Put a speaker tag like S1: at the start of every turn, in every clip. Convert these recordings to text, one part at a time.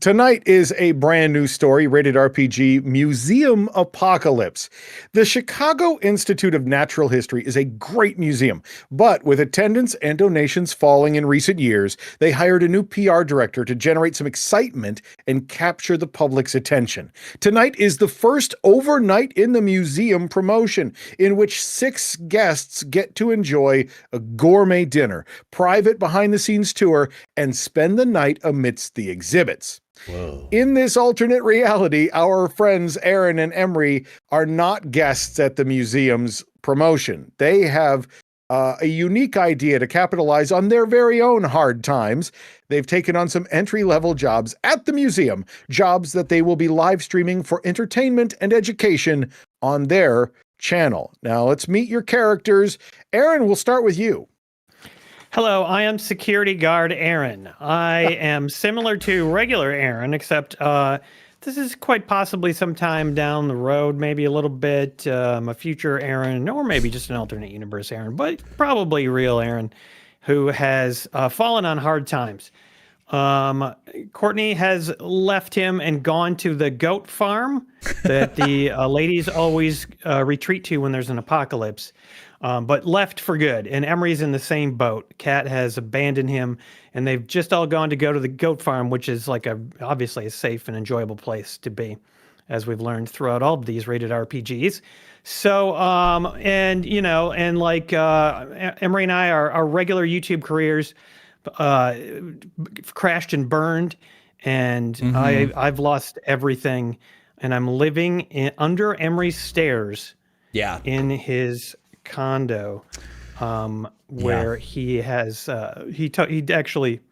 S1: Tonight is a brand new story, rated RPG, Museum Apocalypse. The Chicago Institute of Natural History is a great museum, but with attendance and donations falling in recent years, they hired a new PR director to generate some excitement and capture the public's attention. Tonight is the first overnight in the museum promotion, in which 6 guests get to enjoy a gourmet dinner, private behind-the-scenes tour, and spend the night amidst the exhibits.
S2: Whoa.
S1: In this alternate reality, our friends Aaron and Emre are not guests at the museum's promotion. They have a unique idea to capitalize on their very own hard times. They've taken on some entry-level jobs at the museum, jobs that they will be live streaming for entertainment and education on their channel. Now, let's meet your characters. Aaron, we'll start with you.
S3: Hello, I am security guard Aaron. I am similar to regular Aaron, except this is quite possibly sometime down the road, maybe a little bit, a future Aaron, or maybe just an alternate universe Aaron, but probably real Aaron, who has fallen on hard times. Courtney has left him and gone to the goat farm that the ladies always retreat to when there's an apocalypse. But left for good. And Emery's in the same boat. Kat has abandoned him, and they've just all gone to go to the goat farm, which is like obviously a safe and enjoyable place to be, as we've learned throughout all of these rated RPGs. So, and like Emery and I, our regular YouTube careers crashed and burned, and I've lost everything, and I'm living under Emery's stairs.
S2: Yeah.
S3: In his condo, where he has he actually, do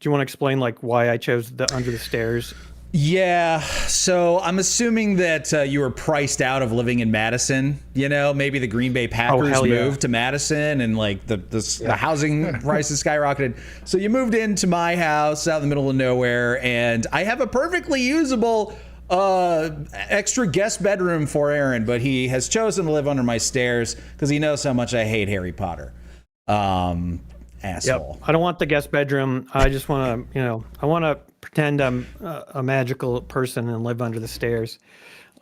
S3: you want to explain like why I chose the under the stairs?
S2: Yeah, so I'm assuming that you were priced out of living in Madison. You know, maybe the Green Bay Packers moved to Madison, and like the housing prices skyrocketed. So you moved into my house out in the middle of nowhere, and I have a perfectly usable extra guest bedroom for Aaron, but he has chosen to live under my stairs because he knows how much I hate Harry Potter. Asshole.
S3: Yep. I don't want the guest bedroom. I just want to, I want to pretend I'm a magical person and live under the stairs.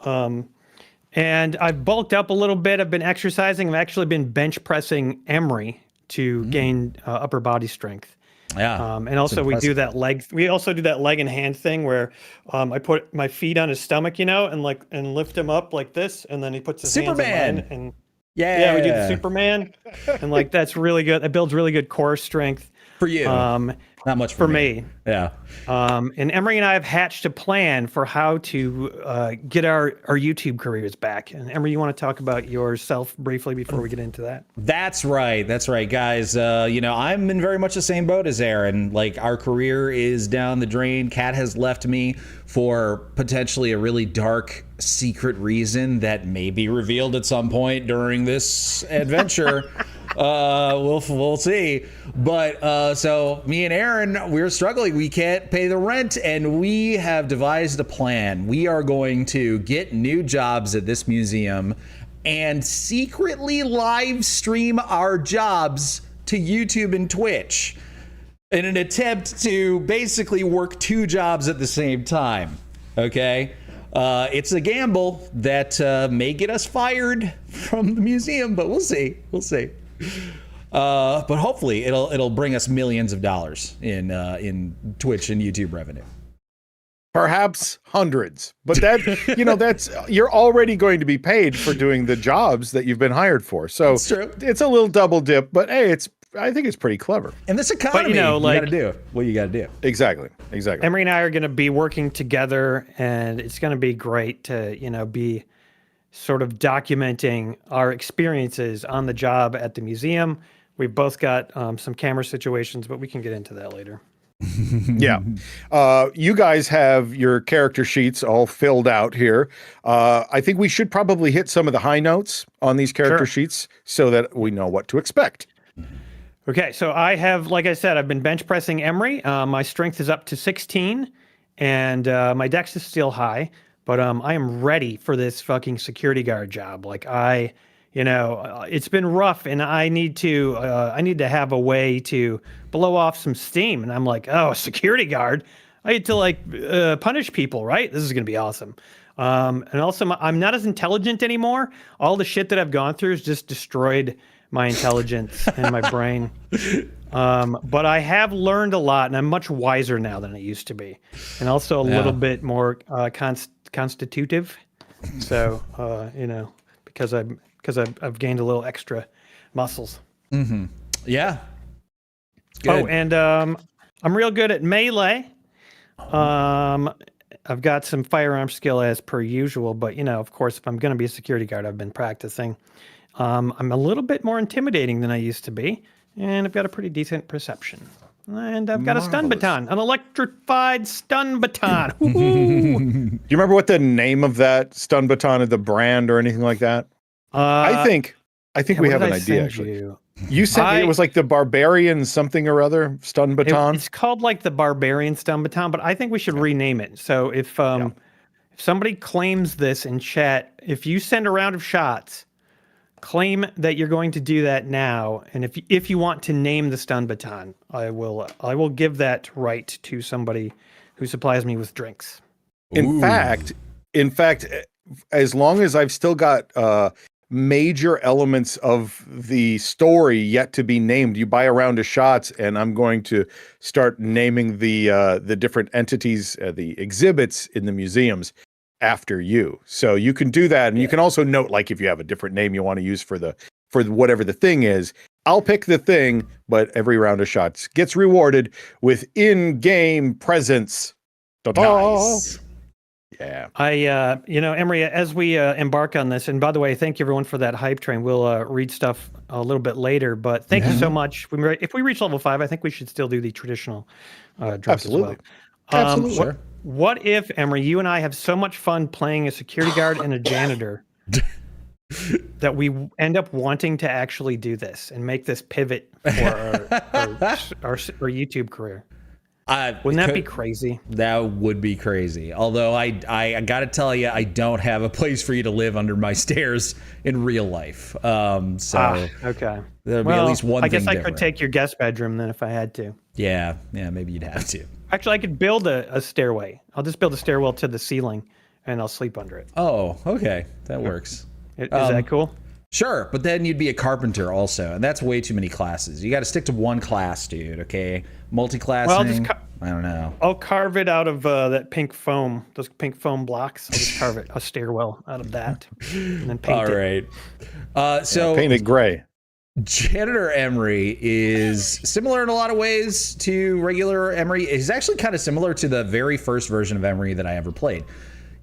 S3: And I've bulked up a little bit. I've been exercising. I've actually been bench pressing Emery to gain upper body strength.
S2: Yeah.
S3: And also we do that leg. We also do that leg and hand thing where I put my feet on his stomach, and lift him up like this, and then he puts his hands on mine, and we do the Superman, and like that's really good. It builds really good core strength
S2: for you. Not much for
S3: me.
S2: Yeah.
S3: And Emery and I have hatched a plan for how to get our YouTube careers back. And Emery, you want to talk about yourself briefly before we get into that?
S2: That's right, guys. I'm in very much the same boat as Aaron. Like, our career is down the drain. Kat has left me for potentially a really dark secret reason that may be revealed at some point during this adventure. We'll see. But so me and Aaron, we're struggling. We can't pay the rent, and we have devised a plan. We are going to get new jobs at this museum and secretly live stream our jobs to YouTube and Twitch in an attempt to basically work 2 jobs at the same time. Okay? It's a gamble that may get us fired from the museum, but we'll see. But hopefully it'll bring us millions of dollars in Twitch and YouTube revenue.
S1: Perhaps hundreds, but that's you're already going to be paid for doing the jobs that you've been hired for. So
S2: that's true.
S1: It's a little double dip, but hey, I think it's pretty clever.
S2: In this economy, you got to do what you got to do.
S1: Exactly.
S3: Emery and I are going to be working together, and it's going to be great to be sort of documenting our experiences on the job at the museum. We've both got some camera situations, but we can get into that later.
S1: Yeah. You guys have your character sheets all filled out here. I think we should probably hit some of the high notes on these character sheets so that we know what to expect.
S3: Okay, so I have, like I said, I've been bench pressing Emery. My strength is up to 16, and my dex is still high, but I am ready for this fucking security guard job. Like it's been rough, and I need to have a way to blow off some steam. And I'm like, oh, security guard. I get to like punish people, right? This is gonna be awesome. And also, I'm not as intelligent anymore. All the shit that I've gone through has just destroyed my intelligence and my brain. But I have learned a lot, and I'm much wiser now than I used to be, and also a little bit more constitutive. So because I've gained a little extra muscles.
S2: Mm-hmm. Yeah. Good.
S3: Oh, and I'm real good at melee. I've got some firearm skill as per usual, but of course, if I'm going to be a security guard, I've been practicing. I'm a little bit more intimidating than I used to be, and I've got a pretty decent perception. And I've got a stun baton, an electrified stun baton.
S1: Do you remember what the name of that stun baton is, the brand or anything like that? I think we have an idea. Actually, you sent me. It was like the Barbarian something or other stun baton.
S3: It's called like the Barbarian stun baton, but I think we should rename it. So if somebody claims this in chat, if you send a round of shots, claim that you're going to do that now, and if you want to name the stun baton, I will give that right to somebody who supplies me with drinks.
S1: In fact, as long as I've still got major elements of the story yet to be named, you buy a round of shots, and I'm going to start naming the different entities, the exhibits in the museums after you. So you can do that, and you can also note, like, if you have a different name you want to use for whatever the thing is. I'll pick the thing, but every round of shots gets rewarded with in-game presents.
S2: Nice.
S1: Yeah.
S3: Emery, as we embark on this, and by the way, thank you everyone for that hype train. We'll read stuff a little bit later, but thank you so much. If we reach level 5, I think we should still do the traditional drinks
S1: Absolutely.
S3: as well.
S1: Absolutely.
S2: Sure.
S3: What if, Emery, you and I have so much fun playing a security guard and a janitor that we end up wanting to actually do this and make this pivot for our YouTube career? Wouldn't that be crazy?
S2: That would be crazy. Although I got to tell you, I don't have a place for you to live under my stairs in real life.
S3: Okay.
S2: There'll be at least one
S3: I
S2: thing
S3: guess I
S2: different.
S3: could take your guest bedroom then if I had to.
S2: Yeah, maybe you'd have to.
S3: Actually, I could build a stairway. I'll just build a stairwell to the ceiling, and I'll sleep under it.
S2: Oh, okay. That works.
S3: Is that cool?
S2: Sure, but then you'd be a carpenter also, and that's way too many classes. You got to stick to one class, dude, okay? Multi-classing, I don't know.
S3: I'll carve it out of that pink foam, those pink foam blocks. I'll just carve a stairwell out of that, and then paint it.
S2: All right. So
S1: paint it gray.
S2: Janitor Emre is similar in a lot of ways to regular Emre. He's actually kind of similar to the very first version of Emre that I ever played.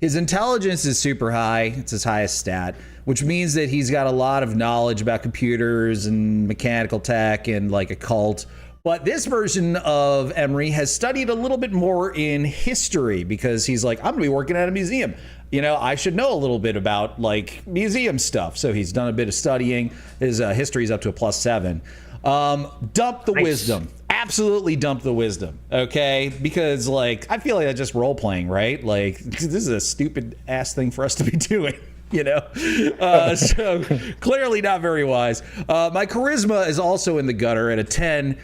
S2: His intelligence is super high. It's his highest stat, which means that he's got a lot of knowledge about computers and mechanical tech and like occult. But this version of Emre has studied a little bit more in history because he's like, I'm gonna be working at a museum. I should know a little bit about like museum stuff. So he's done a bit of studying. His history is up to a +7. Dump the wisdom. Absolutely dump the wisdom. Okay, because like I feel like that's just role playing, right? Like this is a stupid ass thing for us to be doing. So clearly not very wise. My charisma is also in the gutter at a 10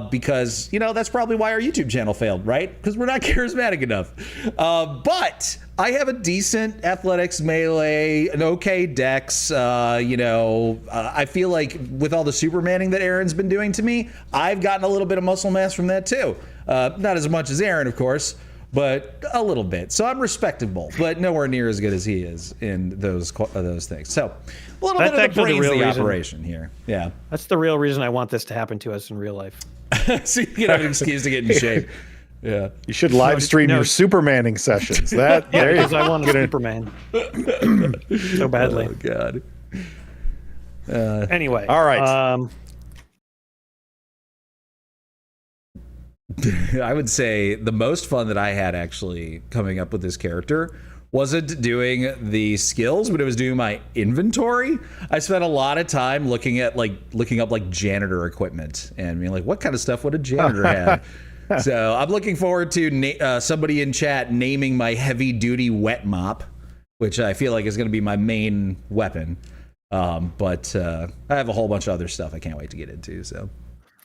S2: because that's probably why our YouTube channel failed, right? Because we're not charismatic enough. But I have a decent athletics, melee, an okay dex. I feel like with all the supermanning that Aaron's been doing to me, I've gotten a little bit of muscle mass from that too. Not as much as Aaron, of course, but a little bit. So I'm respectable, but nowhere near as good as he is in those things. So a little bit of the brains of the operation here. Yeah.
S3: That's the real reason I want this to happen to us in real life.
S2: So you can have an excuse to get in shape. Yeah.
S1: You should live stream your Supermaning sessions.
S3: Because I want a Superman so badly.
S2: Oh, God.
S3: Anyway.
S1: All right.
S2: I would say the most fun that I had actually coming up with this character wasn't doing the skills, but it was doing my inventory. I spent a lot of time looking up like janitor equipment and being like, what kind of stuff would a janitor have? So I'm looking forward to somebody in chat naming my heavy duty wet mop, which I feel like is going to be my main weapon. But I have a whole bunch of other stuff I can't wait to get into. So.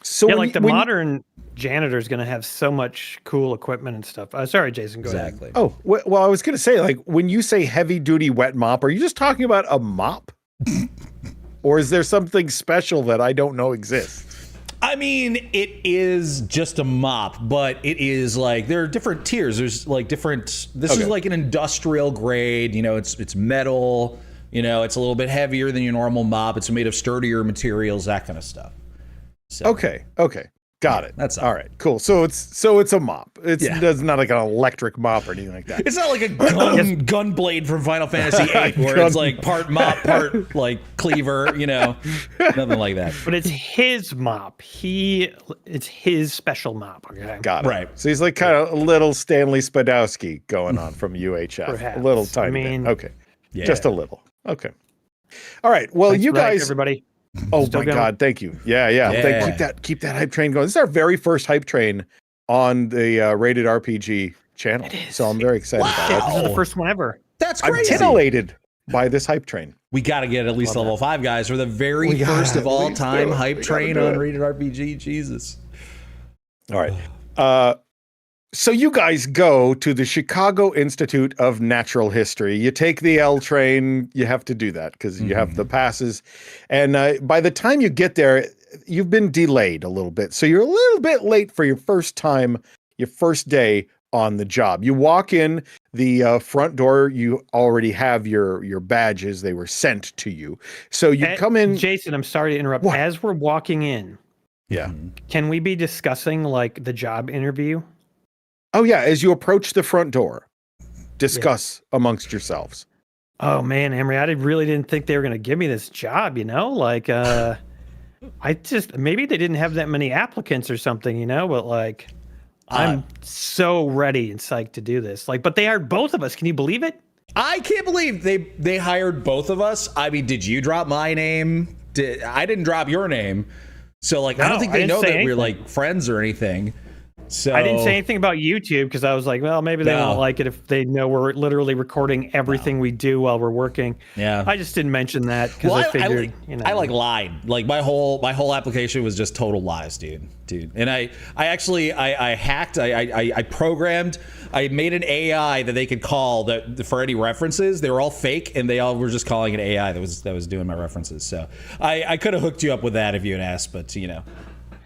S1: So
S3: Yeah,
S1: when
S3: like the
S1: when
S3: modern janitor is going to have so much cool equipment and stuff. Sorry, Jason, go ahead.
S2: Exactly.
S1: Oh, well, I was going to say, like, when you say heavy duty wet mop, are you just talking about a mop? Or is there something special that I don't know exists?
S2: I mean, it is just a mop, but it is like there are different tiers. There's like different. This is like an industrial grade. You know, it's metal. You know, it's a little bit heavier than your normal mop. It's made of sturdier materials, that kind of stuff. So,
S1: Okay. Got it.
S2: That's
S1: all right. Cool. So it's a mop. It's not like an electric mop or anything like that.
S2: It's not like a gun blade from Final Fantasy VIII where it's like part mop, part like cleaver, you know, nothing like that.
S3: But it's his mop. It's his special mop. Okay.
S1: Got it.
S2: Right.
S1: So he's like kind of a little Stanley Spadowski going on from UHF.
S3: Perhaps.
S1: A little tiny bit. Okay.
S2: Yeah.
S1: Just a little. Okay. All right. Well,
S3: Thanks
S1: you
S3: for that,
S1: guys.
S3: everybody.
S1: Oh
S3: Still
S1: my
S3: going?
S1: God! Thank you. Yeah.
S2: Yeah.
S1: Keep that hype train going. This is our very first hype train on the Rated RPG channel, so I'm very excited about it.
S3: This is the first one ever.
S2: That's
S1: I'm
S2: crazy.
S1: titillated by this hype train.
S2: We got to get at least level 5, guys. We're the very first of all time hype train on Rated RPG. Jesus.
S1: All right. So you guys go to the Chicago Institute of Natural History. You take the L train. You have to do that because you have the passes. And by the time you get there, you've been delayed a little bit. So you're a little bit late for your first day on the job. You walk in the front door. You already have your badges. They were sent to you. So you come in.
S3: Jason, I'm sorry to interrupt.
S1: What?
S3: As we're walking in,
S1: Yeah.
S3: can we be discussing like the job interview?
S1: Oh, yeah. As you approach the front door, discuss amongst yourselves.
S3: Oh man, Emre, I really didn't think they were going to give me this job, you know? Like, maybe they didn't have that many applicants or something, you know? But like, I'm so ready and psyched to do this. Like, but they hired both of us. Can you believe it?
S2: I can't believe they hired both of us. I mean, did you drop my name? I didn't drop your name. So like, I don't think they know that we're like friends or anything. So
S3: I didn't say anything about YouTube because I was like, well, maybe they won't like it if they know we're literally recording everything we do while we're working.
S2: Yeah.
S3: I just didn't mention that because I figured,
S2: I lied. Like my whole application was just total lies, dude. And I hacked. I programmed. I made an AI that they could call that for any references. They were all fake, and they all were just calling it AI that was doing my references. So I could have hooked you up with that if you had asked, but you know,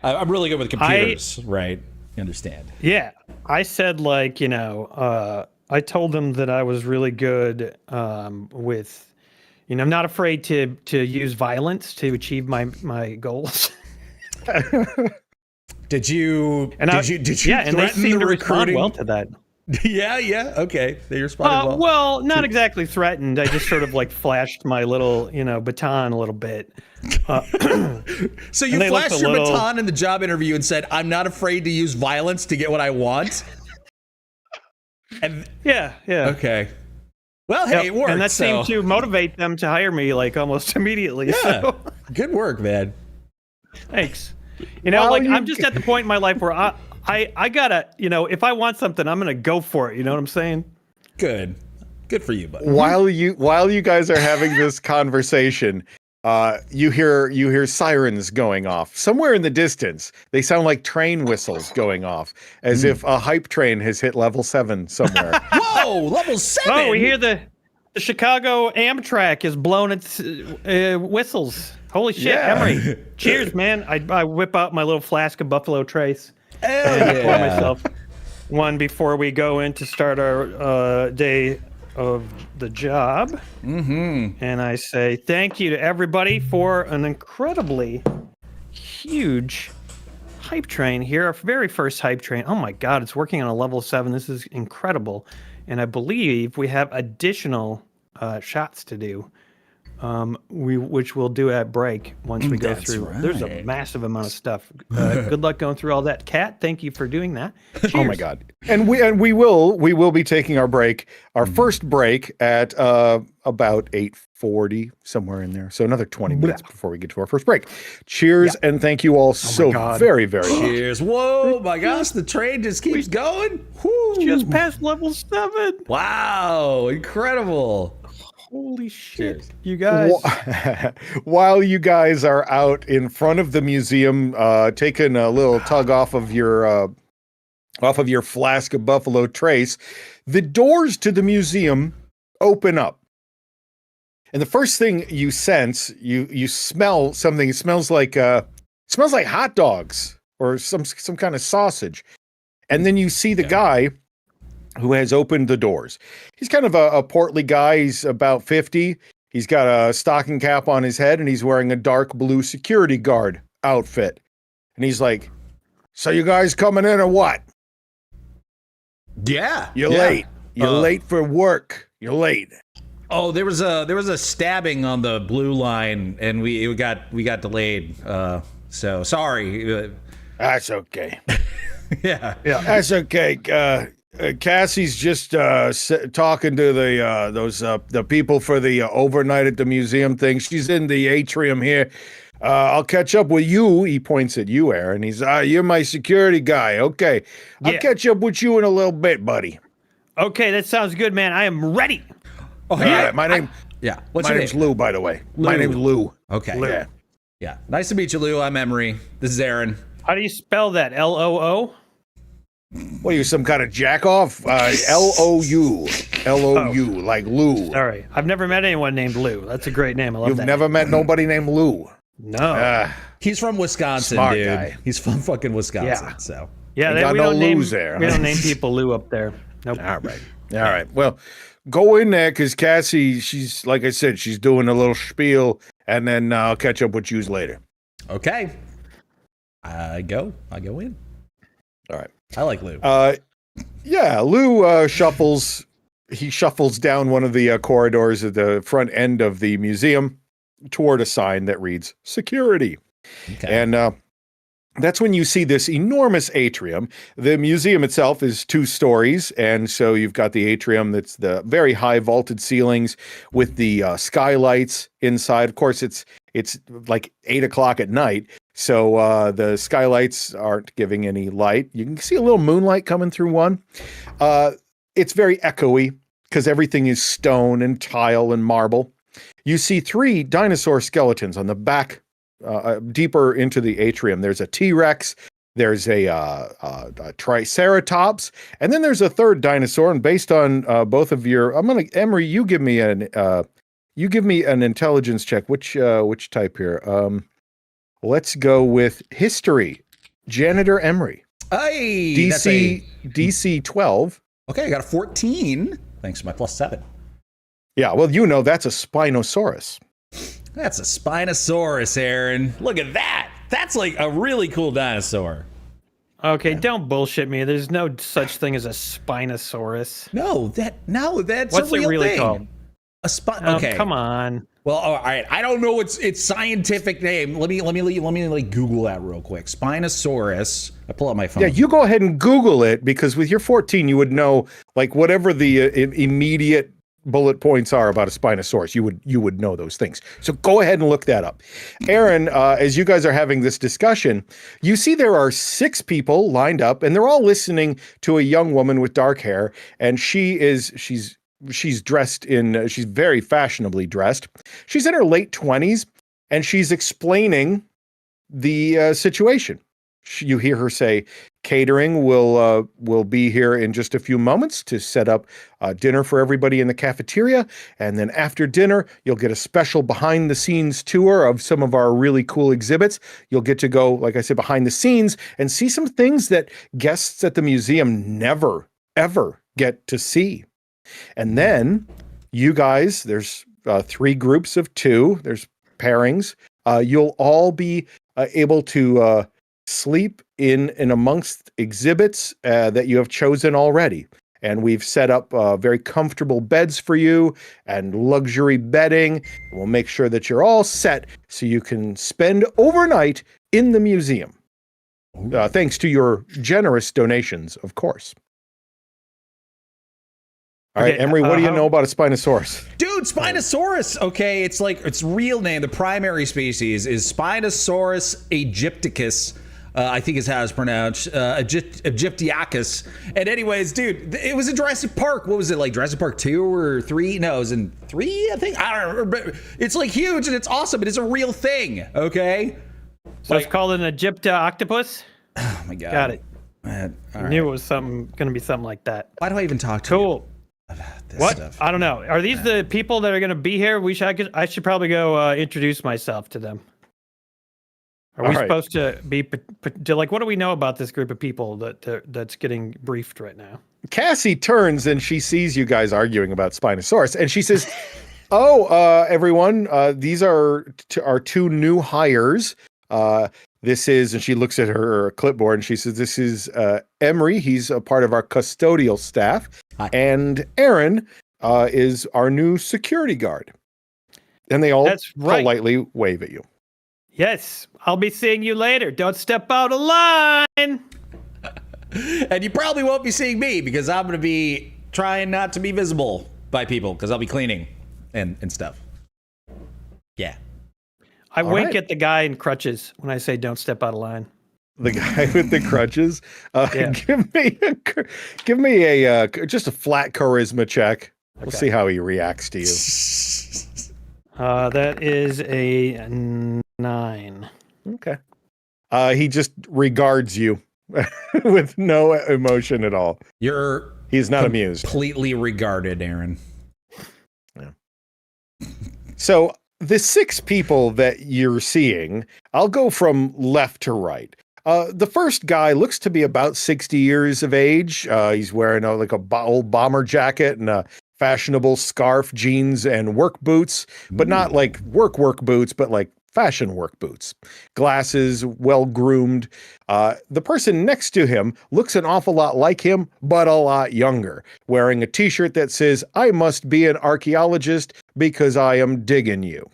S2: I'm really good with computers, right? Understand.
S3: Yeah, I said like, you know, I told them that I was really good with, you know, I'm not afraid to use violence to achieve my goals.
S2: Did you?
S3: Yeah, and they seem to respond well to that.
S2: Yeah. Okay, they responded well.
S3: Well, not exactly threatened. I just sort of like flashed my little, you know, baton a little bit.
S2: So you flashed your baton in the job interview and said, "I'm not afraid to use violence to get what I want." And
S3: yeah.
S2: Okay. Well, hey, it worked.
S3: And that seemed to motivate them to hire me like almost immediately.
S2: Yeah.
S3: So.
S2: Good work, man.
S3: Thanks. You know, I'm just at the point in my life where I gotta, you know, if I want something, I'm gonna go for it. You know what I'm saying?
S2: Good for you, buddy.
S1: While you guys are having this conversation, you hear sirens going off somewhere in the distance. They sound like train whistles going off, as if a hype train has hit level 7 somewhere.
S2: Whoa, level 7!
S3: Oh, we hear the Chicago Amtrak is blowing its whistles. Holy shit, Emre! Cheers, man! I whip out my little flask of Buffalo Trace and pour myself one before we go in to start our day of the job. And I say thank you to everybody for an incredibly huge hype train here. Our very first hype train. Oh my God, it's working on a level 7. This is incredible. And I believe we have additional shots to do, which we'll do at break once we go through.
S2: Right.
S3: There's a massive amount of stuff. Good luck going through all that. Kat, thank you for doing that. Cheers.
S1: Oh my God! And we will be taking our break, our first break at about 8:40, somewhere in there. So another 20 minutes before we get to our first break. Cheers and thank you all so very, very much.
S2: Cheers! Whoa, my gosh, the train just keeps going. Woo.
S3: Just past level 7.
S2: Wow, incredible.
S3: Holy shit,
S2: Cheers.
S3: you guys.
S1: While you guys are out in front of the museum, taking a little tug off of your flask of Buffalo Trace, the doors to the museum open up. And the first thing you sense, you smell something. It smells like hot dogs or some kind of sausage. And then you see the guy who has opened the doors. He's kind of a portly guy. He's about 50. He's got a stocking cap on his head, and he's wearing a dark blue security guard outfit. And he's like, "So you guys coming in or what?
S2: Yeah.
S1: You're late. You're late for work. You're late."
S2: Oh, there was a stabbing on the blue line, and we got delayed. So sorry.
S1: That's okay.
S2: Yeah.
S1: That's okay. Cassie's just talking to the people for the overnight at the museum thing. She's in the atrium here. I'll catch up with you. He points at you, Aaron. He's you're my security guy. Okay, I'll catch up with you in a little bit, buddy.
S3: Okay, that sounds good, man. I am ready.
S2: Oh, yeah.
S1: My name.
S2: What's
S1: my
S2: your
S1: name's
S2: name?
S1: Lou, by the way.
S2: Lou.
S1: My name's Lou.
S2: Okay.
S1: Yeah.
S2: Yeah. Nice to meet you, Lou. I'm Emre. This is Aaron.
S3: How do you spell that? L-O-O?
S1: What are you, some kind of jack off? L-O-U. L-O-U, like Lou.
S3: Sorry, I've never met anyone named Lou. That's a great name. I love
S1: You've
S3: that.
S1: never met nobody named Lou.
S3: No.
S2: He's from Wisconsin,
S1: Smart
S2: dude.
S1: guy.
S2: He's from fucking Wisconsin.
S3: Yeah.
S2: So.
S3: Yeah,
S1: Ain't got
S3: we
S1: no
S3: don't name
S1: Lou's there.
S3: we don't name people Lou up there. Nope.
S1: All right. Well, go in there because Cassie, she's, like I said, she's doing a little spiel, and then I'll catch up with you later.
S2: Okay. I go in.
S1: All right.
S2: I like Lou.
S1: Yeah, Lou shuffles down one of the corridors at the front end of the museum toward a sign that reads security.
S2: Okay.
S1: And that's when you see this enormous atrium. The museum itself is 2 stories, and so you've got the atrium that's the very high vaulted ceilings with the skylights inside. Of course, it's like 8 o'clock at night, so the skylights aren't giving any light. You can see a little moonlight coming through one. It's very echoey because everything is stone and tile and marble. You see 3 dinosaur skeletons on the back, deeper into the atrium. There's a T-Rex, there's a Triceratops, and then there's a 3rd dinosaur. And based on both of your, Emre, you give me an intelligence check. Which type here? Let's go with history. Janitor Emre.
S2: Hey,
S1: DC 12.
S2: Okay, I got a 14. Thanks to my +7.
S1: Yeah, well, that's a Spinosaurus.
S2: That's a Spinosaurus, Aaron. Look at that. That's like a really cool dinosaur.
S3: Okay, don't bullshit me. There's no such thing as a Spinosaurus.
S2: That's
S3: What's
S2: a real
S3: it really
S2: thing.
S3: called?
S2: Okay.
S3: Come on.
S2: Well, all right. I don't know its scientific name. Let me like Google that real quick. Spinosaurus. I pull out my phone.
S1: Yeah, you go ahead and Google it, because with your 14, you would know, like, whatever the immediate bullet points are about a Spinosaurus. You would know those things. So go ahead and look that up. Aaron, as you guys are having this discussion, you see there are 6 people lined up, and they're all listening to a young woman with dark hair, and she's dressed in, she's very fashionably dressed. She's in her late 20s, and she's explaining the situation. You hear her say, catering will be here in just a few moments to set up dinner for everybody in the cafeteria. And then after dinner, you'll get a special behind the scenes tour of some of our really cool exhibits. You'll get to go, like I said, behind the scenes and see some things that guests at the museum never, ever get to see. And then you guys, there's 3 groups of 2. There's pairings. You'll all be able to sleep in amongst exhibits that you have chosen already. And we've set up very comfortable beds for you and luxury bedding. We'll make sure that you're all set so you can spend overnight in the museum. Thanks to your generous donations, of course. All right, Emre, what do you know about a Spinosaurus?
S2: Dude, Spinosaurus. Okay, it's like its real name, the primary species is Spinosaurus aegypticus. I think is how it's pronounced, Egyptiacus. And anyways, dude, it was in Jurassic Park. What was it, like Jurassic Park 2 or 3? No, it was in 3, I think. I don't remember. But it's like huge and it's awesome. It is a real thing, okay?
S3: So it's called an Egyptoctopus?
S2: Oh my God.
S3: Got it.
S2: Man, all
S3: I knew
S2: right.
S3: it was going to be something like that.
S2: Why do I even talk to you
S3: Cool.
S2: about this
S3: What?
S2: stuff?
S3: I don't know. Are these the people that are going to be here? I should probably go introduce myself to them. Are we
S1: All right.
S3: supposed to be like? What do we know about this group of people that's getting briefed right now?
S1: Cassie turns and she sees you guys arguing about Spinosaurus, and she says, "Oh, everyone, these are our 2 new hires. This is," and she looks at her clipboard and she says, "This is Emre. He's a part of our custodial staff,
S2: Hi.
S1: and Aaron is our new security guard." And they all
S3: That's right.
S1: politely wave at you.
S3: Yes, I'll be seeing you later. Don't step out of line.
S2: And you probably won't be seeing me because I'm going to be trying not to be visible by people because I'll be cleaning and stuff. Yeah.
S3: I
S1: All
S3: wink
S1: right.
S3: at the guy in crutches when I say don't step out of line.
S1: The guy with the crutches.
S3: Yeah.
S1: Give me a just a flat charisma check. We'll
S3: Okay.
S1: see how he reacts to you.
S3: That is a 9.
S1: Okay. He just regards you with no emotion at all.
S2: You're
S1: He's not amused.
S2: completely regarded, Aaron.
S1: So the 6 people that you're seeing, I'll go from left to right. The first guy looks to be about 60 years of age. He's wearing old bomber jacket and a fashionable scarf, jeans, and work boots, but not like work boots, but like fashion work boots. Glasses, well groomed. The person next to him looks an awful lot like him, but a lot younger, wearing a t-shirt that says, "I must be an archaeologist because I am digging you."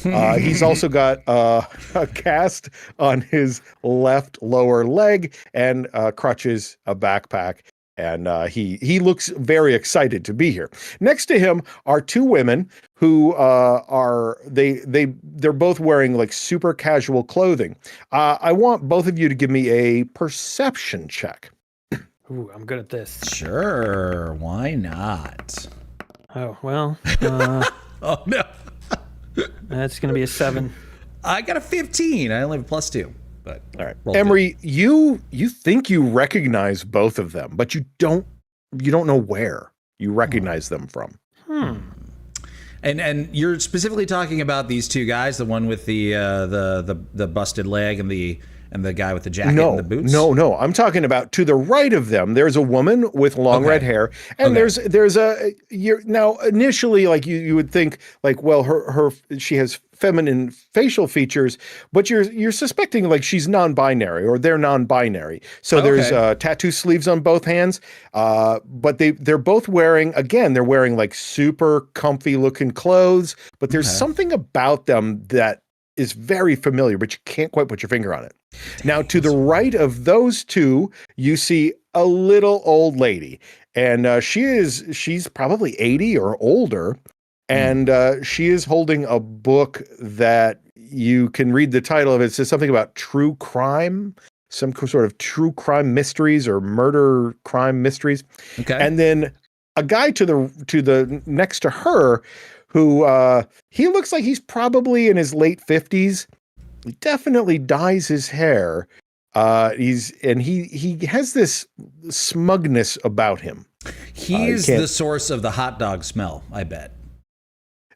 S1: He's also got a cast on his left lower leg and crutches, a backpack. And he looks very excited to be here. Next to him are 2 women who they're both wearing like super casual clothing. I want both of you to give me a perception check.
S3: Ooh, I'm good at this.
S2: Sure. Why not?
S3: Oh, well,
S2: Oh, no.
S3: that's going to be a 7.
S2: I got a 15. I only have a +2. But
S1: All right,
S2: roll two.
S1: Emre, you think you recognize both of them, but you don't know where you recognize them from.
S2: And you're specifically talking about these 2 guys, the one with the busted leg and the guy with the jacket and the boots?
S1: No. I'm talking about to the right of them. There's a woman with long red hair, and there's now initially like you would think like, well, she has feminine facial features, but you're suspecting like she's non-binary or they're non-binary. So there's tattoo sleeves on both hands, but they're both wearing like super comfy looking clothes, but there's something about them that is very familiar, but you can't quite put your finger on it. Now, to the right of those 2, you see a little old lady, and she's probably 80 or older, and she is holding a book that you can read the title of. It says something about true crime, some sort of true crime mysteries or murder crime mysteries.
S2: Okay.
S1: And then a guy to the next to her, who he looks like he's probably in his late 50s. He definitely dyes his hair. He has this smugness about him.
S2: He's the source of the hot dog smell, I bet.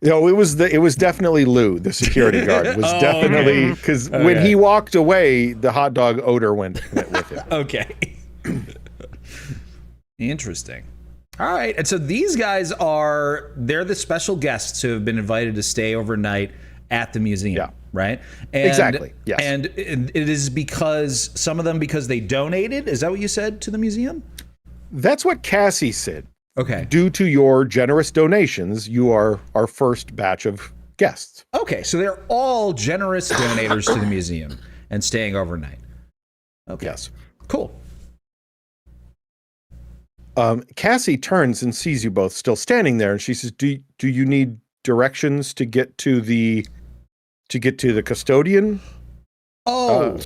S1: No, it was definitely Lou, the security guard. Was definitely because when he walked away, the hot dog odor went with him.
S2: Okay. Interesting. All right. And so these guys they're the special guests who have been invited to stay overnight at the museum, right? And,
S1: Exactly, yes.
S2: And it is because because they donated? Is that what you said to the museum?
S1: That's what Cassie said.
S2: Okay.
S1: Due to your generous donations, you are our first batch of guests.
S2: Okay, so they're all generous donators to the museum and staying overnight. Okay.
S1: Yes.
S2: Cool.
S1: Cassie turns and sees you both still standing there, and she says, "Do you need directions to get to the custodian?"
S2: Oh,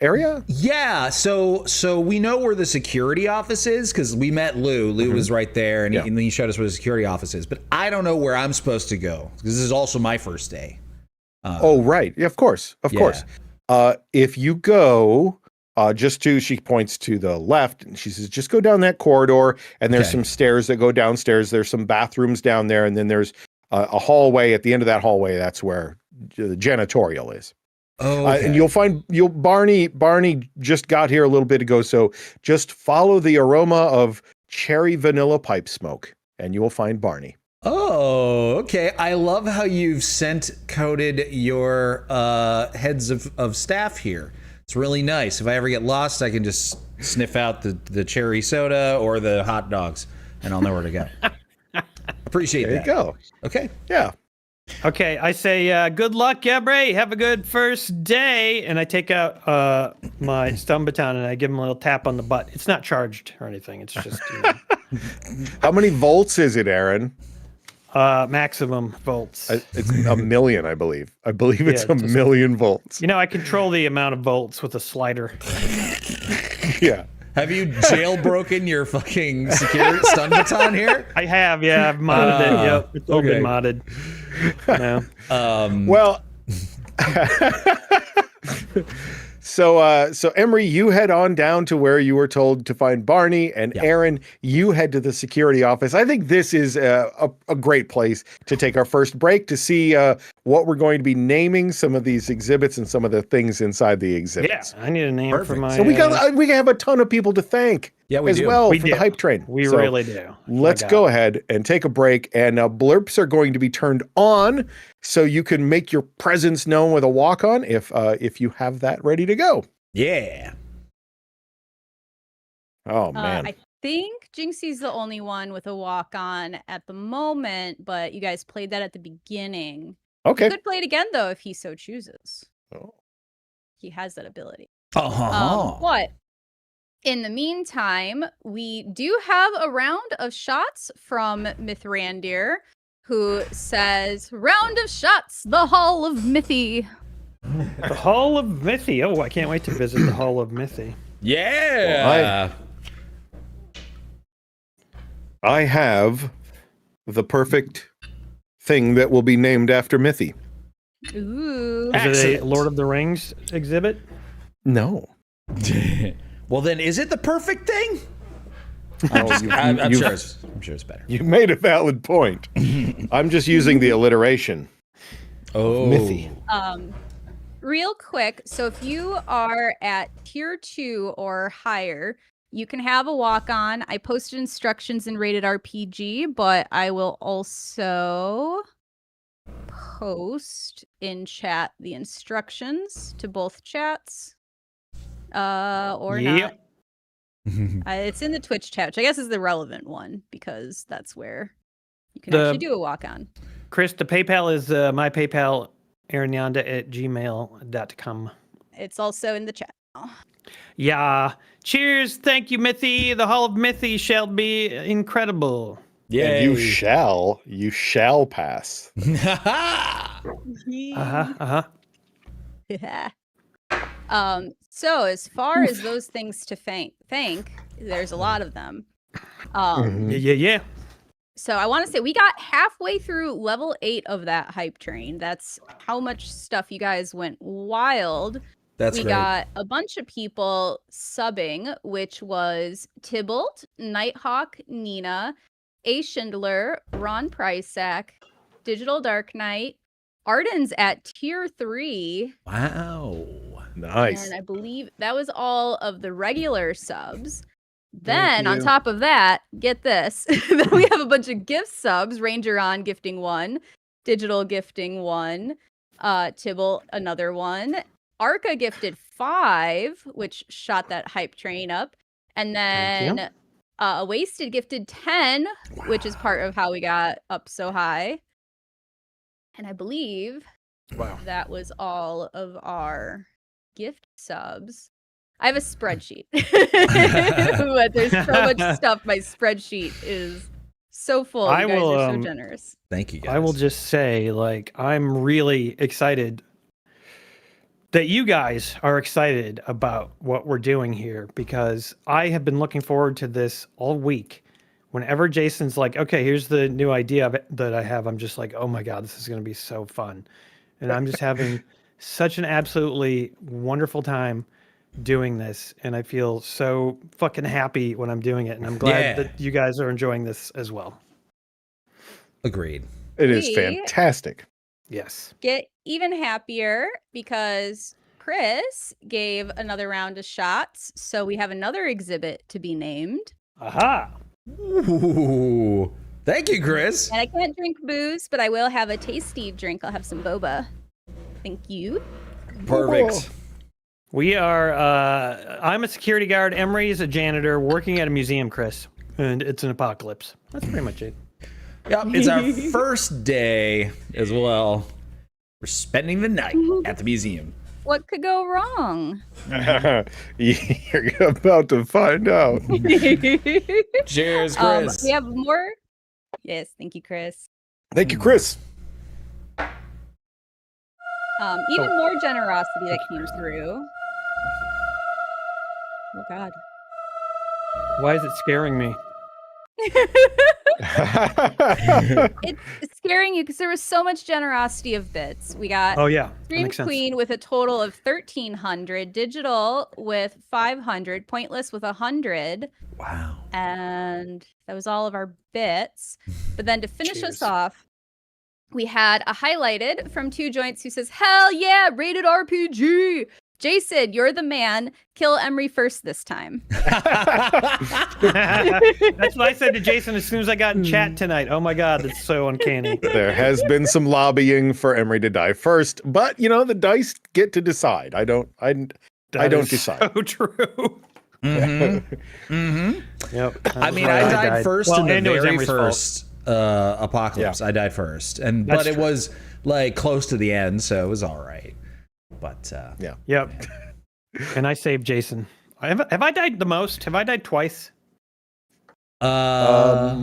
S1: area?
S2: Yeah, so we know where the security office is because we met Lou. Lou was right there, and he showed us where the security office is. But I don't know where I'm supposed to go because this is also my first day.
S1: Oh, right. Yeah, of course. If you go she points to the left, and she says, just go down that corridor, and there's some stairs that go downstairs. There's some bathrooms down there, and then there's a hallway. At the end of that hallway, that's where the janitorial is.
S2: Oh, okay.
S1: And you'll find Barney just got here a little bit ago, so just follow the aroma of cherry vanilla pipe smoke, and you will find Barney.
S2: Oh, okay. I love how you've coded your heads of staff here. It's really nice. If I ever get lost, I can just sniff out the cherry soda or the hot dogs, and I'll know where to go. Appreciate that.
S1: There you go.
S2: Okay.
S1: Yeah.
S3: Okay, I say, good luck, Emre. Have a good first day. And I take out my stun baton and I give him a little tap on the butt. It's not charged or anything. It's just,
S1: How many volts is it, Aaron?
S3: maximum volts.
S1: It's a million, I believe. I believe it's a million volts.
S3: I control the amount of volts with a slider.
S1: Yeah.
S2: Have you jailbroken your fucking security stun baton here?
S3: I have, yeah. I've modded it. Yep, it's all been modded. No.
S1: Well, so Emre, you head on down to where you were told to find Barney, and Aaron, you head to the security office. I think this is a great place to take our first break to see what we're going to be naming some of these exhibits and some of the things inside the exhibits.
S3: Yeah, I need a name for my.
S1: So we have a ton of people to thank as well for the hype train.
S3: We really do.
S1: Let's go ahead and take a break, and blurps are going to be turned on so you can make your presence known with a walk-on if you have that ready to go.
S2: Yeah.
S1: Oh man.
S4: I think Jinxie's the only one with a walk-on at the moment, but you guys played that at the beginning.
S1: Okay.
S4: You could play it again though if he so chooses.
S1: Oh.
S4: He has that ability.
S2: Uh-huh.
S4: But in the meantime, we do have a round of shots from Mithrandir, who says, "Round of shots, the Hall of Mithy."
S3: The Hall of Mithy. Oh, I can't wait to visit the Hall of Mithy.
S2: Yeah.
S1: I have the perfect thing that will be named after Mithy.
S4: Ooh.
S3: Is it a Lord of the Rings exhibit?
S1: No.
S2: Well, then, is it the perfect thing? I'm sure it's better.
S1: You made a valid point. I'm just using the alliteration.
S2: Oh.
S1: Mithy.
S4: Real quick, so if you are at tier 2 or higher, you can have a walk-on. I posted instructions in Rated RPG, but I will also post in chat the instructions to both chats. Or not. It's in the Twitch chat, which I guess is the relevant one because that's where you can actually do a walk-on.
S3: Chris, the PayPal is my PayPal, aaronionda@gmail.com.
S4: It's also in the chat.
S3: Yeah. Cheers. Thank you, Mithy. The Hall of Mithy shall be incredible.
S2: Yeah.
S1: And you shall pass.
S4: Yeah. So as far as those things to thank, there's a lot of them.
S3: Yeah.
S4: So I want to say we got halfway through level 8 of that hype train. That's how much stuff you guys went wild.
S2: We
S4: got a bunch of people subbing, which was Tybalt, Nighthawk, Nina, A. Schindler, Ron Prysack, Digital Dark Knight, Arden's at tier 3.
S2: Wow.
S1: Nice.
S4: And I believe that was all of the regular subs. Then on top of that, get this. Then we have a bunch of gift subs. Ranger on gifting 1, Digital gifting 1, Tybalt another 1. Arca gifted 5, which shot that hype train up. And then Wasted gifted 10, which is part of how we got up so high. And I believe that was all of our gift subs. I have a spreadsheet. But there's so much stuff. My spreadsheet is so full. You guys are so generous.
S2: Thank you, guys.
S3: I will just say, I'm really excited. that you guys are excited about what we're doing here, because I have been looking forward to this all week. Whenever Jason's like, okay, here's the new idea that I have, I'm just like, oh my God, this is going to be so fun. And I'm just having such an absolutely wonderful time doing this. And I feel so fucking happy when I'm doing it. And I'm glad that you guys are enjoying this as well.
S2: Agreed.
S1: It is fantastic.
S3: Yes.
S4: Get even happier because Chris gave another round of shots. So we have another exhibit to be named.
S3: Aha.
S2: Ooh. Thank you, Chris.
S4: And I can't drink booze, but I will have a tasty drink. I'll have some boba. Thank you.
S2: Perfect.
S3: We are, I'm a security guard. Emre is a janitor working at a museum, Chris. And it's an apocalypse. That's pretty much it.
S2: Yep, it's our first day as well. We're spending the night at the museum.
S4: What could go wrong?
S1: You're about to find out.
S2: Cheers, Chris.
S4: We have more. Yes, thank you, Chris.
S1: Thank you, Chris.
S4: Even more generosity that came through. Oh God.
S3: Why is it scaring me?
S4: It's scaring you because there was so much generosity of bits. We got Stream Queen with a total of 1,300, Digital with 500, Pointless with 100.
S2: Wow.
S4: And that was all of our bits. But then to finish us off, we had a highlighted from Two Joints who says, hell yeah, rated RPG. Jason, you're the man. Kill Emre first this time.
S3: That's what I said to Jason as soon as I got in chat tonight. Oh my God, that's so uncanny.
S1: There has been some lobbying for Emre to die first, but you know the dice get to decide. I don't decide.
S3: So true. Yep.
S2: I mean, I died first in the very first apocalypse.
S1: Yeah.
S2: I died first, but it was like close to the end, so it was all right. But
S1: yeah.
S3: Yep. And I saved Jason. Have I died the most? Have I died twice?
S2: Yeah.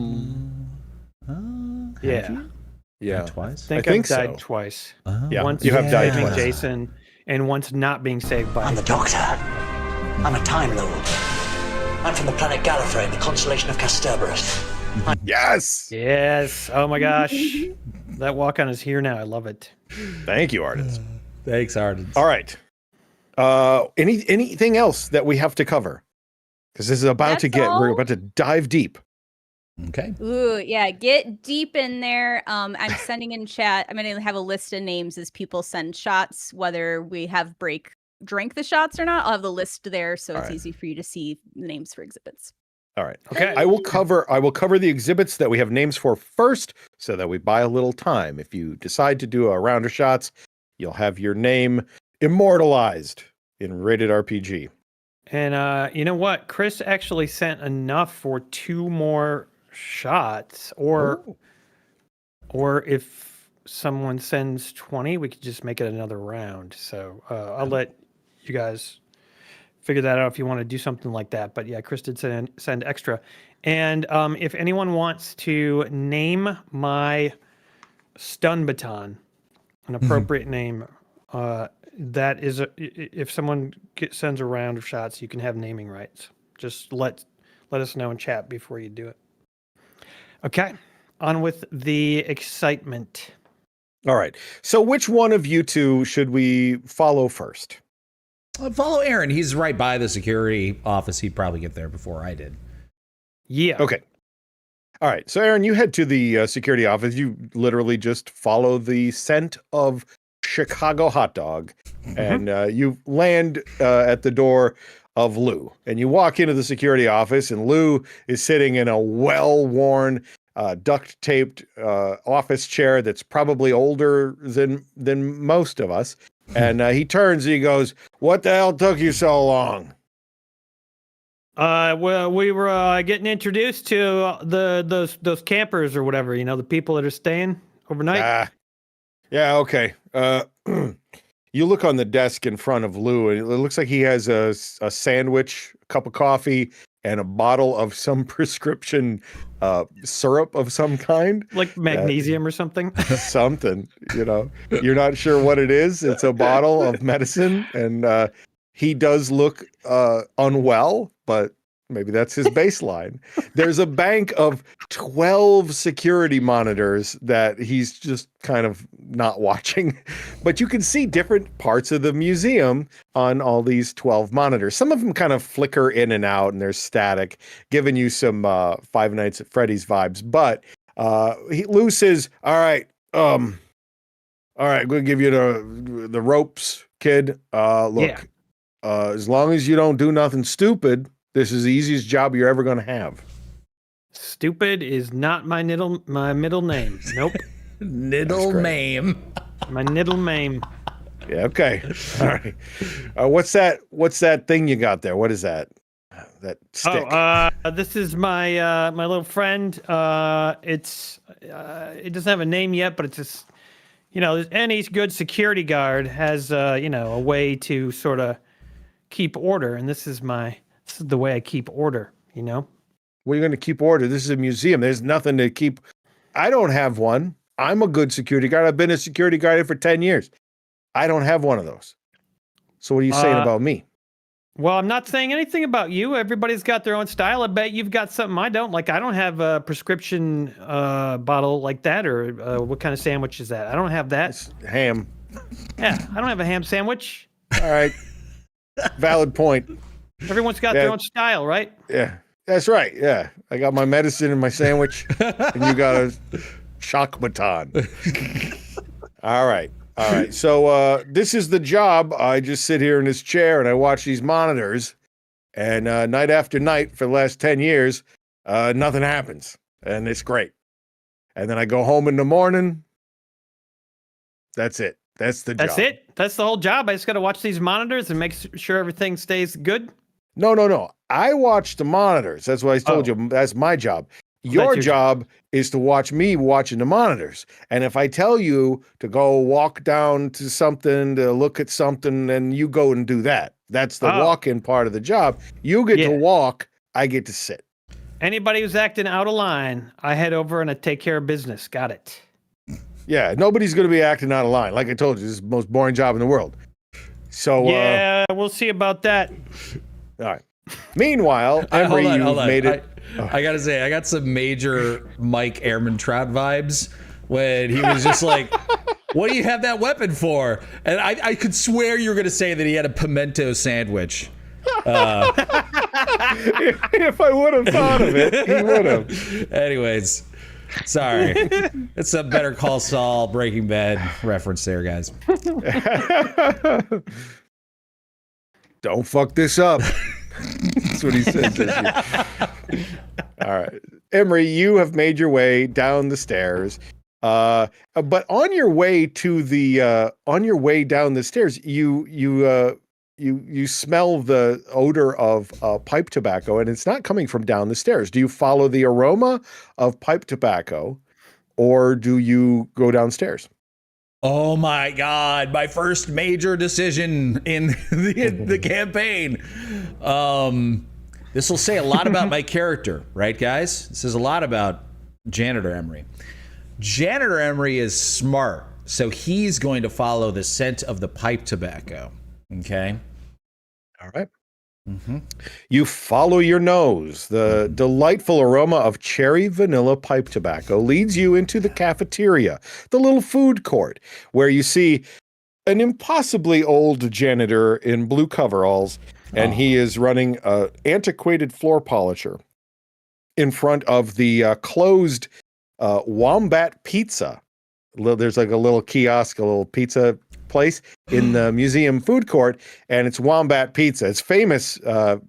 S1: Yeah.
S2: Twice.
S3: I think I've died twice.
S1: Yeah.
S3: Once
S1: you have died
S3: saving
S1: twice.
S3: Jason, and once not being saved by.
S5: I'm the Doctor. I'm a Time Lord. I'm from the planet Gallifrey in the constellation of Kasterborous.
S1: Yes.
S3: Yes. Oh my gosh. That walk-on is here now. I love it.
S1: Thank you, Artist.
S2: Thanks, Arden.
S1: All right. Anything else that we have to cover? Because this is about we're about to dive deep.
S2: Okay.
S4: Ooh, yeah, get deep in there. I'm sending in chat. I'm going to have a list of names as people send shots, whether we have drink the shots or not. I'll have the list there, so it's easy for you to see the names for exhibits.
S1: All right.
S3: Okay.
S1: I will cover the exhibits that we have names for first, so that we buy a little time. If you decide to do a round of shots, you'll have your name immortalized in Rated RPG.
S3: And you know what? Chris actually sent enough for 2 more shots, or if someone sends 20, we could just make it another round. So I'll let you guys figure that out if you want to do something like that. But yeah, Chris did send extra. And if anyone wants to name my stun baton, an appropriate name, that is if someone sends a round of shots, you can have naming rights. Just let us know in chat before you do it. Okay, on with the excitement.
S1: All right. So which one of you two should we follow first?
S2: Follow Aaron. He's right by the security office. He'd probably get there before I did.
S3: Yeah.
S1: Okay. All right. So Aaron, you head to the security office. You literally just follow the scent of Chicago hot dog, and you land at the door of Lou. And you walk into the security office, and Lou is sitting in a well-worn, duct-taped office chair that's probably older than most of us. And he turns and he goes, "What the hell took you so long?"
S3: Well, we were getting introduced to those campers or whatever, you know, the people that are staying overnight.
S1: Yeah, okay. You look on the desk in front of Lou, and it looks like he has a sandwich, a cup of coffee, and a bottle of some prescription syrup of some kind.
S3: Like magnesium or something.
S1: Something, you're not sure what it is. It's a bottle of medicine, and he does look unwell, but maybe that's his baseline. There's a bank of 12 security monitors that he's just kind of not watching, but you can see different parts of the museum on all these 12 monitors. Some of them kind of flicker in and out and they're static, giving you some Five Nights at Freddy's vibes. But Lou says, all right, I'm going to give you the ropes, kid. Look, as long as you don't do nothing stupid, this is the easiest job you're ever going to have.
S3: Stupid is not my middle name. Nope.
S2: Niddle name.
S3: My middle name.
S1: Yeah, okay. All right. What's that thing you got there? What is that? That stick.
S3: This is my my little friend. It doesn't have a name yet, but it's just, any good security guard has a way to sort of keep order, and this is the way I keep order, Well,
S1: you're going to keep order. This is a museum. There's nothing to keep. I don't have one. I'm a good security guard. I've been a security guard for 10 years. I don't have one of those. So what are you saying about me?
S3: Well, I'm not saying anything about you. Everybody's got their own style. I bet you've got something I don't. Like, I don't have a prescription bottle like that, or what kind of sandwich is that? I don't have that.
S1: It's ham.
S3: Yeah, I don't have a ham sandwich.
S1: All right. Valid point.
S3: Everyone's got their own style, right?
S1: Yeah, that's right. Yeah, I got my medicine and my sandwich, and you got a shock baton. All right. So this is the job. I just sit here in this chair and I watch these monitors, and night after night for the last 10 years, nothing happens, and it's great. And then I go home in the morning. That's it. That's the job.
S3: That's it? That's the whole job? I just got to watch these monitors and make sure everything stays good?
S1: No. I watch the monitors. That's what I told you. That's my job. Your job is to watch me watching the monitors. And if I tell you to go walk down to something, to look at something, then you go and do that. That's the walk-in part of the job. You get to walk. I get to sit.
S3: Anybody who's acting out of line, I head over and I take care of business. Got it.
S1: Yeah, nobody's going to be acting out of line. Like I told you, this is the most boring job in the world. So
S3: yeah, we'll see about that.
S1: All right. Meanwhile, Emre, you've made it.
S2: I gotta say, I got some major Mike Airman Trout vibes when he was just like, "What do you have that weapon for?" And I could swear you were gonna say that he had a pimento sandwich.
S1: If I would have thought of it, he would have.
S2: Anyways. Sorry. It's a Better Call Saul Breaking Bad reference there, guys.
S1: Don't fuck this up. That's what he says. All right. Emre, you have made your way down the stairs. But on your way to the down the stairs, you smell the odor of pipe tobacco, and it's not coming from down the stairs. Do you follow the aroma of pipe tobacco, or do you go downstairs?
S2: Oh my God, my first major decision in the campaign. This will say a lot about my character, right, guys? This is a lot about Janitor Emre. Janitor Emre is smart, so he's going to follow the scent of the pipe tobacco. Okay.
S1: All right. Mm-hmm. You follow your nose. The delightful aroma of cherry vanilla pipe tobacco leads you into the cafeteria, the little food court, where you see an impossibly old janitor in blue coveralls, and he is running an antiquated floor polisher in front of the closed Wombat Pizza. There's like a little kiosk, a little pizza place in the museum food court, and it's Wombat Pizza. It's famous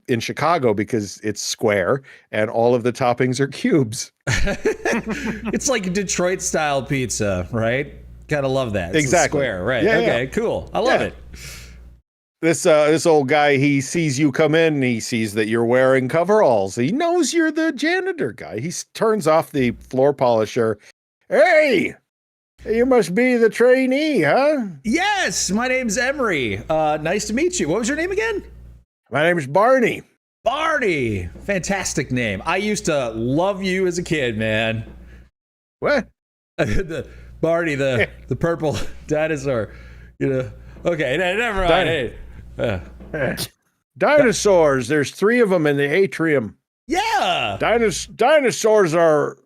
S1: in Chicago because it's square and all of the toppings are cubes.
S2: It's like Detroit style pizza, right? Gotta love that. It's
S1: exactly.
S2: Square, right?
S1: Yeah,
S2: okay, cool. I love it.
S1: This old guy, he sees you come in, and he sees that you're wearing coveralls. He knows you're the janitor guy. He turns off the floor polisher. Hey! You must be the trainee, huh?
S2: Yes, my name's Emre. Nice to meet you. What was your name again?
S1: My name's Barney.
S2: Barney, fantastic name. I used to love you as a kid, man.
S1: What?
S2: Barney, the purple dinosaur. You know. Okay, never mind. Hey.
S1: Dinosaurs. There's 3 of them in the atrium.
S2: Yeah.
S1: Dinosaurs are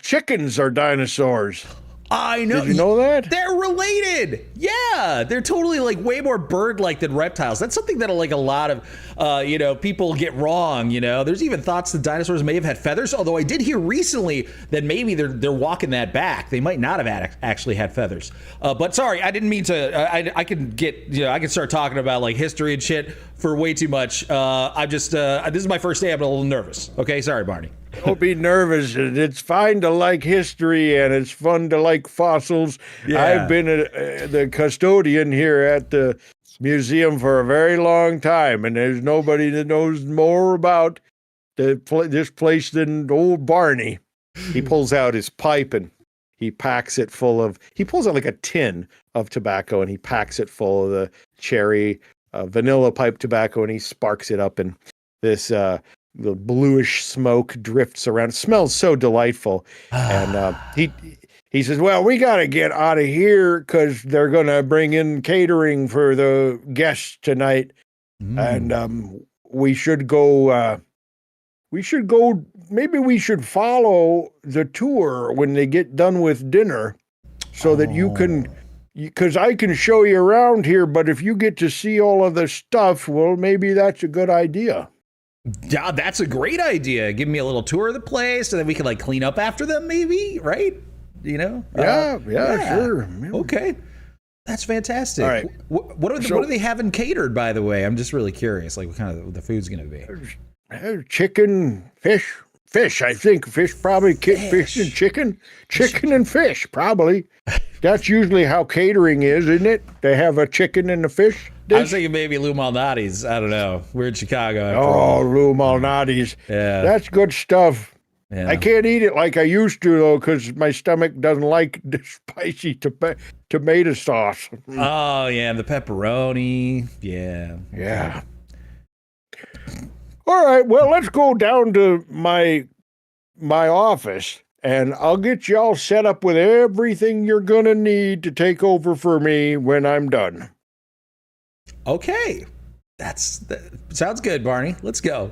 S1: chickens. Are dinosaurs?
S2: I know.
S1: Did you know that?
S2: They're related. Yeah, they're totally like way more bird-like than reptiles. That's something that like a lot of people get wrong. There's even thoughts that dinosaurs may have had feathers. Although I did hear recently that maybe they're walking that back. They might not have actually had feathers. But sorry, I didn't mean to. I could get I could start talking about like history and shit for way too much. I'm just this is my first day. I'm a little nervous. Okay, sorry, Barney.
S1: Don't be nervous. It's fine to like history, and it's fun to like fossils.
S2: Yeah.
S1: I've been the custodian here at the museum for a very long time, and there's nobody that knows more about this place than old Barney. He pulls out his pipe, and he packs it full of... He pulls out like a tin of tobacco, and he packs it full of the cherry vanilla pipe tobacco, and he sparks it up, and this... the bluish smoke drifts around. It smells so delightful. And he says, well, we got to get out of here because they're going to bring in catering for the guests tonight. And we should go, maybe we should follow the tour when they get done with dinner so that you can, because I can show you around here, but if you get to see all of the stuff, well, maybe that's a good idea.
S2: Yeah, that's a great idea. Give me a little tour of the place so that we can like clean up after them, maybe, right?
S1: Yeah, sure.
S2: Okay. That's fantastic.
S1: All right.
S2: What are they having catered, by the way? I'm just really curious, like what kind of the food's going to be.
S1: Chicken, fish, I think. Fish, probably fish and chicken and fish, probably. That's usually how catering is, isn't it? They have a chicken and a fish dish.
S2: I was thinking maybe Lou Malnati's. I don't know. We're in Chicago.
S1: Lou Malnati's.
S2: Yeah.
S1: That's good stuff.
S2: Yeah.
S1: I can't eat it like I used to, though, because my stomach doesn't like the spicy tomato sauce.
S2: Oh, yeah, the pepperoni. Yeah.
S1: Yeah. All right, well, let's go down to my office, and I'll get y'all set up with everything you're going to need to take over for me when I'm done.
S2: Okay. That sounds good, Barney. Let's go.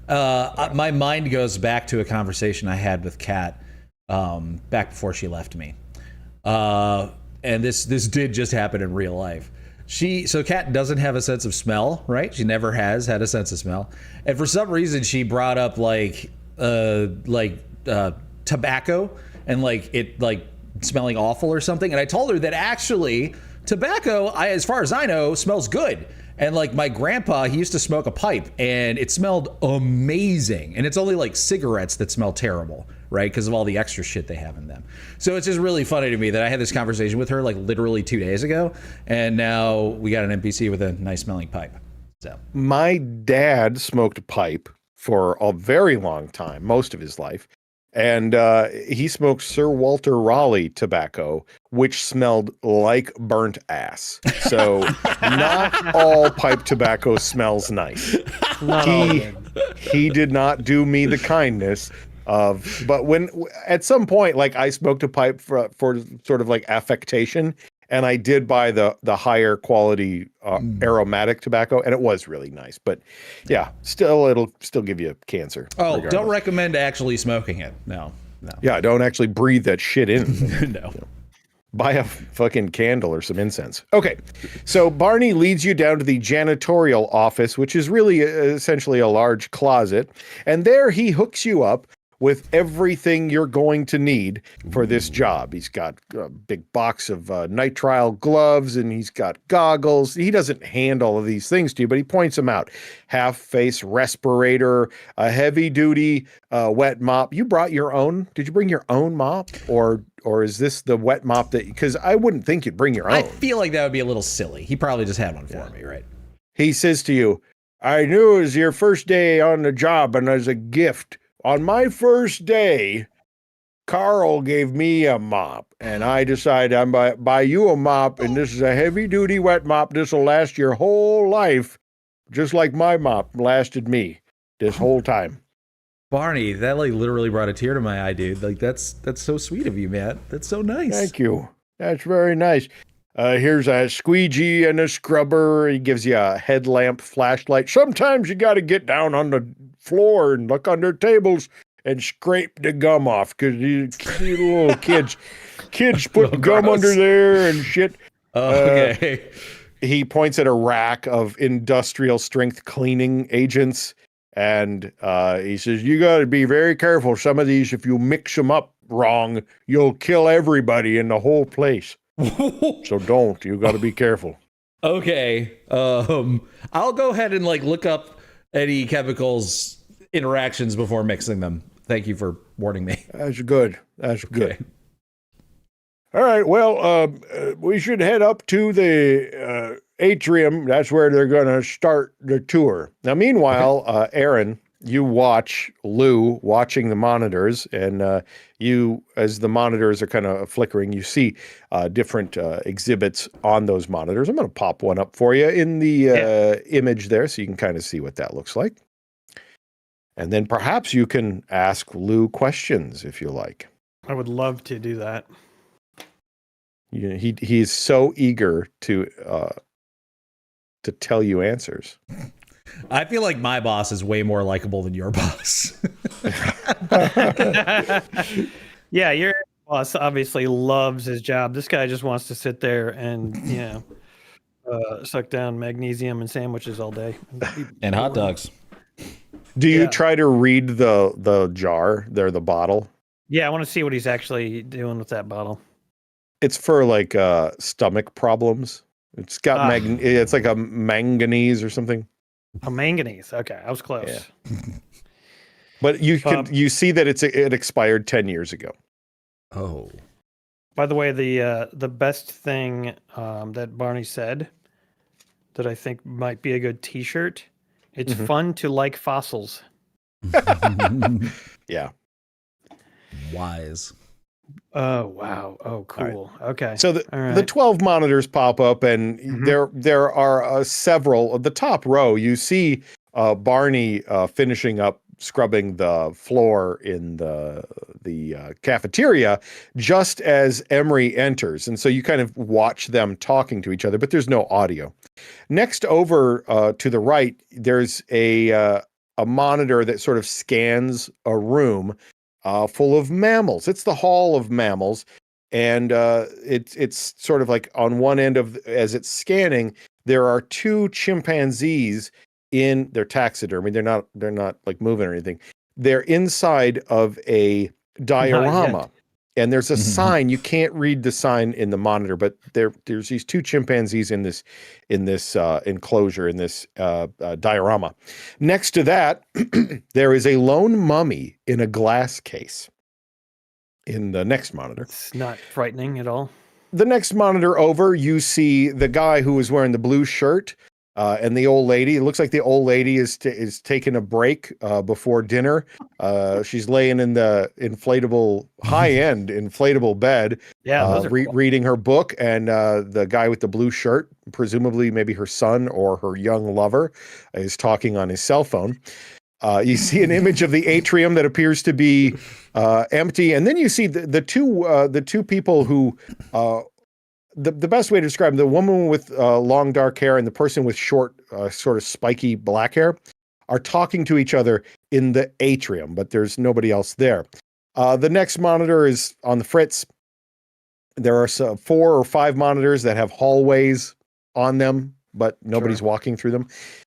S2: My mind goes back to a conversation I had with Kat back before she left me. And this did just happen in real life. So Kat doesn't have a sense of smell, right? She never has had a sense of smell. And for some reason she brought up tobacco and it smelling awful or something. And I told her that actually tobacco, as far as I know, smells good. And like my grandpa, he used to smoke a pipe and it smelled amazing. And it's only like cigarettes that smell terrible, right? Because of all the extra shit they have in them. So it's just really funny to me that I had this conversation with her like literally 2 days ago. And now we got an NPC with a nice smelling pipe. So
S1: my dad smoked a pipe for a very long time, most of his life. And he smoked Sir Walter Raleigh tobacco, which smelled like burnt ass. So not all pipe tobacco smells nice. He did not do me the kindness of, but when at some point, like I smoked a pipe for sort of like affectation, and I did buy the higher quality aromatic tobacco, and it was really nice. But yeah, it'll still give you cancer.
S2: Oh,
S1: regardless.
S2: Don't recommend actually smoking it. No.
S1: Yeah, don't actually breathe that shit in.
S2: No.
S1: Buy a fucking candle or some incense. Okay, so Barney leads you down to the janitorial office, which is really essentially a large closet. And there he hooks you up with everything you're going to need for this job. He's got a big box of nitrile gloves, and he's got goggles. He doesn't hand all of these things to you, but he points them out. Half-face respirator, a heavy-duty wet mop. You brought your own? Did you bring your own mop? Or is this the wet mop that... Because I wouldn't think you'd bring your own.
S2: I feel like that would be a little silly. He probably just had one for me, right?
S1: He says to you, I knew it was your first day on the job, and as a gift... On my first day, Carl gave me a mop, and I decided I'm buy you a mop, and this is a heavy-duty wet mop. This will last your whole life. just like my mop lasted me this whole time.
S2: Barney, that like literally brought a tear to my eye, dude. Like that's so sweet of you, man. That's so nice.
S1: Thank you. That's very nice. Here's a squeegee and a scrubber. He gives you a headlamp flashlight. Sometimes you got to get down on the floor and look under tables and scrape the gum off because these little kids put gum under there and shit.
S2: Okay.
S1: He points at a rack of industrial strength cleaning agents, and he says, you got to be very careful. Some of these, if you mix them up wrong, you'll kill everybody in the whole place. So don't. You got to be careful.
S2: Okay. I'll go ahead and like look up any chemicals interactions before mixing them. Thank you for warning me.
S1: That's good. That's good. All right. Well, we should head up to the atrium. That's where they're going to start the tour. Now, meanwhile, Aaron, you watch Lou watching the monitors, and you, as the monitors are kind of flickering, you see different exhibits on those monitors. I'm going to pop one up for you in the image there so you can kind of see what that looks like. And then perhaps you can ask Lou questions if you like.
S3: I would love to do that.
S1: He's so eager to tell you answers.
S2: I feel like my boss is way more likable than your boss.
S3: Yeah, your boss obviously loves his job. This guy just wants to sit there and, suck down magnesium and sandwiches all day.
S2: And hot dogs.
S1: Do you try to read the jar, the bottle?
S3: Yeah, I want to see what he's actually doing with that bottle.
S1: It's for like stomach problems. It's got it's like a manganese or something.
S3: A manganese. Okay, I was close.
S1: Yeah. But you see that it expired 10 years ago.
S2: Oh.
S3: By the way, the best thing that Barney said that I think might be a good T-shirt. It's fun to like fossils.
S1: Yeah.
S2: Wise.
S3: Oh wow! Oh cool. Right. Okay.
S1: So the 12 monitors pop up, and there are several. The top row, you see Barney finishing up scrubbing the floor in the cafeteria just as Emre enters, and so you kind of watch them talking to each other, but there's no audio. Next over to the right, there's a monitor that sort of scans a room full of mammals. It's the Hall of Mammals, and it's sort of like on one end of as it's scanning, there are two chimpanzees in their taxidermy. They're not like moving or anything. They're inside of a diorama, and there's a sign. You can't read the sign in the monitor, but there's these two chimpanzees in this enclosure, in this diorama. Next to that, there is a lone mummy in a glass case in the next monitor.
S3: It's not frightening at all.
S1: The next monitor over, you see the guy who was wearing the blue shirt and the old lady. It looks like the old lady is taking a break before dinner. She's laying in the high-end inflatable bed, reading her book, and the guy with the blue shirt, presumably maybe her son or her young lover, is talking on his cell phone. You see an image of the atrium that appears to be empty, and then you see the two people who. The best way to describe them, the woman with long dark hair and the person with short, sort of spiky black hair, are talking to each other in the atrium, but there's nobody else there. The next monitor is on the fritz. There are 4 or 5 monitors that have hallways on them, but nobody's walking through them.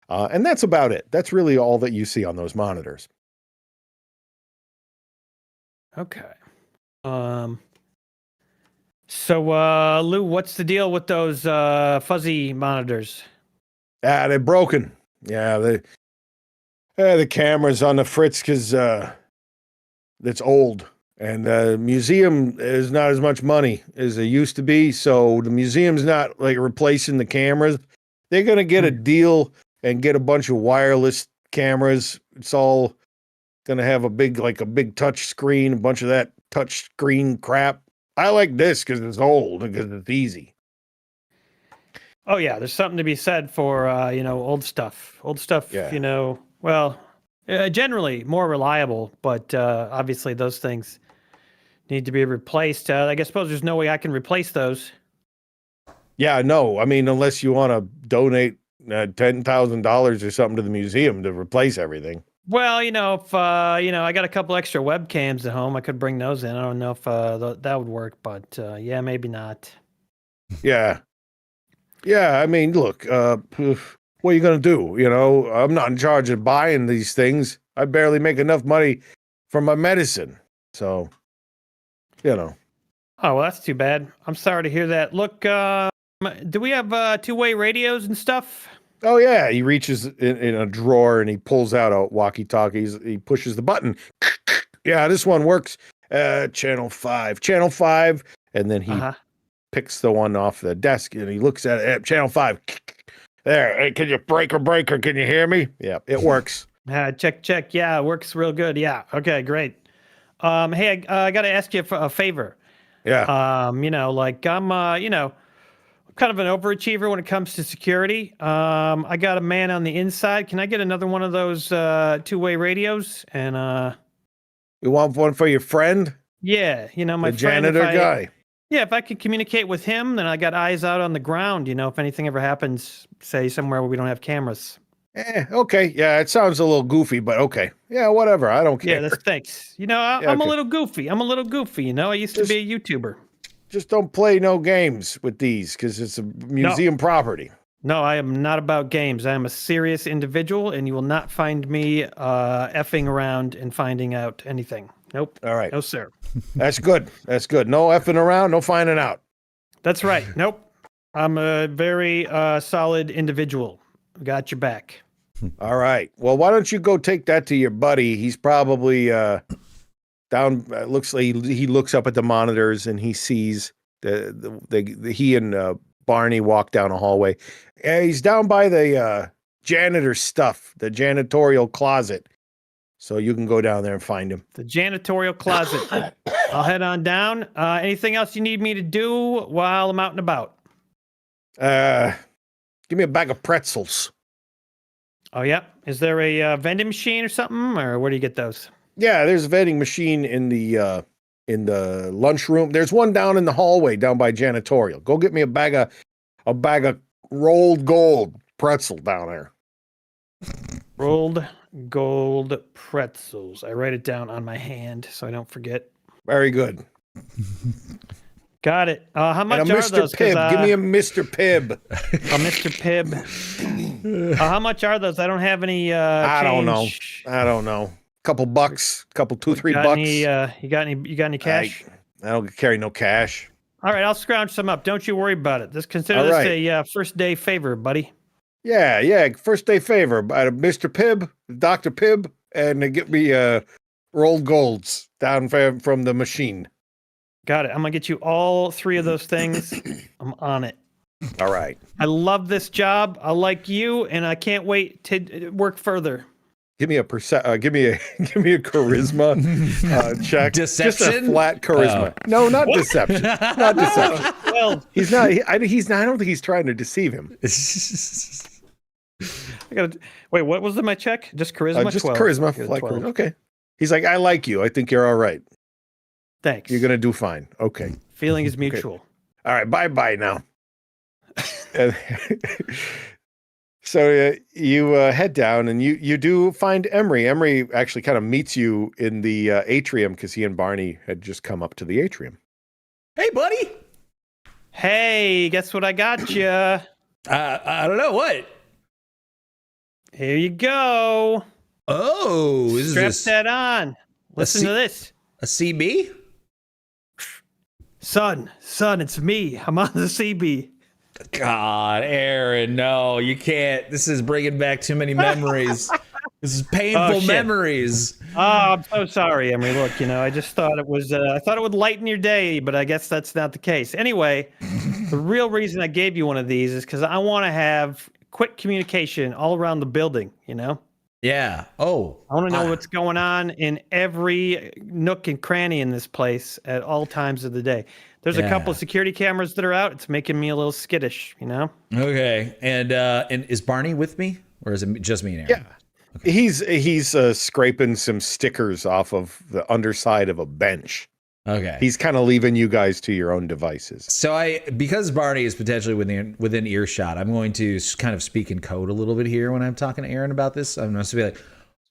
S1: And that's about it. That's really all that you see on those monitors.
S3: Okay. So, Lou, what's the deal with those fuzzy monitors?
S1: They're broken. Yeah, the camera's on the fritz because it's old. And the museum is not as much money as it used to be, so the museum's not like replacing the cameras. They're gonna get a deal and get a bunch of wireless cameras. It's all gonna have a big touch screen, a bunch of that touch screen crap. I like this because it's old and because it's easy.
S3: Oh yeah, there's something to be said for old stuff. Old stuff,
S1: Yeah.
S3: well, generally more reliable, but obviously those things need to be replaced. I guess suppose there's no way I can replace those.
S1: Yeah, no. I mean, unless you want to donate $10,000 or something to the museum to replace everything.
S3: Well, if I got a couple extra webcams at home, I could bring those in. I don't know if that would work, but yeah, maybe not.
S1: Yeah. Yeah, I mean, look, what are you going to do? I'm not in charge of buying these things. I barely make enough money from my medicine. So,
S3: Oh, well, that's too bad. I'm sorry to hear that. Look, do we have two-way radios and stuff?
S1: Oh, yeah. He reaches in a drawer and he pulls out a walkie-talkie. He pushes the button. Yeah, this one works. Channel 5. Channel 5. And then he picks the one off the desk and he looks at it. Channel 5. There. Hey, can you breaker? Can you hear me? Yeah, it works.
S3: Check. Yeah, it works real good. Yeah. Okay, great. Hey, I got to ask you a favor.
S1: Yeah.
S3: I'm kind of an overachiever when it comes to security. I got a man on the inside. Can I get another one of those two-way radios? And
S1: you want one for your friend?
S3: Yeah, my
S1: the
S3: friend,
S1: janitor guy.
S3: Yeah, if I could communicate with him, then I got eyes out on the ground. If anything ever happens, say somewhere where we don't have cameras.
S1: Okay. Yeah, it sounds a little goofy, but okay. Yeah, whatever. I don't care.
S3: Yeah, thanks. I'm a little goofy. I used to be a YouTuber.
S1: Just don't play no games with these because it's a museum property.
S3: No, I am not about games. I am a serious individual, and you will not find me effing around and finding out anything. Nope.
S1: All right.
S3: No, sir.
S1: That's good. No effing around, no finding out.
S3: That's right. Nope. I'm a very solid individual. Got your back.
S1: All right. Well, why don't you go take that to your buddy? He's probably down. Looks like he looks up at the monitors and he sees he and Barney walk down a hallway. He's down by the janitor stuff, the janitorial closet. So you can go down there and find him.
S3: The janitorial closet. I'll head on down. Anything else you need me to do while I'm out and about?
S1: Give me a bag of pretzels.
S3: Oh, yeah. Is there a vending machine or something, or where do you get those?
S1: Yeah, there's a vending machine in the lunchroom. There's one down in the hallway down by janitorial. Go get me a bag of rolled gold pretzel down there.
S3: Rolled gold pretzels. I write it down on my hand so I don't forget.
S1: Very good.
S3: Got it. How much
S1: and
S3: are
S1: Mr.
S3: those?
S1: Pibb. Give me a Mr. Pibb.
S3: A Mr. Pibb. How much are those? I don't have any
S1: I
S3: change.
S1: don't know. Couple bucks. $2, $3 bucks.
S3: You got any cash?
S1: I don't carry no cash.
S3: All right, I'll scrounge some up. Don't you worry about it. Just consider this a first day favor, buddy.
S1: Yeah. First day favor. Mr. Pibb, Dr. Pibb, and get me rolled golds down from the machine.
S3: Got it. I'm going to get you all three of those things. I'm on it.
S1: All right.
S3: I love this job. I like you, and I can't wait to work further.
S1: Give me a charisma check.
S2: Deception?
S1: Just a flat charisma. No, not deception. Not deception.
S3: Well,
S1: he's not. He's not. I don't think he's trying to deceive him.
S3: I gotta wait. What was my check? Just charisma.
S1: Just
S3: 12.
S1: charisma. Flat charisma. Okay. He's like, I like you. I think you're all right.
S3: Thanks.
S1: You're gonna do fine. Okay.
S3: Feeling is mutual.
S1: Okay. All right. Bye now. So you head down and you do find Emre. Emre actually kind of meets you in the atrium because he and Barney had just come up to the atrium.
S2: Hey, buddy.
S3: Hey, guess what I got you?
S2: I don't know what.
S3: Here you go.
S2: Oh,
S3: strap that on. Listen to this.
S2: A CB?
S3: Son, it's me. I'm on the CB.
S2: God, Aaron, no, you can't. This is bringing back too many memories. This is painful memories.
S3: Oh, I'm so sorry, Emre. Look, I just thought it was, I thought it would lighten your day, but I guess that's not the case. Anyway, the real reason I gave you one of these is because I want to have quick communication all around the building,
S2: Yeah. Oh,
S3: I want to know what's going on in every nook and cranny in this place at all times of the day. There's a couple
S2: Yeah.
S3: of security cameras that are out. It's making me a little skittish, you know?
S2: Okay. And is Barney with me, or is it just me and Aaron?
S1: Yeah. He's scraping some stickers off of the underside of a bench.
S2: Okay.
S1: He's kind of leaving you guys to your own devices.
S2: So because Barney is potentially within earshot, I'm going to kind of speak in code a little bit here when I'm talking to Aaron about this. I'm going to be like,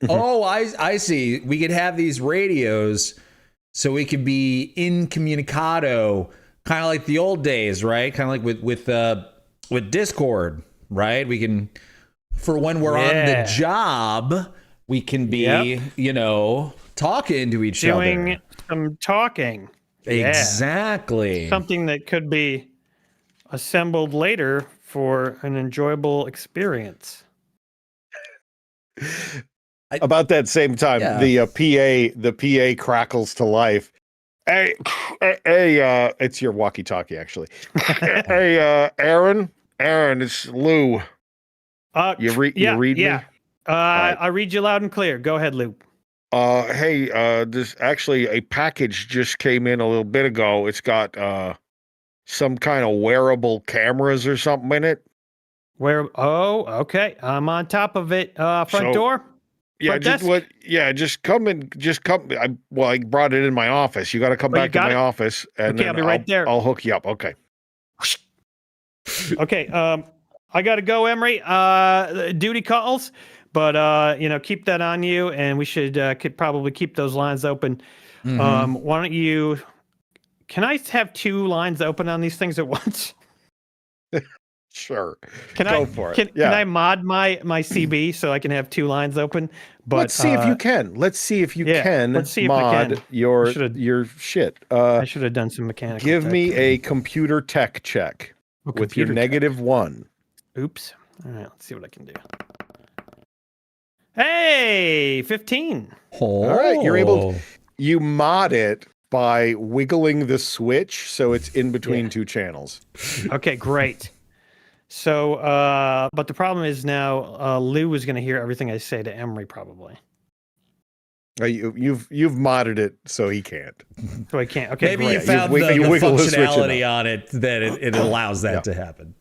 S2: "Oh, I see. We could have these radios, so we could be incommunicado, kind of like the old days, right? Kind of like with Discord, right? We can, for when we're on the job, we can be, talking to each other,
S3: doing some talking."
S2: Exactly.
S3: Yeah. Something that could be assembled later for an enjoyable experience.
S1: About that same time, the PA crackles to life. Hey, it's your walkie-talkie, actually. Hey, Aaron, it's Lou. You read me?
S3: I read you loud and clear. Go ahead, Lou.
S1: Hey, this actually a package just came in a little bit ago. It's got some kind of wearable cameras or something in it.
S3: Okay. I'm on top of it. Front door?
S1: Yeah, just come. I brought it in my office. You got to come back to my office, and
S3: I'll be right there.
S1: I'll hook you up. Okay.
S3: Okay. I got to go, Emre. Duty calls, but keep that on you, and we could probably keep those lines open.
S2: Mm-hmm.
S3: Why don't you? Can I have 2 lines open on these things at once?
S1: Sure.
S3: Can I mod my CB so I can have 2 lines open? But
S1: let's see if you can. Let's see if you can mod your shit.
S3: I should have done some mechanical.
S1: Give me a computer tech check with your -1.
S3: Oops. All right, let's see what I can do. Hey, 15.
S2: Oh.
S1: All right, you mod it by wiggling the switch so it's in between 2 channels.
S3: Okay, great. So, but the problem is now Lou is going to hear everything I say to Emre probably.
S1: You've modded it so he can't.
S3: So I can't. Okay,
S2: maybe
S3: great.
S2: you found the functionality on it that it allows that to happen.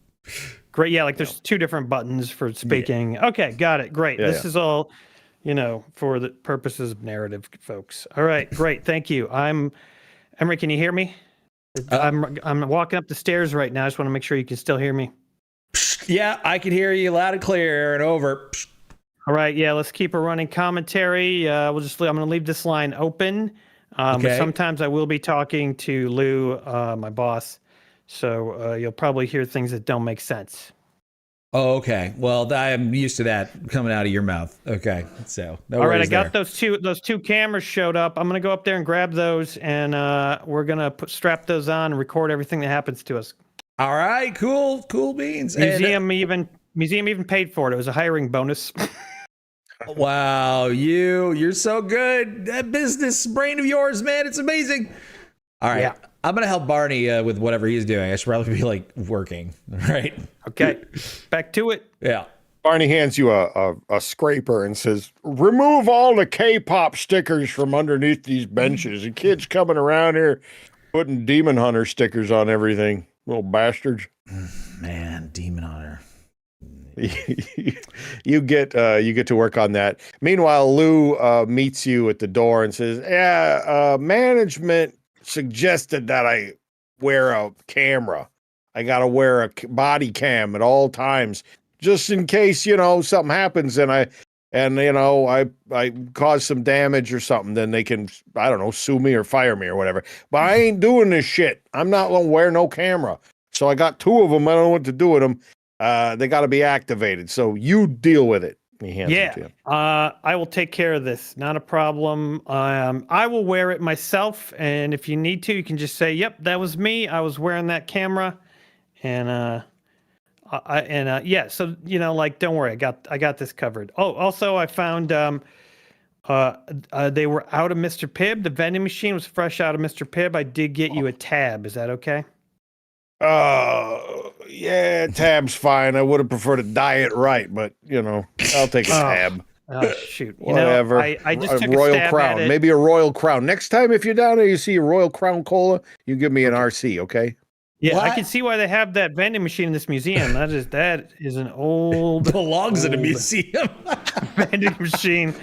S3: Great. Yeah, like there's 2 different buttons for speaking. Yeah. Okay, got it. Great. This is all, for the purposes of narrative, folks. All right, great. Thank you. Emre, can you hear me? I'm walking up the stairs right now. I just want to make sure you can still hear me.
S2: Yeah, I can hear you loud and clear, and over.
S3: All right, yeah, let's keep a running commentary. I'm going to leave this line open.
S2: Okay.
S3: Sometimes I will be talking to Lou, my boss, so you'll probably hear things that don't make sense.
S2: Oh, okay. Well, I am used to that coming out of your mouth. Okay, so no
S3: all right, I
S2: worries
S3: got those two cameras showed up. I'm going to go up there and grab those, and we're going to strap those on and record everything that happens to us.
S2: All right, cool beans.
S3: Museum even paid for it. It was a hiring bonus.
S2: Wow, you're so good. That business brain of yours, man, it's amazing. All right, I'm gonna help Barney with whatever he's doing. I should probably be like working. All right.
S3: Okay, back to it.
S2: Yeah.
S1: Barney hands you a scraper and says, "Remove all the K-pop stickers from underneath these benches. The kids coming around here putting Demon Hunter stickers on everything. Little bastards."
S2: Man, Demon Hunter.
S1: You get to work on that. Meanwhile, Lou meets you at the door and says, management suggested that I wear a camera. I got to wear a body cam at all times, just in case, something happens and I cause some damage or something, then they can, I don't know, sue me or fire me or whatever. But I ain't doing this shit. I'm not going to wear no camera. So I got 2 of them. I don't know what to do with them. They got to be activated. So you deal with it. He hands it to you.
S3: I will take care of this. Not a problem. I will wear it myself. And if you need to, you can just say, "Yep, that was me. I was wearing that camera." And so don't worry. I got this covered. Oh, also I found they were out of Mr. Pibb. The vending machine was fresh out of Mr. Pibb. I did get you a tab. Is that okay?
S1: Yeah, tab's fine. I would have preferred a diet right, but I'll take a tab.
S3: Oh shoot!
S1: Whatever.
S3: I just took a
S1: royal
S3: stab
S1: crown.
S3: at it.
S1: Maybe a royal crown. Next time, if you're down there, you see a royal crown cola, you give me an RC, okay?
S3: Yeah, I
S2: What?
S3: can see why they have that vending machine in this museum. That is an old
S2: Belongs in a
S3: old
S2: museum.
S3: vending machine.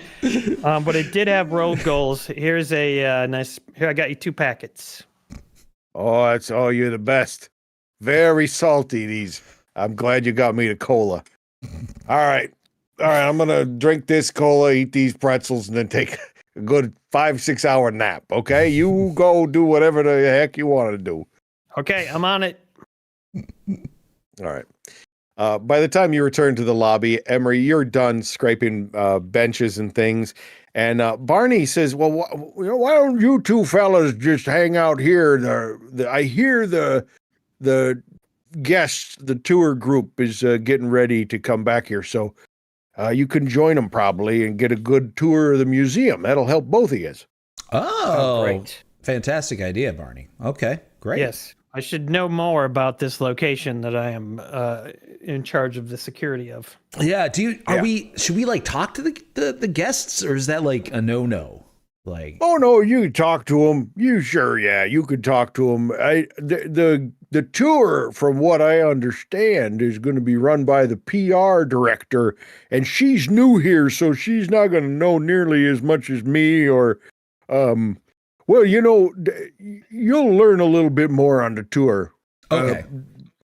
S3: But it did have road goals. Here's a nice. Here, I got you 2 packets.
S1: Oh, you're the best. Very salty, these. I'm glad you got me the cola. All right, I'm gonna drink this cola, eat these pretzels, and then take a good 5-6 hour nap, okay? You go do whatever the heck you want to do.
S3: Okay, I'm on it.
S1: All right. By the time you return to the lobby, Emery, you're done scraping benches and things. And Barney says, well, why don't you two fellas just hang out here? I hear the guests, the tour group is getting ready to come back here. So you can join them probably and get a good tour of the museum. That'll help both of you.
S2: Oh,
S3: great.
S2: Fantastic idea, Barney. Okay, great.
S3: Yes, I should know more about this location that I am in charge of the security of.
S2: Yeah. Should we like talk to the guests, or is that like a no? Like,
S1: Oh no, you can talk to them. You could talk to them. The tour, from what I understand, is going to be run by the PR director, and she's new here, so she's not going to know nearly as much as me or, well, you'll learn a little bit more on the tour.
S2: okay.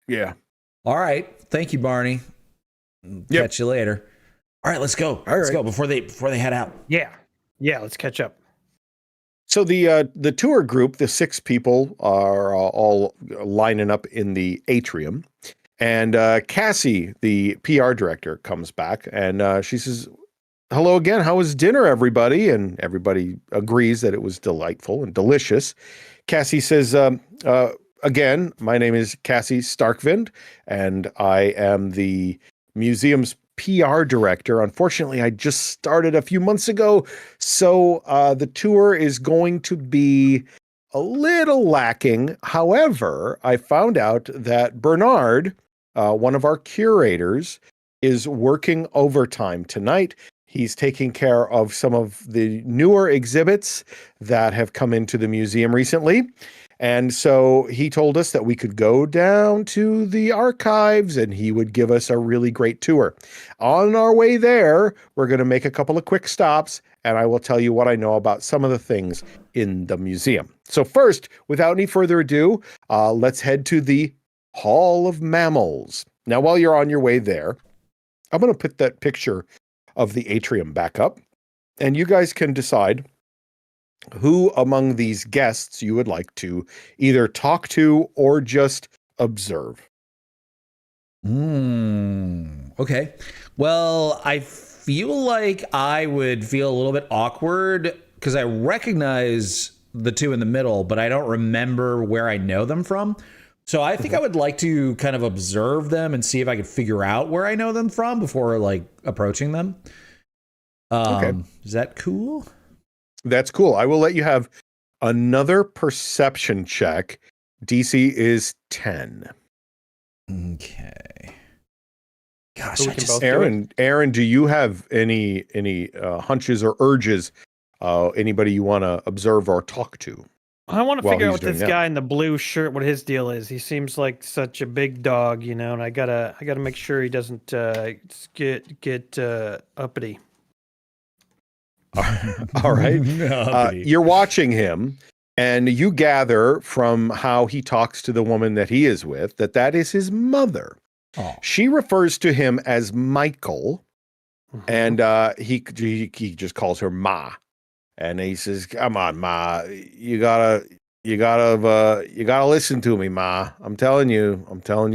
S1: Yeah.
S2: All right. Thank you, Barney. Catch you later. All right, let's go. Let's go before they head out.
S3: Yeah, let's catch up.
S1: So the tour group, the 6 people, are all lining up in the atrium, and Cassie, the PR director, comes back, and she says, "Hello again. How was dinner, everybody?" And everybody agrees that it was delightful and delicious. Cassie says, "Again, my name is Cassie Starkvind, and I am the museum's PR director. Unfortunately, I just started a few months ago, so the tour is going to be a little lacking. However, I found out that Bernard, one of our curators, is working overtime tonight. He's taking care of some of the newer exhibits that have come into the museum recently. And so he told us that we could go down to the archives and he would give us a really great tour. On our way there, we're going to make a couple of quick stops, and I will tell you what I know about some of the things in the museum. So first, without any further ado, let's head to the Hall of Mammals. Now, while you're on your way there, I'm going to put that picture of the atrium back up, and you guys can decide who among these guests you would like to either talk to or just observe.
S2: Okay. Well, I feel like I would feel a little bit awkward because I recognize the 2 in the middle, but I don't remember where I know them from. So I think I would like to kind of observe them and see if I could figure out where I know them from before like approaching them. Okay. Is that cool?
S1: That's cool. I will let you have another perception check. DC is 10.
S2: Okay. Gosh,
S3: So
S1: Aaron, do you have any hunches or urges? Anybody you want to observe or talk to?
S3: I want to figure out what
S1: doing
S3: this
S1: that.
S3: guy in the blue shirt, what his deal is. He seems like such a big dog, and I gotta make sure he doesn't get uppity.
S1: All right. You're watching him, and you gather from how he talks to the woman that he is with that is his mother.
S2: Oh.
S1: She refers to him as Michael, and he just calls her Ma. And he says, "Come on, Ma, you gotta listen to me, Ma. I'm telling you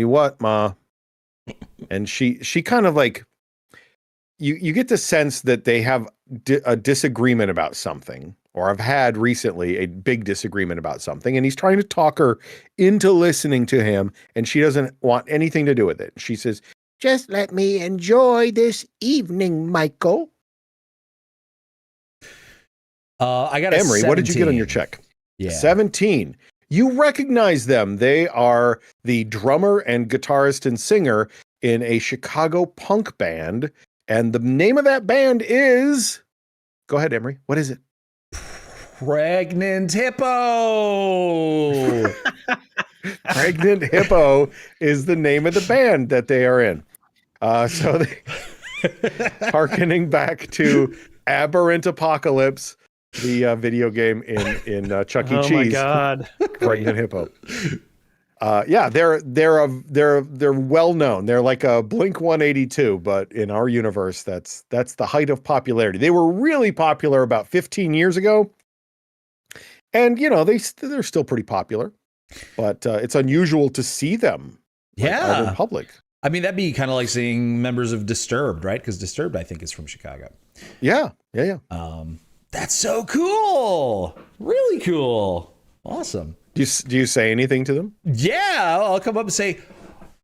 S1: what, Ma." And she kind of like, you get the sense that they have a disagreement about something, or have had recently a big disagreement about something, and he's trying to talk her into listening to him, and she doesn't want anything to do with it. She says, "Just let me enjoy this evening, Michael."
S2: I got a
S1: Emery,
S2: 17.
S1: what did you get on your check?
S2: Yeah.
S1: 17. You recognize them. They are the drummer and guitarist and singer in a Chicago punk band, And the name of that band is, go ahead, Emery. What is it?
S2: Pregnant Hippo.
S1: Pregnant Hippo is the name of the band that they are in. So they, hearkening back to Aberrant Apocalypse, the video game in Chuck E. Cheese.
S3: Oh my God.
S1: Pregnant Hippo. Yeah, they're well known. They're like a Blink 182, but in our universe, that's the height of popularity. They were really popular about 15 years ago, and they're still pretty popular. But it's unusual to see them, out in public.
S2: I mean, that'd be kind of like seeing members of Disturbed, right? Because Disturbed, I think, is from Chicago.
S1: Yeah.
S2: That's so cool. Really cool. Awesome.
S1: Do you say anything to them?
S2: Yeah, I'll come up and say,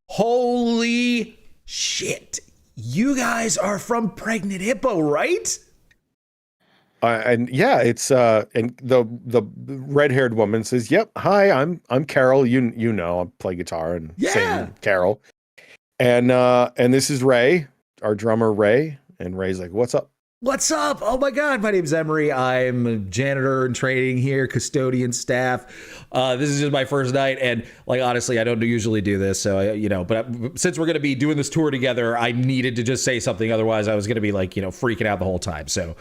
S2: holy shit, you guys are from Pregnant Hippo, right?
S1: And yeah, it's and the red-haired woman says, "Yep, hi, I'm Carol. I play guitar and sing Carol, and this is Ray, our drummer Ray." And Ray's like, "What's up?"
S2: What's up? Oh my God, my name's Emre. I'm a janitor in training here, custodian staff. This is just my first night, and honestly, I don't usually do this, so but since we're gonna be doing this tour together, I needed to just say something. Otherwise, I was gonna be freaking out the whole time. So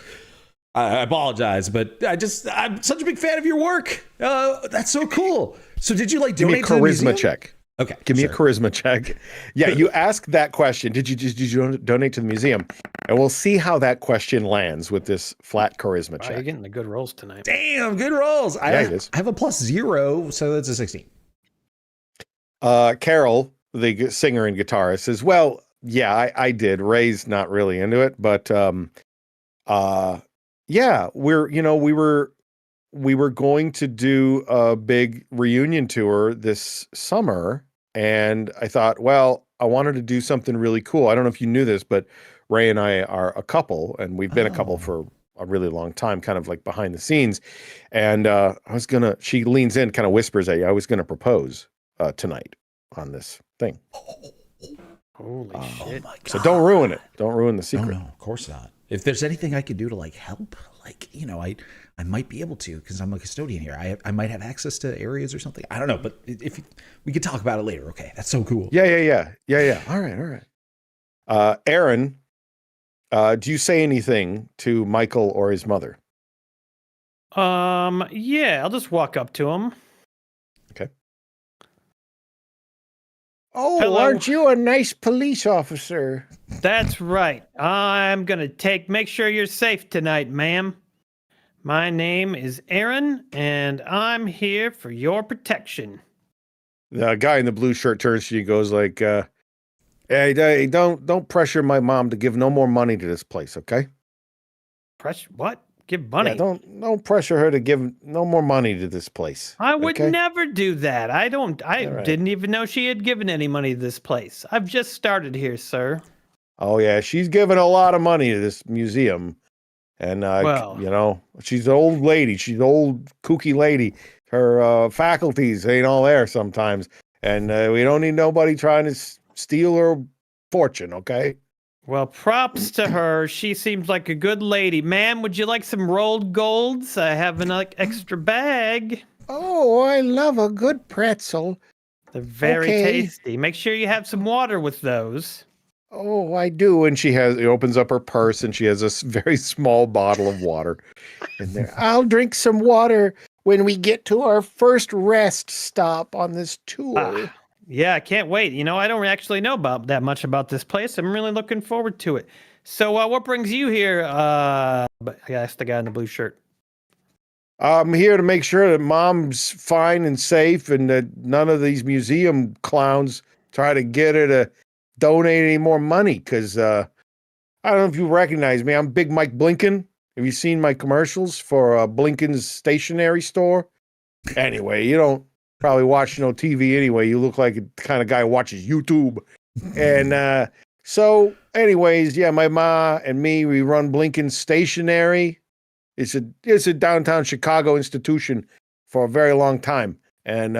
S2: I apologize, but I'm such a big fan of your work. That's so cool. So did you donate
S1: to the charisma check?
S2: Okay,
S1: give me a charisma check. Yeah, you asked that question. Did you donate to the museum? And we'll see how that question lands with this flat charisma check.
S3: You're getting the good rolls tonight.
S2: Damn, good rolls. I have a +0, so that's a 16.
S1: Carol, the singer and guitarist, says, "Well, yeah, I did. Ray's not really into it, but yeah, we were going to do a big reunion tour this summer, and I thought, well, I wanted to do something really cool. I don't know if you knew this, but Ray and I are a couple, and we've been a couple for a really long time, kind of like behind the scenes. And she leans in, kind of whispers at you, I was going to propose tonight on this thing.
S3: Holy shit.
S2: My God.
S1: So don't ruin it. Don't ruin the secret.
S2: No, of course not. If there's anything I could do to help, I might be able to, because I'm a custodian here. I might have access to areas or something. I don't know, but we could talk about it later. Okay, that's so cool.
S1: Yeah. All right. Aaron, do you say anything to Michael or his mother?
S3: Yeah, I'll just walk up to him.
S1: Okay. Oh,
S3: Hello.
S1: Aren't you a nice police officer?
S3: That's right. I'm gonna make sure you're safe tonight, ma'am. My name is Aaron, and I'm here for your protection.
S1: The guy in the blue shirt turns to you and goes like, hey, don't pressure my mom to give no more money to this place, okay?
S3: Pressure? What? Give money?
S1: Yeah, don't pressure her to give no more money to this place.
S3: I would
S1: okay?
S3: never do that. I didn't even know she had given any money to this place. I've just started here, sir.
S1: Oh yeah, she's given a lot of money to this museum. And, she's an old lady. She's an old kooky lady. Her faculties ain't all there sometimes. And we don't need nobody trying to steal her fortune, okay?
S3: Well, props to her. She seems like a good lady. Ma'am, would you like some rolled golds? I have an extra bag.
S1: Oh, I love a good pretzel.
S3: They're very tasty. Make sure you have some water with those.
S1: Oh, I do. And she opens up her purse and she has a very small bottle of water in there. I'll drink some water when we get to our first rest stop on this tour.
S3: Yeah, I can't wait. I don't actually know about that much about this place. I'm really looking forward to it. So what brings you here? But I asked the guy in the blue shirt.
S1: I'm here to make sure that Mom's fine and safe and that none of these museum clowns try to get her to donate any more money, because I don't know if you recognize me. I'm Big Mike Blinken. Have you seen my commercials for Blinken's stationery store? Anyway, you don't probably watch no TV anyway. You look like the kind of guy who watches YouTube. And so anyways, yeah, my ma and me, we run Blinken Stationery. It's a downtown Chicago institution for a very long time. And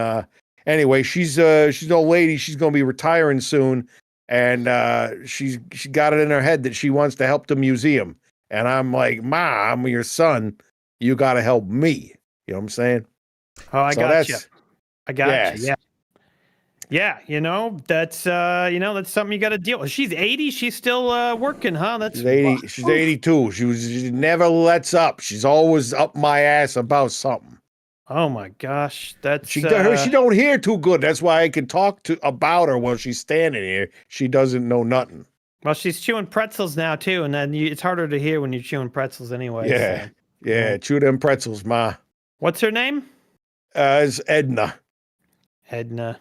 S1: anyway, she's an old lady. She's going to be retiring soon. and she got it in her head that she wants to help the museum. And I'm like, Ma, I'm your son. You got to help me. You know what I'm saying?
S3: Oh, I
S1: So
S3: got you.
S1: that's-
S3: I got
S1: yes.
S3: you. Yeah. Yeah, that's that's something you got to deal with. She's 80. She's still working, huh? That's
S1: She's 80. She's 82. She never lets up. She's always up my ass about something.
S3: Oh my gosh, that's
S1: She don't hear too good. That's why I can talk about her while she's standing here. She doesn't know nothing.
S3: well, she's chewing pretzels now too, and then it's harder to hear when you're chewing pretzels anyway.
S1: Yeah,
S3: So.
S1: yeah. Chew them pretzels, Ma.
S3: What's her name?
S1: It's Edna.
S3: Edna.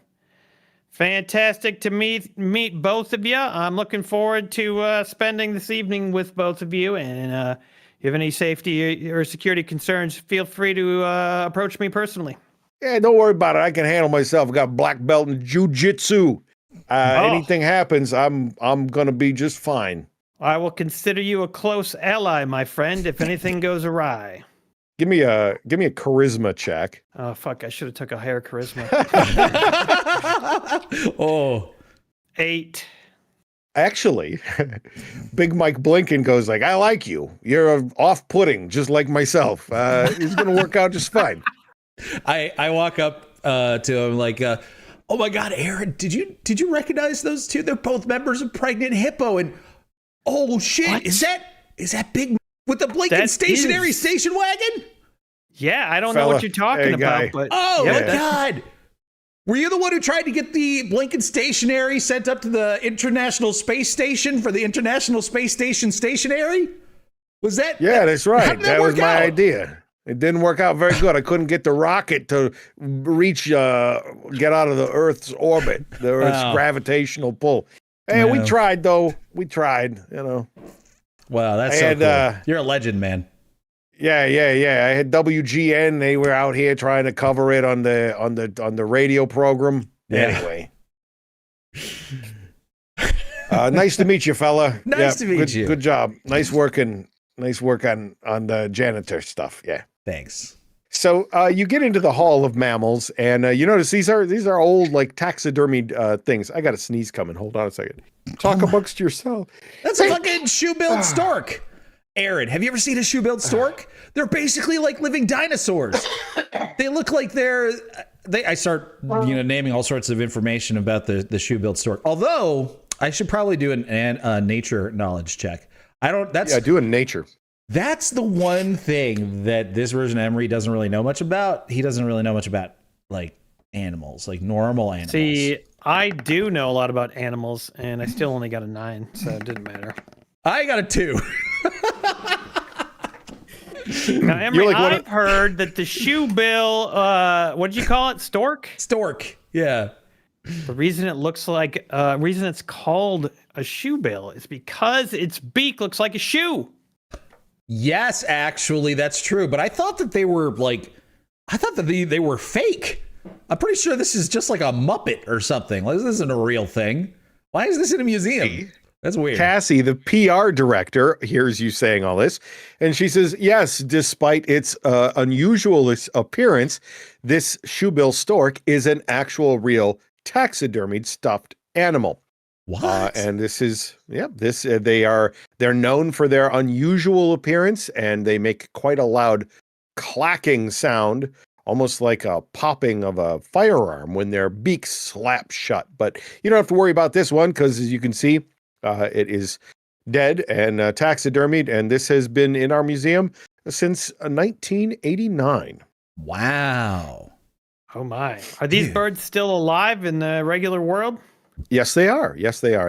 S3: Fantastic to meet both of you. I'm looking forward to spending this evening with both of you. And if you have any safety or security concerns, feel free to approach me personally.
S1: Yeah, don't worry about it. I can handle myself. I got black belt in jujitsu. Anything happens, I'm gonna be just fine.
S3: I will consider you a close ally, my friend, if anything goes awry.
S1: Give me a charisma check.
S3: Oh fuck! I should have took a higher charisma.
S2: Oh,
S3: 8.
S1: Actually, Big Mike Blinken goes like, I like you. You're off-putting, just like myself. It's gonna work out just fine.
S2: I walk up to him like, oh my God, Aaron, did you recognize those two? They're both members of Pregnant Hippo, and oh shit,
S3: What?
S2: is that Big with the blinking
S3: That
S2: stationary
S3: is-
S2: station wagon?
S3: Yeah, I don't know
S1: Fella,
S3: what you're talking
S1: hey, guy.
S3: about, but
S2: Oh
S3: yeah,
S2: my
S3: that's-
S2: God. Were you the one who tried to get the blinking stationary sent up to the International Space Station for the International Space Station stationary? Was that?
S1: Yeah, that's
S2: How
S1: right.
S2: did
S1: That was
S2: work
S1: my
S2: out?
S1: idea. It didn't work out very good. I couldn't get the rocket to reach, get out of the Earth's orbit, the Earth's
S2: Oh.
S1: gravitational pull. Hey, we
S2: No.
S1: tried though. We tried. You know.
S2: Wow, that's
S1: I
S2: so
S1: had,
S2: cool. You're a legend, man.
S1: Yeah. I had WGN. They were out here trying to cover it on the radio program.
S2: Yeah.
S1: Anyway. Nice to meet you, fella.
S2: Nice to meet
S1: good,
S2: you.
S1: Good job. Nice work on the janitor stuff. Yeah.
S2: Thanks.
S1: So you get into the Hall of Mammals, and you notice these are old like taxidermied things. I got a sneeze coming. Hold on a second. Talk amongst yourself.
S2: That's a fucking shoe-billed stork. Aaron, have you ever seen a shoe-billed stork? They're basically like living dinosaurs. They look like I start naming all sorts of information about the shoe-billed stork. Although I should probably do a nature knowledge check.
S1: Do in nature.
S2: That's the one thing that this version of Emre doesn't really know much about. He doesn't really know much about like animals, like normal animals.
S3: See, I do know a lot about animals, and I still only got a 9, so it didn't matter.
S2: I got a 2.
S3: Now, Emre,
S1: You're like one
S3: I've heard that the shoebill, what did you call it? Stork?
S2: Stork. Yeah.
S3: The reason it's called a shoebill is because its beak looks like a shoe.
S2: Yes, actually, that's true. But I thought that they were they were fake. I'm pretty sure this is just like a Muppet or something. Like, this isn't a real thing. Why is this in a museum? That's weird.
S1: Cassie, the PR director, hears you saying all this, and she says, yes, despite its unusual appearance, this shoebill stork is an actual real taxidermied stuffed animal.
S2: What?
S1: And this is, they're known for their unusual appearance, and they make quite a loud clacking sound, almost like a popping of a firearm when their beaks slap shut. But you don't have to worry about this one, because as you can see, it is dead and taxidermied, and this has been in our museum since 1989.
S2: Wow.
S3: Oh my. Are these birds still alive in the regular world?
S1: Yes, they are.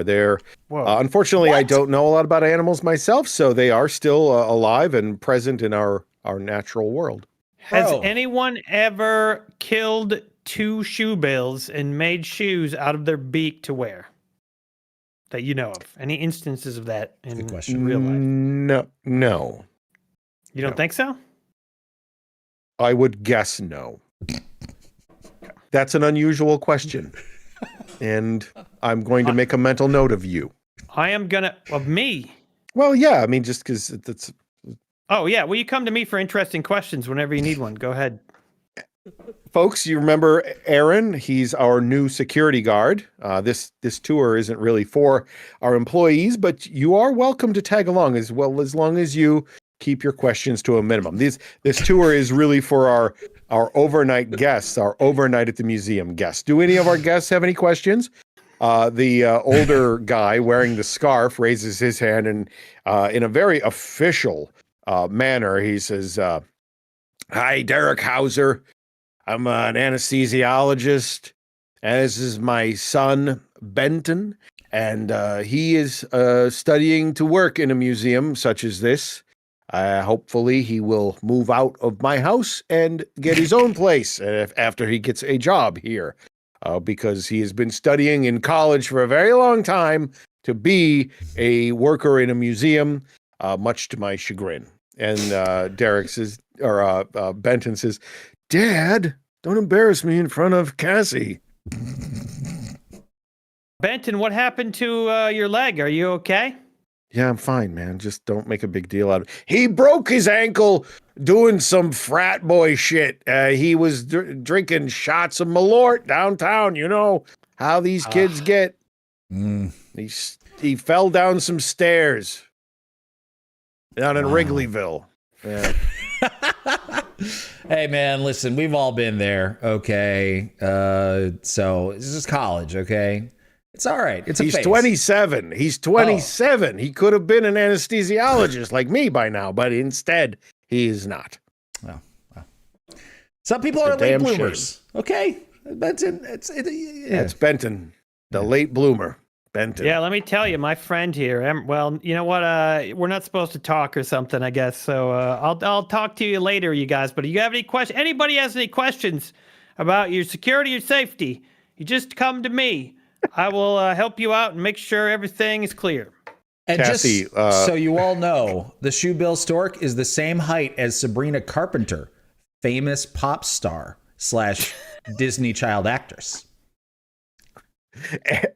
S1: They're
S3: Whoa.
S1: unfortunately, I
S2: What?
S1: don't know a lot about animals myself, so they are still alive and present in our natural world.
S3: Has
S2: Bro.
S3: anyone ever killed 2 shoebills and made shoes out of their beak to wear? That you know of? Any instances of that in
S2: Good question.
S3: real life?
S1: No.
S3: You don't
S1: No.
S3: think so?
S1: I would guess no. That's an unusual question. And I'm going to make a mental note of you.
S3: I am gonna of me.
S1: Well, yeah, I mean, just because that's
S3: Oh yeah, well you come to me for interesting questions whenever you need one. Go ahead.
S1: Folks, you remember Aaron? He's our new security guard. This tour isn't really for our employees, but you are welcome to tag along as long as you keep your questions to a minimum. This tour is really for our overnight guests, our overnight at the museum guests. Do any of our guests have any questions? The older guy wearing the scarf raises his hand and in a very official manner, he says, "Hi, Derek Hauser. I'm an anesthesiologist, and this is my son, Benton, and he is studying to work in a museum such as this. Hopefully he will move out of my house and get his own place after he gets a job here, because he has been studying in college for a very long time to be a worker in a museum, much to my chagrin." And Benton says, "Dad, don't embarrass me in front of Cassie."
S3: Benton, what happened to your leg? Are you okay?
S1: Yeah, I'm fine, man. Just don't make a big deal out of it. He broke his ankle doing some frat boy shit. He was drinking shots of Malort downtown. You know how these kids get. He fell down some stairs down in Wrigleyville. Yeah.
S2: Hey man, listen, we've all been there, okay? So this is college, okay? It's all right. It's a
S1: He's
S2: phase.
S1: 27. He's 27. He could have been an anesthesiologist like me by now, but instead he is not.
S2: Well. Some people are late bloomers, okay? Benton,
S1: That's Benton, the late bloomer. Benton.
S3: Yeah, let me tell you, my friend here. Well, you know what? We're not supposed to talk or something, I guess. So I'll talk to you later, you guys. But if you have any questions, anybody has any questions about your security or safety, you just come to me. I will help you out and make sure everything is clear.
S2: And
S1: Cassie,
S2: just so you all know, the Shoebill Stork is the same height as Sabrina Carpenter, famous pop star / Disney child actress.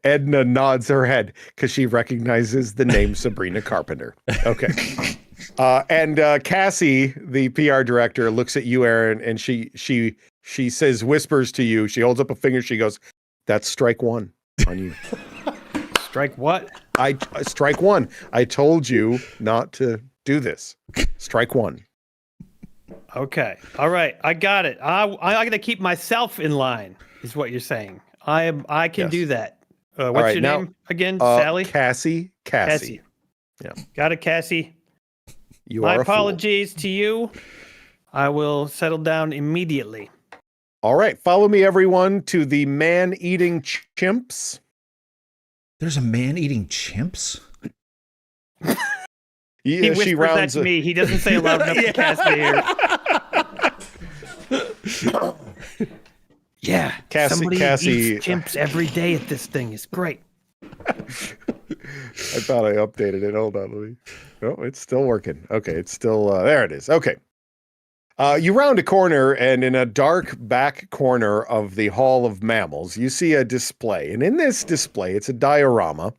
S1: Edna nods her head because she recognizes the name Sabrina Carpenter. Okay. And Cassie, the PR director, looks at you, Aaron, and she says, whispers to you. She holds up a finger. She goes, "That's strike one on you."
S3: Strike what?
S1: Strike one. I told you not to do this. Strike one.
S3: Okay. All right. I got it. I got to keep myself in line, is what you're saying. I can do that. What's
S1: right,
S3: your
S1: now,
S3: name again? Sally?
S1: Cassie. Yeah.
S3: Got it, Cassie.
S1: My
S3: apologies to you. I will settle down immediately.
S1: All right. Follow me, everyone, to the man-eating chimps.
S2: There's a man eating chimps?
S3: He whispers that to me. He doesn't say it loud enough to Cassie here. Yeah, somebody eats chimps every day at this thing. It's great.
S1: I thought I updated it. Hold on, Louis. Oh, it's still working. Okay, it's still there. It is. Okay. You round a corner, and in a dark back corner of the Hall of Mammals, you see a display. And in this display, it's a diorama.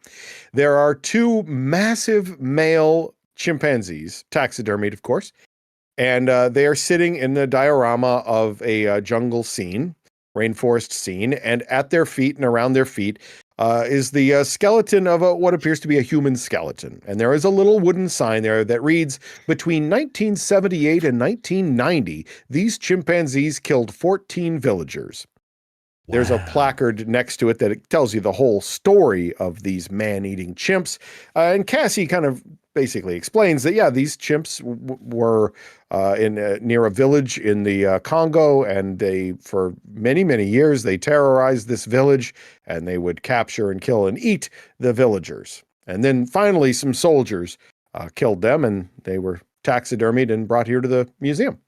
S1: There are two massive male chimpanzees, taxidermied, of course, and they are sitting in the diorama of a jungle scene. Rainforest scene, and at their feet and around their feet is the skeleton of what appears to be a human skeleton. And there is a little wooden sign there that reads, "Between 1978 and 1990, these chimpanzees killed 14 villagers." Wow. There's a placard next to it that tells you the whole story of these man-eating chimps. And Cassie kind of basically explains that, yeah, these chimps were near a village in the Congo, and they, for many, many years, they terrorized this village, and they would capture and kill and eat the villagers. And then finally, some soldiers killed them, and they were taxidermied and brought here to the museum.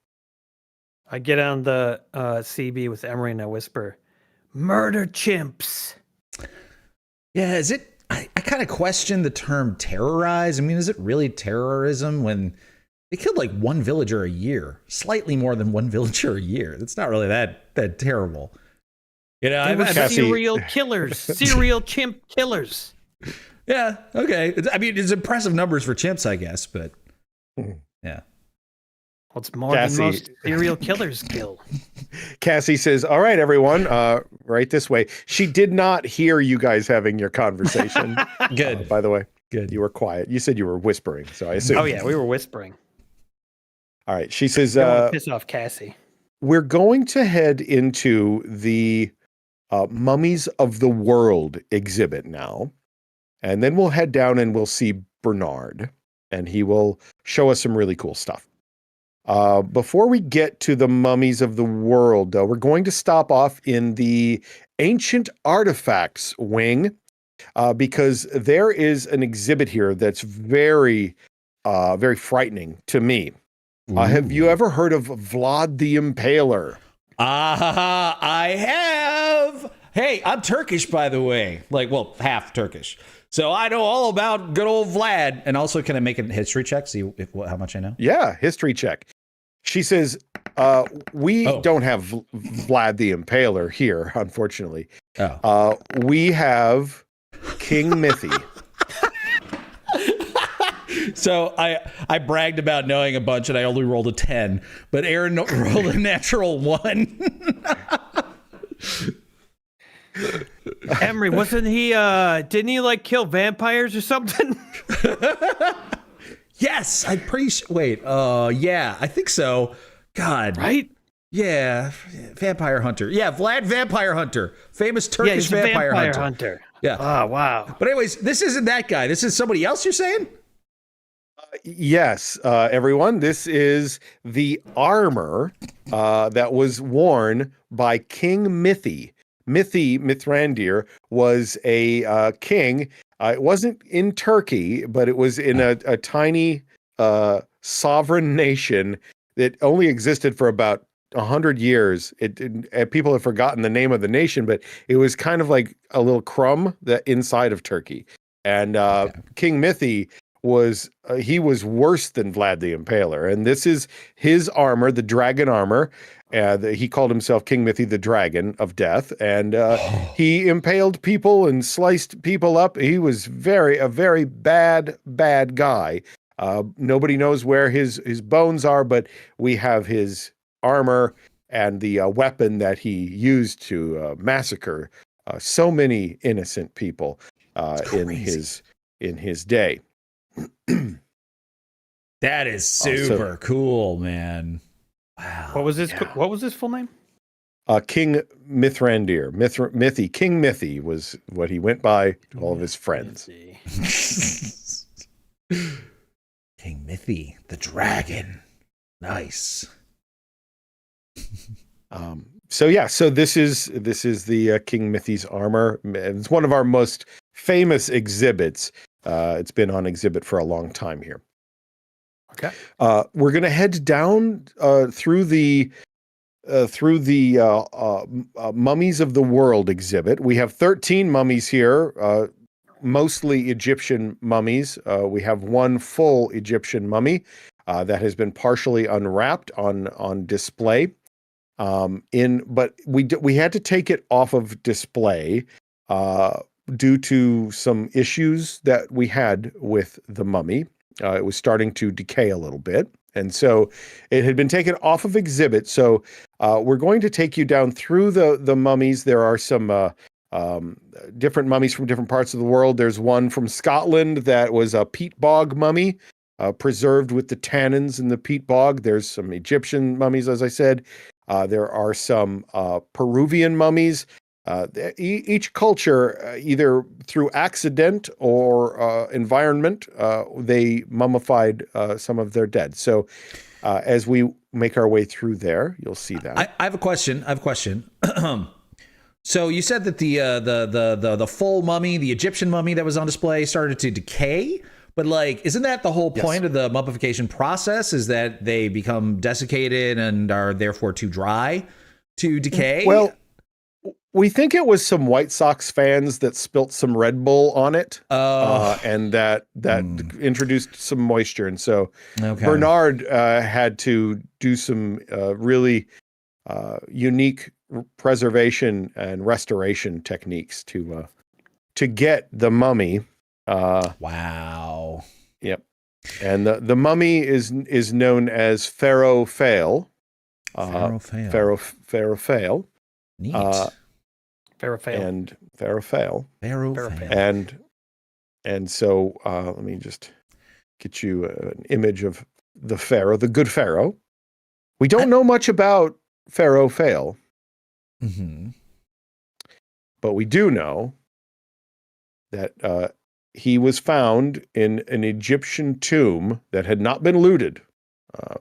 S3: I get on the CB with Emre and I whisper, "Murder chimps."
S2: Yeah, is it? I kind of question the term terrorize. I mean, is it really terrorism when they killed like one villager a year, slightly more than one villager a year? That's not really that terrible. You know,
S3: they were serial killers, serial chimp killers.
S2: Yeah, okay. I mean, it's impressive numbers for chimps, I guess, but yeah.
S3: Well, it's more
S1: Cassie.
S3: than most serial killers kill.
S1: Cassie says, all right, everyone, right this way. She did not hear you guys having your conversation.
S2: Good.
S1: By the way.
S2: Good.
S1: You were quiet. You said you were whispering, so I assume.
S3: Oh, yeah, we were whispering.
S1: All right. She says,
S3: Don't want to piss off Cassie.
S1: we're going to head into the Mummies of the World exhibit now. And then we'll head down and we'll see Bernard. And he will show us some really cool stuff. Before we get to the Mummies of the World, though, we're going to stop off in the Ancient Artifacts wing because there is an exhibit here that's very, very frightening to me. Have you ever heard of Vlad the Impaler?
S2: I have. Hey, I'm Turkish, by the way. Well, half Turkish. So I know all about good old Vlad. And also, can I make a history check? See how much I know?
S1: Yeah, history check. She says, we don't have Vlad the Impaler here, unfortunately. We have King Mithy.
S2: So I bragged about knowing a bunch and I only rolled a 10, but Aaron rolled a natural 1.
S3: Emre, wasn't he, didn't he kill vampires or something?
S2: Yes, I'm pretty sure. Wait, yeah, I think so. God.
S3: Right?
S2: Yeah, Vampire Hunter. Yeah, Vlad Vampire Hunter. Famous Turkish vampire hunter. Yeah.
S3: Oh, wow.
S2: But anyways, this isn't that guy. This is somebody else, you're saying?
S1: Yes, everyone. This is the armor that was worn by King Mithy. Mithrandir was a king. It wasn't in Turkey, but it was in a tiny sovereign nation that only existed for about 100 years. People have forgotten the name of the nation, but it was kind of like a little crumb that inside of Turkey. And King Mithy was worse than Vlad the Impaler. And this is his armor, the dragon armor. He called himself King Mithy, the Dragon of Death, and he impaled people and sliced people up. He was a very bad guy. Nobody knows where his bones are, but we have his armor and the weapon that he used to massacre so many innocent people in his day.
S2: That is super cool, man. Wow.
S3: What was his full name?
S1: King Mithrandir. Mithy. King Mithy was what he went by to all of his friends.
S2: King Mithy, the dragon. Nice.
S1: So this is the King Mithy's armor. It's one of our most famous exhibits. It's been on exhibit for a long time here.
S3: Okay.
S1: We're going to head down through the Mummies of the World exhibit. We have 13 mummies here, mostly Egyptian mummies. We have one full Egyptian mummy that has been partially unwrapped on display. But we had to take it off of display due to some issues that we had with the mummy. It was starting to decay a little bit. And so it had been taken off of exhibit. So we're going to take you down through the mummies. There are some different mummies from different parts of the world. There's one from Scotland that was a peat bog mummy, preserved with the tannins in the peat bog. There's some Egyptian mummies, as I said. There are some Peruvian mummies. Each culture, either through accident or environment, they mummified some of their dead. So as we make our way through there, you'll see that.
S2: I have a question. So you said that the full mummy, the Egyptian mummy that was on display, started to decay. But isn't that the whole point of the mummification process? Is that they become desiccated and are therefore too dry to decay?
S1: Well, we think it was some White Sox fans that spilt some Red Bull on it, and that introduced some moisture. And so Bernard had to do some really unique preservation and restoration techniques to get the mummy.
S2: Wow.
S1: Yep. And the mummy is known as Pharaoh Fail.
S2: Pharaoh Fail.
S1: Pharaoh Fail.
S2: Neat.
S3: Pharaoh Fail.
S1: And Pharaoh Fail.
S2: Pharaoh
S3: Pharaoh
S2: Fail.
S1: And so let me just get you an image of the Pharaoh, the good Pharaoh. We don't know much about Pharaoh Fail,
S2: Mm-hmm.
S1: but we do know that he was found in an Egyptian tomb that had not been looted,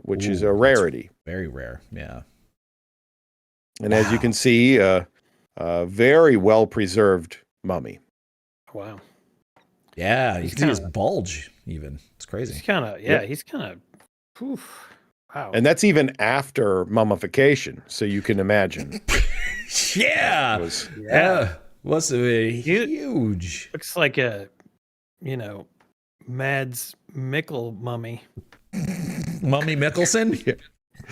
S1: which is
S2: Ooh,
S1: a rarity.
S2: Very rare, yeah.
S1: And as you can see, a very well-preserved mummy.
S3: Wow.
S2: Yeah, you can see his bulge even. It's crazy.
S3: He's kind of, he's kind of, wow.
S1: And that's even after mummification, so you can imagine.
S2: Yeah. Must have been huge.
S3: Looks like a, Mads Mikkel mummy.
S2: Mummy Mickelson?
S1: Yeah.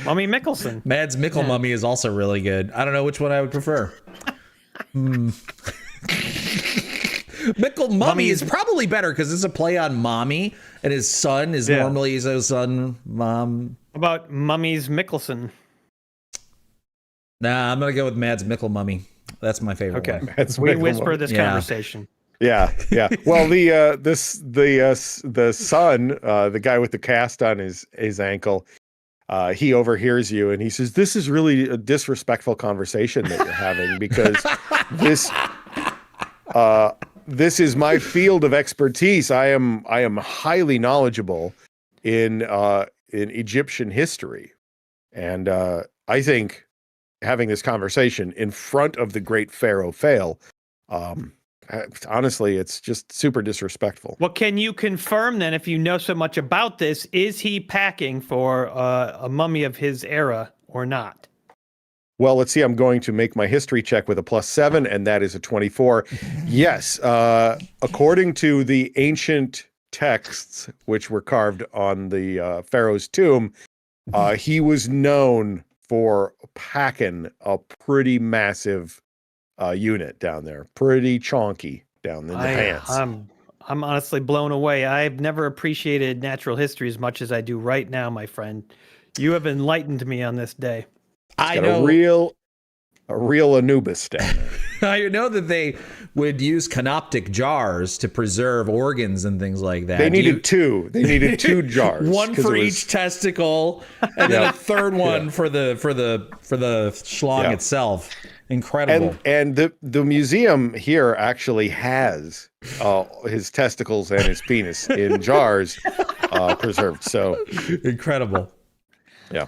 S3: Mummy Mickelson.
S2: Mads Mikkel mummy is also really good. I don't know which one I would prefer. Mikkel mummy is probably better because it's a play on mommy, and his son is normally his son, mom.
S3: About Mummies Mickelson.
S2: Nah, I'm gonna go with Mads Mikkel mummy. That's my favorite one.
S3: We whisper this conversation.
S1: Yeah. Well, the son, the guy with the cast on his ankle, he overhears you and he says, "This is really a disrespectful conversation that you're having because this is my field of expertise. I am highly knowledgeable in Egyptian history, and I think having this conversation in front of the great Pharaoh Fail, honestly, it's just super disrespectful."
S3: Well, can you confirm then, if you know so much about this, is he packing for a mummy of his era or not?
S1: Well, let's see. I'm going to make my history check with a +7, and that is a 24. Yes, according to the ancient texts, which were carved on the Pharaoh's tomb, he was known for packing a pretty massive unit down there, pretty chonky down in the pants.
S3: I'm honestly blown away. I've never appreciated natural history as much as I do right now, my friend. You have enlightened me on this day.
S2: I
S1: know a real Anubis down there.
S2: I know that they would use canoptic jars to preserve organs and things like that.
S1: They needed two. They needed 2 jars.
S2: One for each testicle, and then a third one for the schlong itself. Incredible.
S1: And the museum here actually has his testicles and his penis in jars preserved. So
S2: incredible.
S1: Yeah.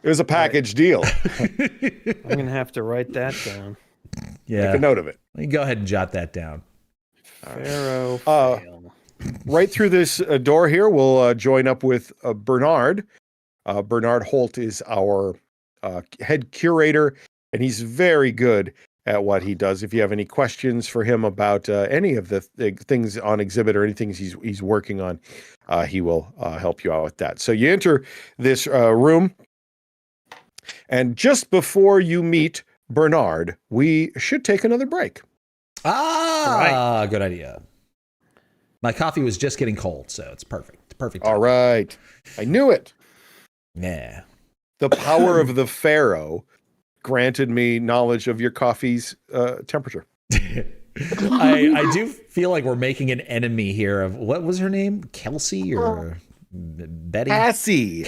S1: It was a package deal.
S3: I'm going to have to write that down.
S2: Yeah.
S1: Make a note of it.
S2: Go ahead and jot that down.
S3: Pharaoh Fail.
S1: Right through this door here, we'll join up with Bernard. Bernard Holt is our head curator, and he's very good at what he does. If you have any questions for him about any of the things on exhibit or anything he's working on, he will help you out with that. So you enter this room, and just before you meet Bernard, we should take another break.
S2: Good idea. My coffee was just getting cold, so it's perfect. Perfect.
S1: All right. I knew it.
S2: Yeah.
S1: The power of the Pharaoh granted me knowledge of your coffee's temperature.
S2: I do feel like we're making an enemy here of, what was her name? Kelsey or Betty? Cassie.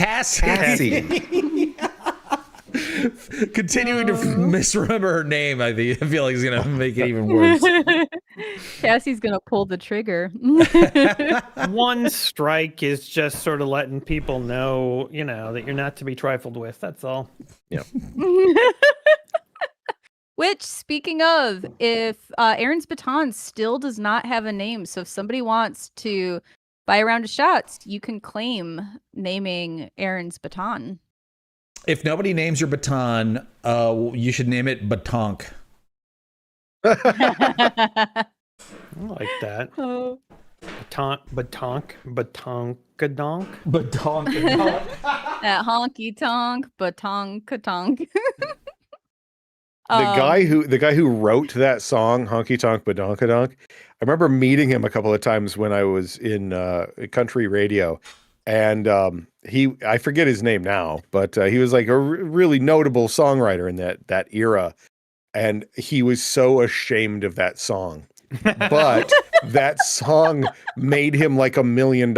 S2: Continuing to misremember her name, I feel like it's going to make it even worse.
S4: Cassie's going to pull the trigger.
S3: One strike is just sort of letting people know, that you're not to be trifled with. That's all.
S1: Yeah.
S4: Which, speaking of, if Aaron's Baton still does not have a name, so if somebody wants to buy a round of shots, you can claim naming Aaron's Baton.
S2: If nobody names your baton, you should name it Batonk.
S3: I like that. Batonkadonk.
S4: That honky tonk, batonkadonk.
S1: The guy who wrote that song, Honky Tonk Badonkadonk, I remember meeting him a couple of times when I was in country radio, and I forget his name now, but he was like a really notable songwriter in that era, and he was so ashamed of that song, but that song made him like $1 million.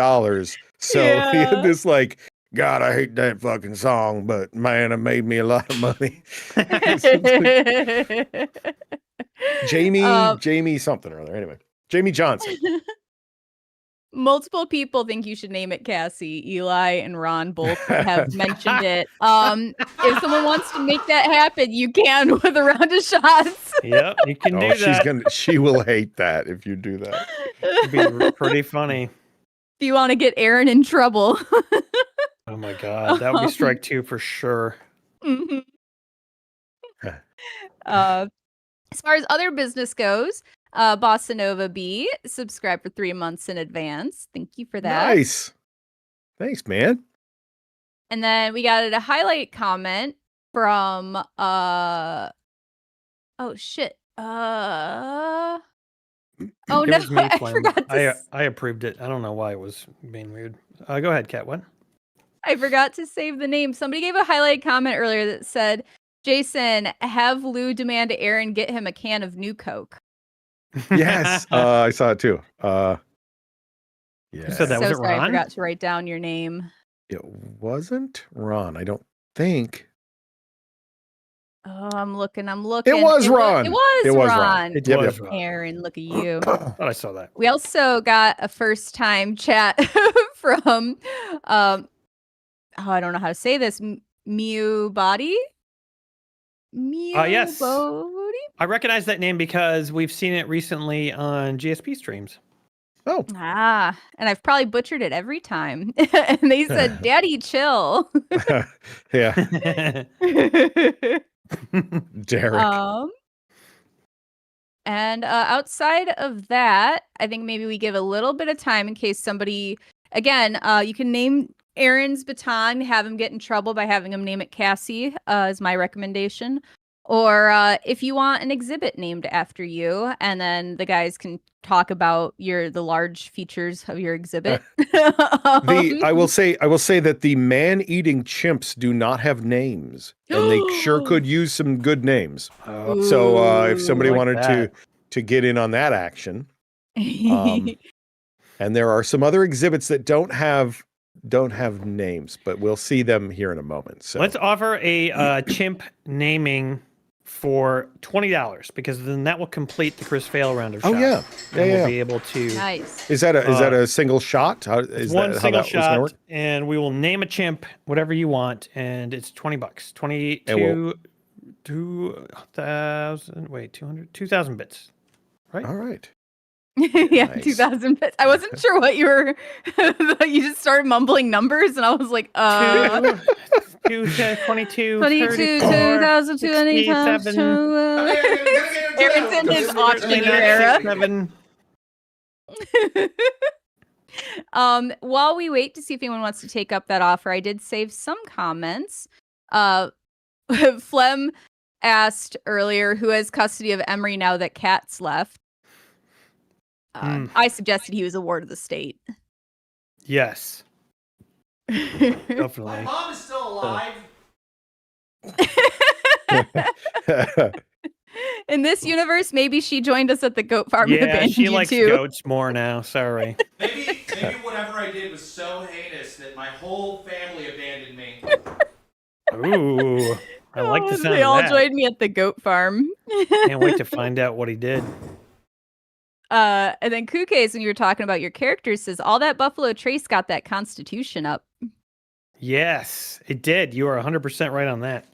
S1: So he had this like, God, I hate that fucking song, but man, it made me a lot of money. Jamie something or other. Anyway, Jamie Johnson.
S4: Multiple people think you should name it Cassie. Eli and Ron both have mentioned it. If someone wants to make that happen, you can with a round of shots.
S3: Yep, you can do that.
S1: She will hate that if you do that.
S3: It'd be pretty funny.
S4: If you want to get Aaron in trouble.
S3: Oh my God, that would be strike 2 for sure.
S4: Mm-hmm. As far as other business goes, Bossa Nova B, subscribe for 3 months in advance. Thank you for that.
S1: Nice. Thanks, man.
S4: And then we got a highlight comment from oh shit. Oh no,
S3: It was me,
S4: I
S3: Flem.
S4: forgot to
S3: I approved it. I don't know why it was being weird. Go ahead, Kat. What?
S4: I forgot to save the name. Somebody gave a highlight comment earlier that said, Jason, have Lou demand Aaron get him a can of New Coke.
S1: Yes, I saw it too. Yeah.
S3: Who said that?
S4: So
S3: Was it
S4: sorry, I
S3: Ron?
S4: forgot to write down your name.
S1: It wasn't Ron, I don't think.
S4: Oh, I'm looking.
S1: It was Ron.
S4: It was Ron.
S3: It
S1: Yep,
S3: was
S1: yep.
S3: Ron.
S4: Aaron, look at you.
S3: Thought I saw that.
S4: We also got a first time chat from I don't know how to say this. Mew Body?
S3: Yes.
S4: Body?
S3: I recognize that name because we've seen it recently on GSP streams.
S1: Oh.
S4: Ah, and I've probably butchered it every time. And they said, Daddy, chill.
S1: Yeah. Derek.
S4: And outside of that, I think maybe we give a little bit of time in case somebody, again, you can name Aaron's baton, have him get in trouble by having him name it Cassie, is my recommendation. Or if you want an exhibit named after you, and then the guys can talk about the large features of your exhibit.
S1: I will say that the man-eating chimps do not have names, and they sure could use some good names. So if somebody wanted to get in on that action, and there are some other exhibits that don't have names, but we'll see them here in a moment. So
S3: let's offer a chimp naming for $20 because then that will complete the Chris Fail round of shots.
S1: Oh yeah,
S3: We'll be able to.
S4: Nice.
S1: Is that a single shot? Is
S3: one
S1: that
S3: single
S1: how that was gonna
S3: shot,
S1: work?
S3: and we will name a chimp, whatever you want, and it's $20. 2,000 bits. Right?
S1: All right.
S4: Yeah,
S1: Nice.
S4: 2,000 bits. I wasn't sure what you were. You just started mumbling numbers, and I was like,
S3: 22,
S4: 22, 2,200 times 2. Aaron's in his auctioneer era. While we wait to see if anyone wants to take up that offer, I did save some comments. Flem asked earlier, who has custody of Emre now that Kat's left? I suggested he was a ward of the state.
S3: Yes. Definitely.
S2: My mom is still alive.
S4: In this universe, maybe she joined us at the goat farm and
S3: Yeah,
S4: abandoned
S3: she
S4: you
S3: likes
S4: too.
S3: goats more now. Sorry.
S2: Maybe whatever I did was so heinous that my whole family abandoned me.
S3: Ooh, I like the sound
S4: They
S3: of
S4: all
S3: that.
S4: joined me at the goat farm.
S3: Can't wait to find out what he did.
S4: And then Kukes, when you were talking about your characters, says all that Buffalo Trace got that Constitution up.
S3: Yes, it did. You are 100% right on that.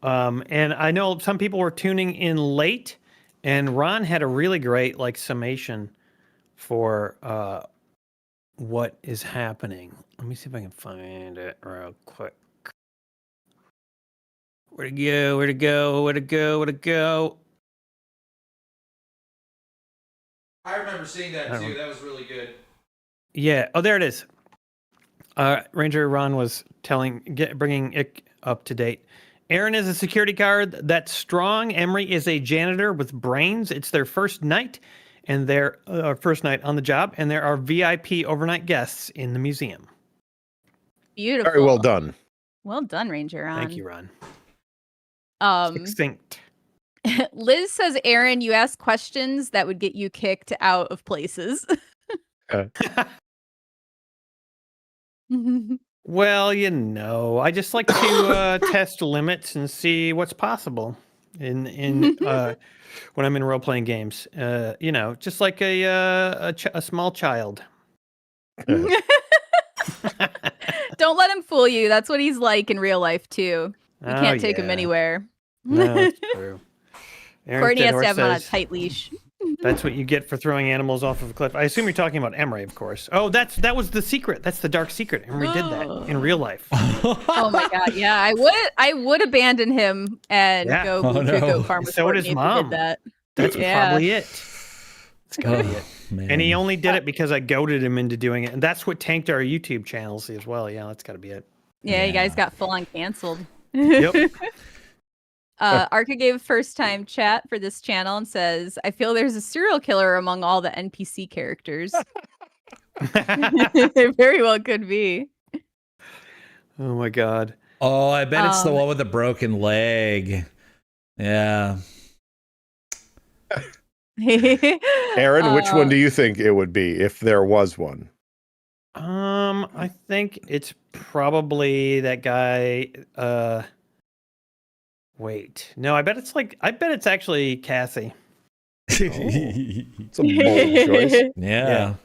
S3: And I know some people were tuning in late, and Ron had a really great summation for what is happening. Let me see if I can find it real quick. Where'd it go? Where'd it go? Where'd it go? Where'd it go?
S2: I remember seeing that too. That was really good.
S3: Yeah. Oh, there it is. Ranger Ron was bringing it up to date, Aaron is a security guard that's strong. Emre is a janitor with brains. It's their first night, and their first night on the job, and there are VIP overnight guests in the museum.
S4: Beautiful.
S1: Very well done.
S4: Well done, Ranger.
S3: Thank you, Ron. Succinct.
S4: Liz says, Aaron, you ask questions that would get you kicked out of places.
S3: Well, I just like to test limits and see what's possible in when I'm in role playing games. Just like a small child.
S4: Don't let him fool you. That's what he's like in real life too. You can't take him anywhere.
S3: No, that's true.
S4: Courtney has to have him on a tight leash.
S3: That's what you get for throwing animals off of a cliff. I assume you're talking about Emre, of course. Oh, that was the secret. That's the dark secret. Emre did that in real life.
S4: Oh my god, yeah. I would abandon him and go move to a goat farm with
S3: So would
S4: Courtney
S3: his
S4: if he
S3: mom.
S4: did that.
S3: That's probably it. It's gotta be it.
S2: Man.
S3: And he only did it because I goaded him into doing it. And that's what tanked our YouTube channels as well. Yeah, that's gotta be it.
S4: Yeah, you guys got full on canceled.
S3: Yep.
S4: Arca gave first time chat for this channel and says, I feel there's a serial killer among all the NPC characters. It very well could be.
S3: Oh my god.
S2: Oh, I bet it's the one with the broken leg. Yeah.
S1: Aaron, which one do you think it would be if there was one?
S3: I think it's probably that guy. Wait, no, I bet it's actually Cassie.
S1: It's a bold choice.
S2: Yeah.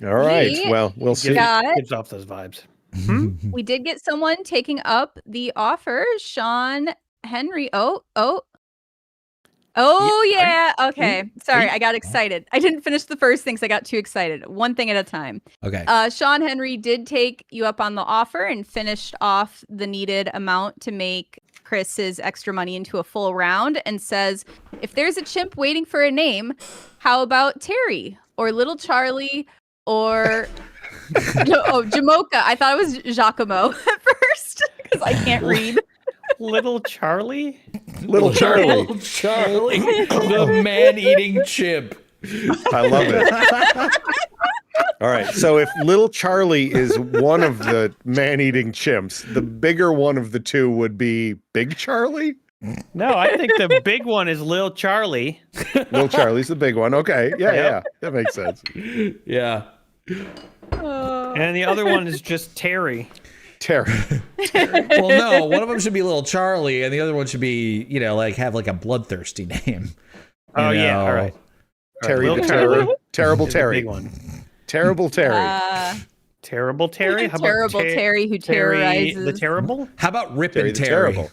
S1: All right. Well, we'll see.
S3: Gives off those vibes.
S4: We did get someone taking up the offer. Sean Henry. Yeah. Okay. Sorry, I got excited. I didn't finish the first thing because I got too excited. One thing at a time.
S2: Okay.
S4: Sean Henry did take you up on the offer and finished off the needed amount to make Chris's extra money into a full round and says, if there's a chimp waiting for a name, how about Terry or Little Charlie or Jamocha? I thought it was Giacomo at first because I can't read.
S3: Little Charlie?
S1: Little Charlie.
S2: Little Charlie, the man-eating chimp.
S1: I love it. All right. So if Little Charlie is one of the man-eating chimps, the bigger one of the two would be Big Charlie?
S3: No, I think the big one is Lil Charlie.
S1: Little Charlie's the big one. Okay. Yeah. That makes sense.
S2: Yeah.
S3: And the other one is just Terry.
S1: Terry.
S2: Well, no, one of them should be Little Charlie, and the other one should be, have like a bloodthirsty name.
S3: Oh, yeah. All right.
S1: Terry
S3: Little
S1: the
S3: Charlie
S1: Terror. Terrible
S3: is the
S1: Terry.
S3: big one.
S1: Terrible Terry.
S3: Terrible Terry? How about
S4: Terrible Terry who terrorizes.
S3: The Terrible?
S2: How about Rip
S1: Terry
S2: and
S1: the
S2: Terry?
S1: Terrible.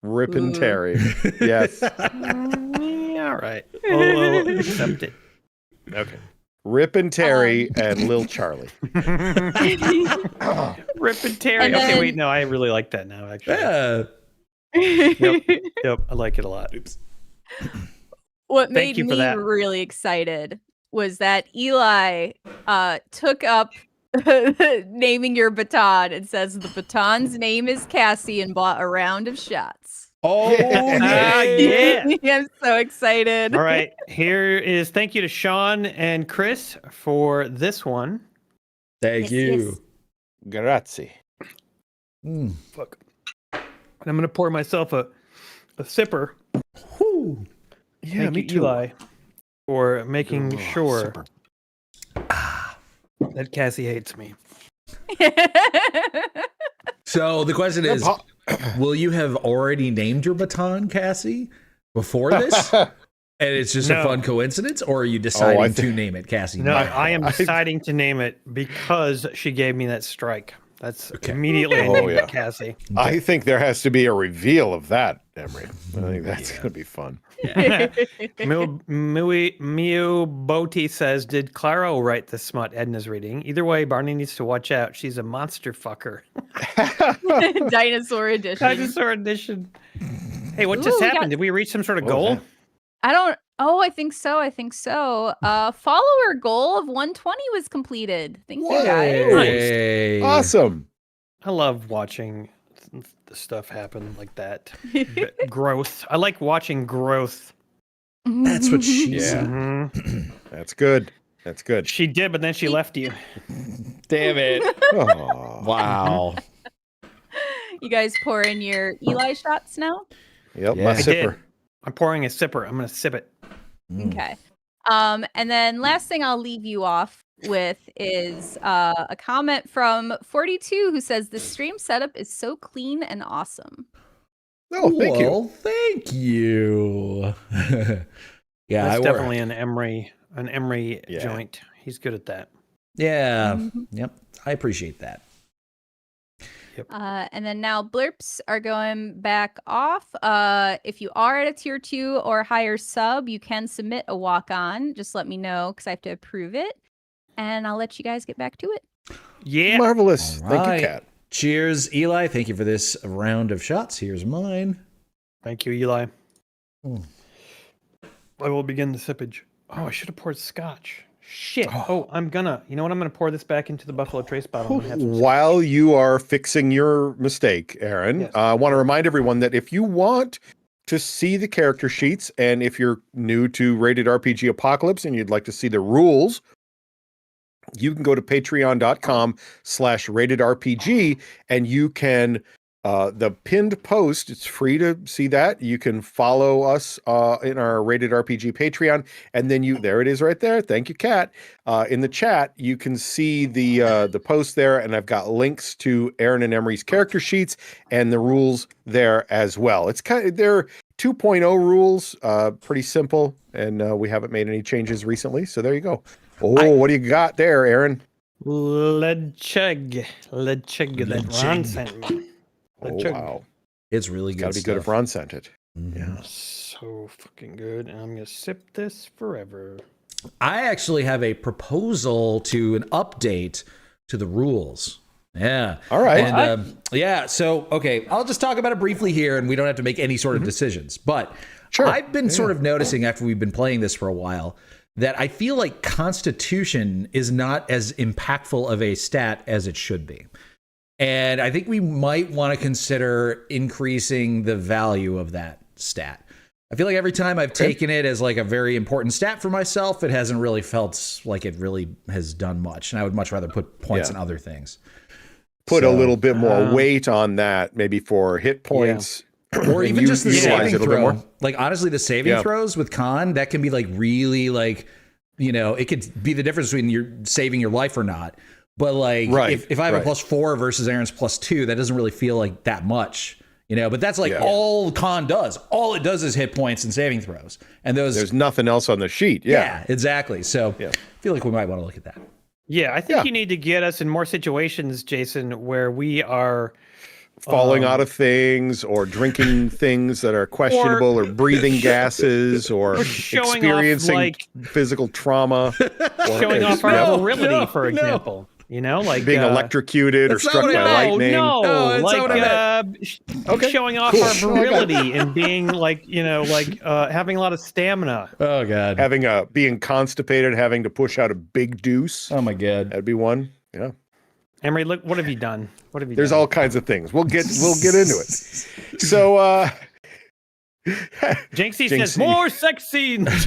S1: Rippin' Terry. Yes.
S3: Yeah, all right. We'll accept it.
S1: Okay. Rippin' Terry and Lil Charlie.
S3: Rip and Terry.
S4: And
S3: Okay,
S4: then-
S3: wait, no, I really like that now, actually.
S2: Yeah.
S3: Yep, I like it a lot. Oops.
S4: What
S3: Thank
S4: made
S3: you for
S4: me
S3: that.
S4: really excited was that Eli took up naming your baton and says the baton's name is Cassie and bought a round of shots.
S2: Oh,
S3: yeah.
S4: I'm so excited.
S3: All right, thank you to Sean and Chris for this one.
S2: Thank
S4: Yes,
S2: you.
S1: Grazie.
S3: Fuck. And I'm going to pour myself a sipper.
S2: Whew.
S1: Yeah,
S3: Thank
S1: me
S3: you,
S1: too.
S3: Eli, for making sure
S1: Super.
S3: that Cassie hates me.
S2: So the question is, will you have already named your baton, Cassie, before this? And it's just a
S3: No.
S2: fun coincidence? Or are you deciding to
S1: think-
S2: name it Cassie?
S3: No,
S2: now?
S3: I am deciding to name it because she gave me that strike. That's immediately I
S1: Oh,
S3: named
S1: yeah.
S3: it Cassie.
S1: I think there has to be a reveal of that, Emre. I think that's going to be fun.
S3: Miu Boti says, did Claro write the smut Edna's reading? Either way, Barney needs to watch out. She's a monster fucker.
S4: Dinosaur edition.
S3: Dinosaur edition. Hey, what just
S4: Ooh, we
S3: happened?
S4: got-
S3: Did we reach some sort of
S1: What was
S3: goal?
S1: that?
S4: I don't. Oh, I think so. Follower goal of 120 was completed. Thank you guys.
S2: Hey.
S1: Awesome.
S3: I love watching the stuff happen like that. Growth. I like watching growth.
S2: That's what she
S1: Yeah.
S2: said.
S3: Mhm.
S1: That's good. That's good.
S3: She did, but then she left you.
S2: Damn it.
S1: Oh.
S2: Wow.
S4: You guys pour in your Eli shots now?
S1: Yep,
S2: Yeah.
S1: my
S2: I
S3: I
S1: sipper.
S3: did. I'm pouring a sipper. I'm going to sip it.
S4: Okay. And then last thing I'll leave you off with is a comment from 42 who says the stream setup is so clean and awesome.
S1: Oh, thank you.
S2: Well, thank you. Yeah,
S3: That's
S2: I
S3: definitely an Emre
S1: Yeah.
S3: joint. He's good at that.
S2: Yeah.
S4: Mhm.
S2: Yep. I appreciate that.
S4: And then now blurps are going back off. If you are at a tier 2 or higher sub, you can submit a walk-on. Just let me know because I have to approve it. And I'll let you guys get back to it.
S3: Yeah.
S1: Marvelous.
S2: All
S1: Thank
S2: right.
S1: you, Kat.
S2: Cheers, Eli. Thank you for this round of shots. Here's mine.
S3: Thank you, Eli.
S2: Mm.
S3: I will begin the sippage. Oh, I should have poured scotch. Shit. Oh, I'm gonna. You know what? I'm gonna pour this back into the Buffalo Trace bottle. I'm gonna have some
S1: While you are fixing your mistake, Aaron,
S3: Yes.
S1: I want to remind everyone that if you want to see the character sheets, and if you're new to Rated RPG Apocalypse and you'd like to see the rules, you can go to patreon.com/ratedrpg and you can the pinned post, it's free to see that. You can follow us in our Rated RPG Patreon, and then there it is right there. Thank you, Kat. In the chat, you can see the post there, and I've got links to Aaron and Emery's character sheets and the rules there as well. It's they're 2.0 rules, pretty simple, and we haven't made any changes recently. So there you go. Oh, what do you got there, Aaron?
S3: lead chug that Ron sent me.
S1: Oh,
S3: chug.
S1: wow.
S2: It's really good.
S1: Gotta be good if Ron sent it.
S2: Mhm.
S1: Yeah.
S3: So fucking good. And I'm gonna sip this forever.
S2: I actually have a proposal to an update to the rules. Yeah.
S1: All right.
S2: And yeah, so okay, I'll just talk about it briefly here, and we don't have to make any sort of decisions. But
S1: Sure.
S2: I've been sort of noticing after we've been playing this for a while that I feel like Constitution is not as impactful of a stat as it should be. And I think we might want to consider increasing the value of that stat. I feel like every time I've taken it as like a very important stat for myself, it hasn't really felt like it really has done much. And I would much rather put points on other things.
S1: Put a
S2: So,
S1: little bit more weight on that, maybe for hit points.
S2: or even just the
S1: utilize
S2: saving
S1: it a little bit
S2: throw.
S1: more.
S2: Like honestly, the saving
S1: Yeah.
S2: throws with con, that can be like really like, it could be the difference between you're saving your life or not. But like if I have a +4 versus Aaron's +2, that doesn't really feel like that much. But that's like all con does. All it does is hit points and saving throws. And
S1: There's nothing else on the sheet. Yeah.
S2: Exactly. So I feel like we might want to look at that.
S3: Yeah, I think you need to get us in more situations, Jason, where we are
S1: Falling out of things, or drinking things that are questionable, or breathing gases, or
S3: showing
S1: experiencing
S3: off, like,
S1: physical trauma, or
S3: showing off our
S2: No,
S3: virility, for
S2: no.
S3: example. Like
S1: being electrocuted or
S2: That's not
S1: struck
S2: what
S1: by
S2: I meant.
S1: lightning.
S3: No,
S2: that's not what I
S3: like showing off
S1: cool.
S3: our virility and being like, having a lot of stamina.
S2: Oh god.
S1: Being constipated, having to push out a big deuce.
S2: Oh my god.
S1: That'd be one. Yeah.
S3: Emery, look, what have you done?
S1: There's all kinds of things. We'll get into it. So
S3: Jinxie
S1: Jinxie.
S3: says more sex scenes.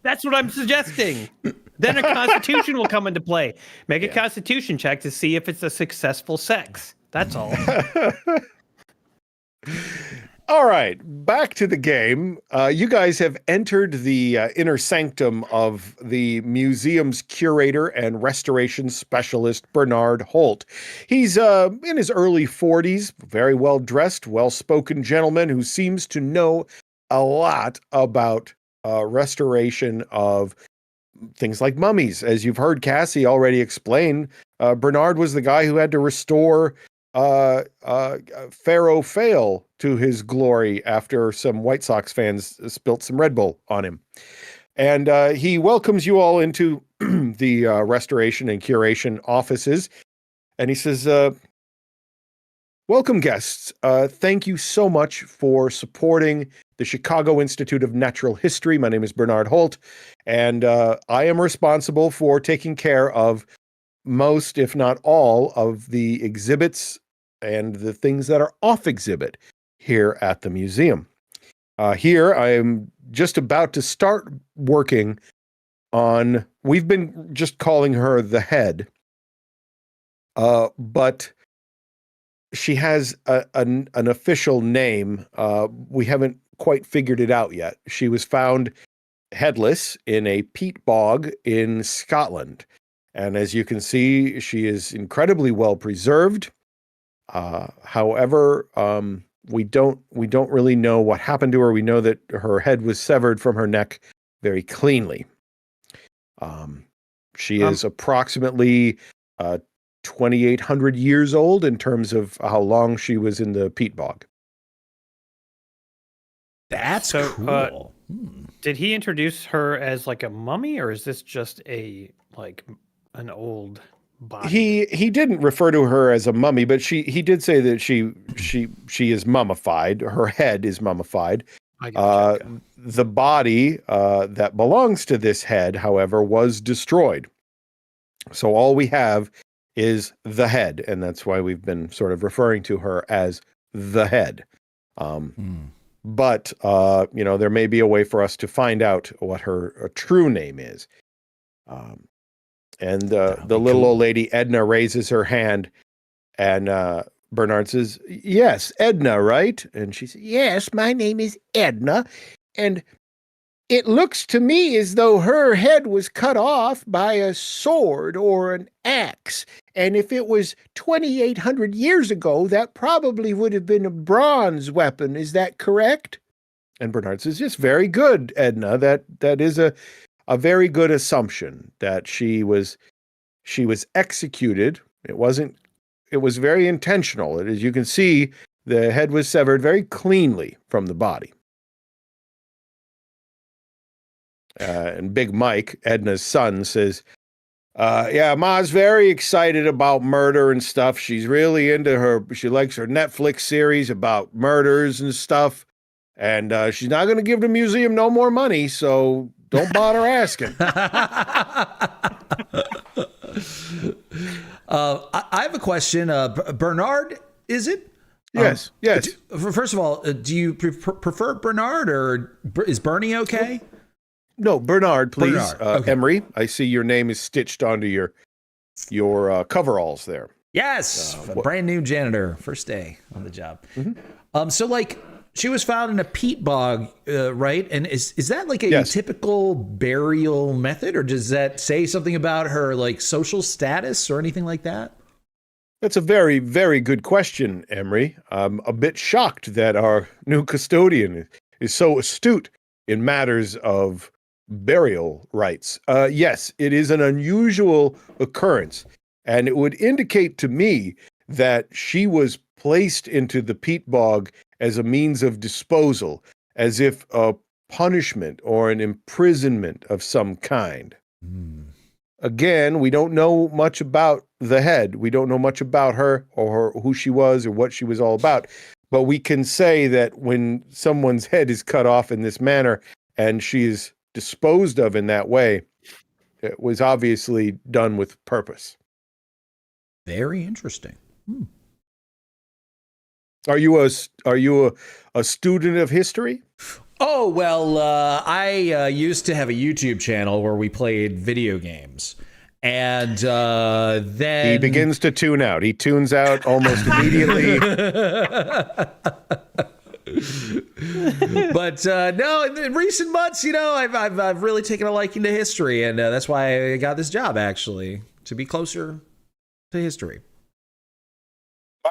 S3: That's what I'm suggesting. Then a constitution will come into play. Make a constitution check to see if it's a successful sex. That's all.
S1: all right, back to the game. You guys have entered the inner sanctum of the museum's curator and restoration specialist, Bernard Holt. He's in his early 40s, very well-dressed, well-spoken gentleman who seems to know a lot about restoration of things like mummies. As you've heard Cassie already explain, Bernard was the guy who had to restore Pharaoh Fail to his glory after some White Sox fans spilt some Red Bull on him. And he welcomes you all into the restoration and curation offices. And he says, welcome guests. Thank you so much for supporting the Chicago Institute of Natural History. My name is Bernard Holt, and I am responsible for taking care of most, if not all, of the exhibits and the things that are off exhibit here at the museum. Here, I am just about to start working on, we've been just calling her the head, but she has an official name. We haven't quite figured it out yet. She was found headless in a peat bog in Scotland. And as you can see, she is incredibly well preserved. However, we don't really know what happened to her. We know that her head was severed from her neck very cleanly. She is approximately 2,800 years old in terms of how long she was in the peat bog.
S2: That's cool.
S3: Did he introduce her as like a mummy, or is this just an old body?
S1: He didn't refer to her as a mummy, but he did say that she is mummified. Her head is mummified. The body that belongs to this head, however, was destroyed. So all we have is the head, and that's why we've been sort of referring to her as the head. But there may be a way for us to find out what her true name is. And the little old lady, Edna, raises her hand, and Bernard says, "Yes, Edna, right?" And she says, "Yes, my name is Edna, and it looks to me as though her head was cut off by a sword or an axe. And if it was 2,800 years ago, that probably would have been a bronze weapon. Is that correct?" And Bernard says, "Yes, very good, Edna. That is a very good assumption that she was executed. It was very intentional. As you can see, the head was severed very cleanly from the body." And Big Mike, Edna's son, says, "Yeah, Ma's very excited about murder and stuff. She's really into she likes her Netflix series about murders and stuff. And she's not going to give the museum no more money, so don't bother asking."
S2: I have a question. Bernard, is it?
S1: Yes, yes.
S2: First of all, do you prefer Bernard, or is Bernie okay?
S1: No, Bernard, please.
S2: Bernard, okay.
S1: Emery, I see your name is stitched onto your coveralls there.
S2: Yes, brand new janitor, first day on the job. So she was found in a peat bog, right? And is that like a typical burial method, or does that say something about her social status or anything like that?
S1: That's a very, very good question, Emery. I'm a bit shocked that our new custodian is so astute in matters of burial rites. Yes, it is an unusual occurrence, and it would indicate to me that she was placed into the peat bog as a means of disposal, as if a punishment or an imprisonment of some kind. Again, we don't know much about the head. We don't know much about her or who she was or what she was all about. But we can say that when someone's head is cut off in this manner and she is disposed of in that way, it was obviously done with purpose.
S2: Very interesting.
S1: Are you a student of history?
S2: Oh, well, I used to have a YouTube channel where we played video games. And then
S1: he begins to tune out. He tunes out almost immediately.
S2: But no, in recent months, I've really taken a liking to history, and that's why I got this job, actually, to be closer to history.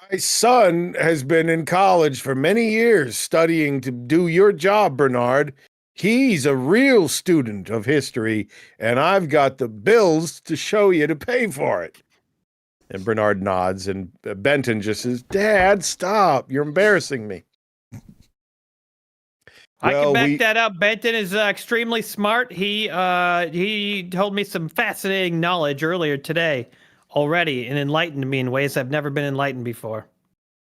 S1: My son has been in college for many years studying to do your job, Bernard. He's a real student of history, and I've got the bills to show you to pay for it. And Bernard nods, and Benton just says, "Dad, stop. You're embarrassing me."
S3: I can back that up. Benton is extremely smart. He told me some fascinating knowledge earlier today already and enlightened me in ways I've never been enlightened before.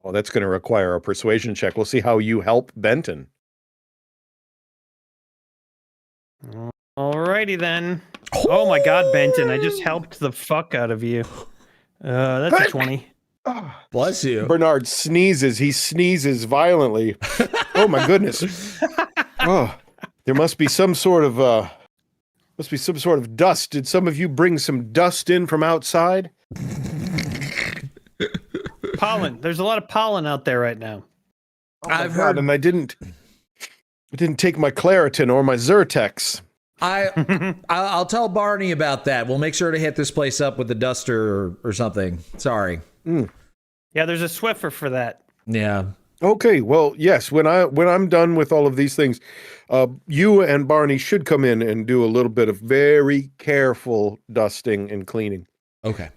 S1: Well, that's going to require a persuasion check. We'll see how you help Benton.
S3: Alrighty then. Oh my God, Benton! I just helped the fuck out of you. That's a 20.
S2: Bless you.
S1: Bernard sneezes. He sneezes violently. Oh my goodness. Oh, there must be some sort of dust. Did some of you bring some dust in from outside?
S3: Pollen. There's a lot of pollen out there right now.
S1: Oh I've heard, and I didn't take my Claritin or my Zyrtex.
S2: I'll tell Barney about that. We'll make sure to hit this place up with the duster or something. Sorry.
S3: Yeah, there's a Swiffer for that.
S2: Yeah.
S1: Okay. Well, yes. When I'm done with all of these things, you and Barney should come in and do a little bit of very careful dusting and cleaning.
S2: Okay.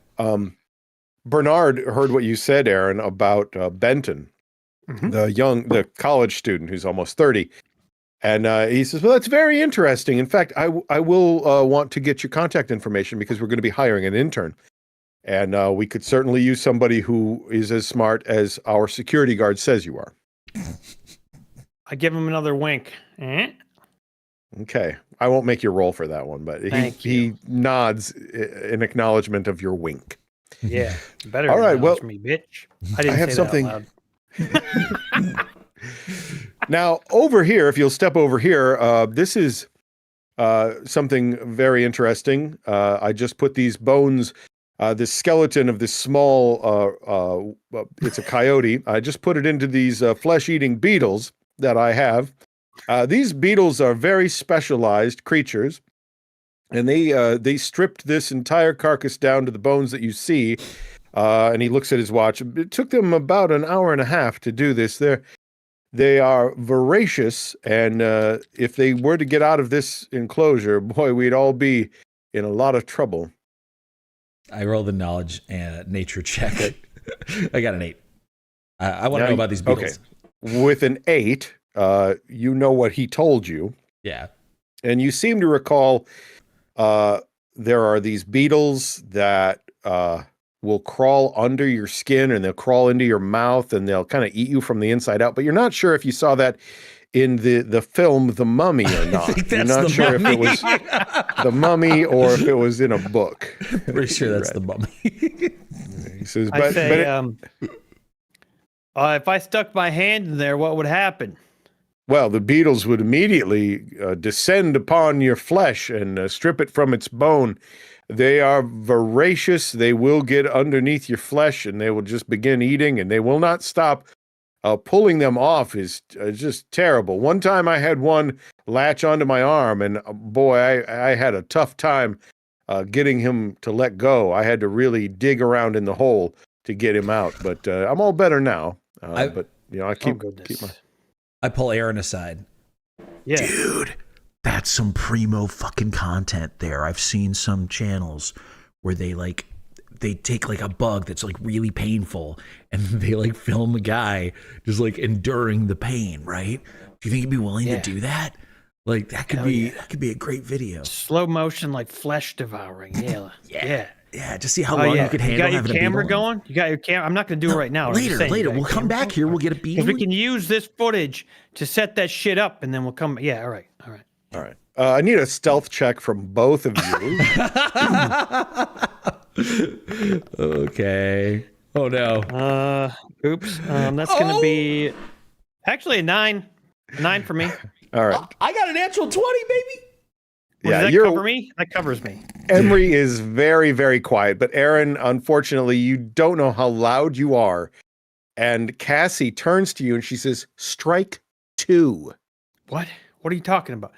S1: Bernard heard what you said, Aaron, about Benton, the college student who's almost 30. And he says, well, that's very interesting. In fact, I will want to get your contact information because we're going to be hiring an intern. And we could certainly use somebody who is as smart as our security guard says you are.
S3: I give him another wink.
S1: Okay. I won't make you roll for that one, but he nods in acknowledgement of your wink.
S3: Yeah. Better
S1: all right, well,
S3: me, bitch. I didn't
S1: have
S3: say
S1: something.
S3: That out loud.
S1: Now, over here, if you'll step over here, this is something very interesting. I just put these bones, this skeleton of this small, it's a coyote. I just put it into these flesh-eating beetles that I have. These beetles are very specialized creatures, and they stripped this entire carcass down to the bones that you see. And he looks at his watch. It took them about an hour and a half to do this. They are voracious, and if they were to get out of this enclosure, boy, we'd all be in a lot of trouble.
S2: I rolled the knowledge and nature check. I got an 8. I want to know about these beetles.
S1: Okay. With an 8, you know what he told you.
S2: Yeah.
S1: And you seem to recall there are these beetles that will crawl under your skin and they'll crawl into your mouth and they'll kind of eat you from the inside out. But you're not sure if you saw that in the film The Mummy or not. You're not sure if it was The Mummy or if it was in a book.
S2: Pretty sure that's The Mummy.
S1: He says,
S3: if I stuck my hand in there, what would happen?
S1: Well, the beetles would immediately descend upon your flesh and strip it from its bone. They are voracious. They will get underneath your flesh and they will just begin eating and they will not stop. Pulling them off is just terrible. One time I had one latch onto my arm and boy, I had a tough time getting him to let go. I had to really dig around in the hole to get him out, but I'm all better now. But I keep my...
S2: I pull Aaron aside.
S3: Yeah.
S6: Dude, that's some primo fucking content there. I've seen some channels where they take like a bug that's like really painful and they like film a guy just like enduring the pain, right? Do you think you'd be willing to do that? Like that could be a great video.
S3: Slow motion, like flesh devouring. Yeah.
S6: Yeah, just see how long you could handle having a beetle.
S3: You got your camera going? You got your camera? I'm not going to do it right now.
S6: Later. We'll come back here. We'll get a beetle.
S3: Because we can use this footage to set that shit up, and then we'll come. Yeah, all right.
S1: I need a stealth check from both of you.
S2: Okay. Oh, no.
S3: Oops. That's going to be actually a 9. A 9 for me.
S1: All right.
S2: I got an actual 20, baby.
S3: Does that cover me? That covers me.
S1: Emre is very, very quiet, but Aaron, unfortunately, you don't know how loud you are. And Cassie turns to you and she says, "Strike 2."
S3: What? What are you talking about?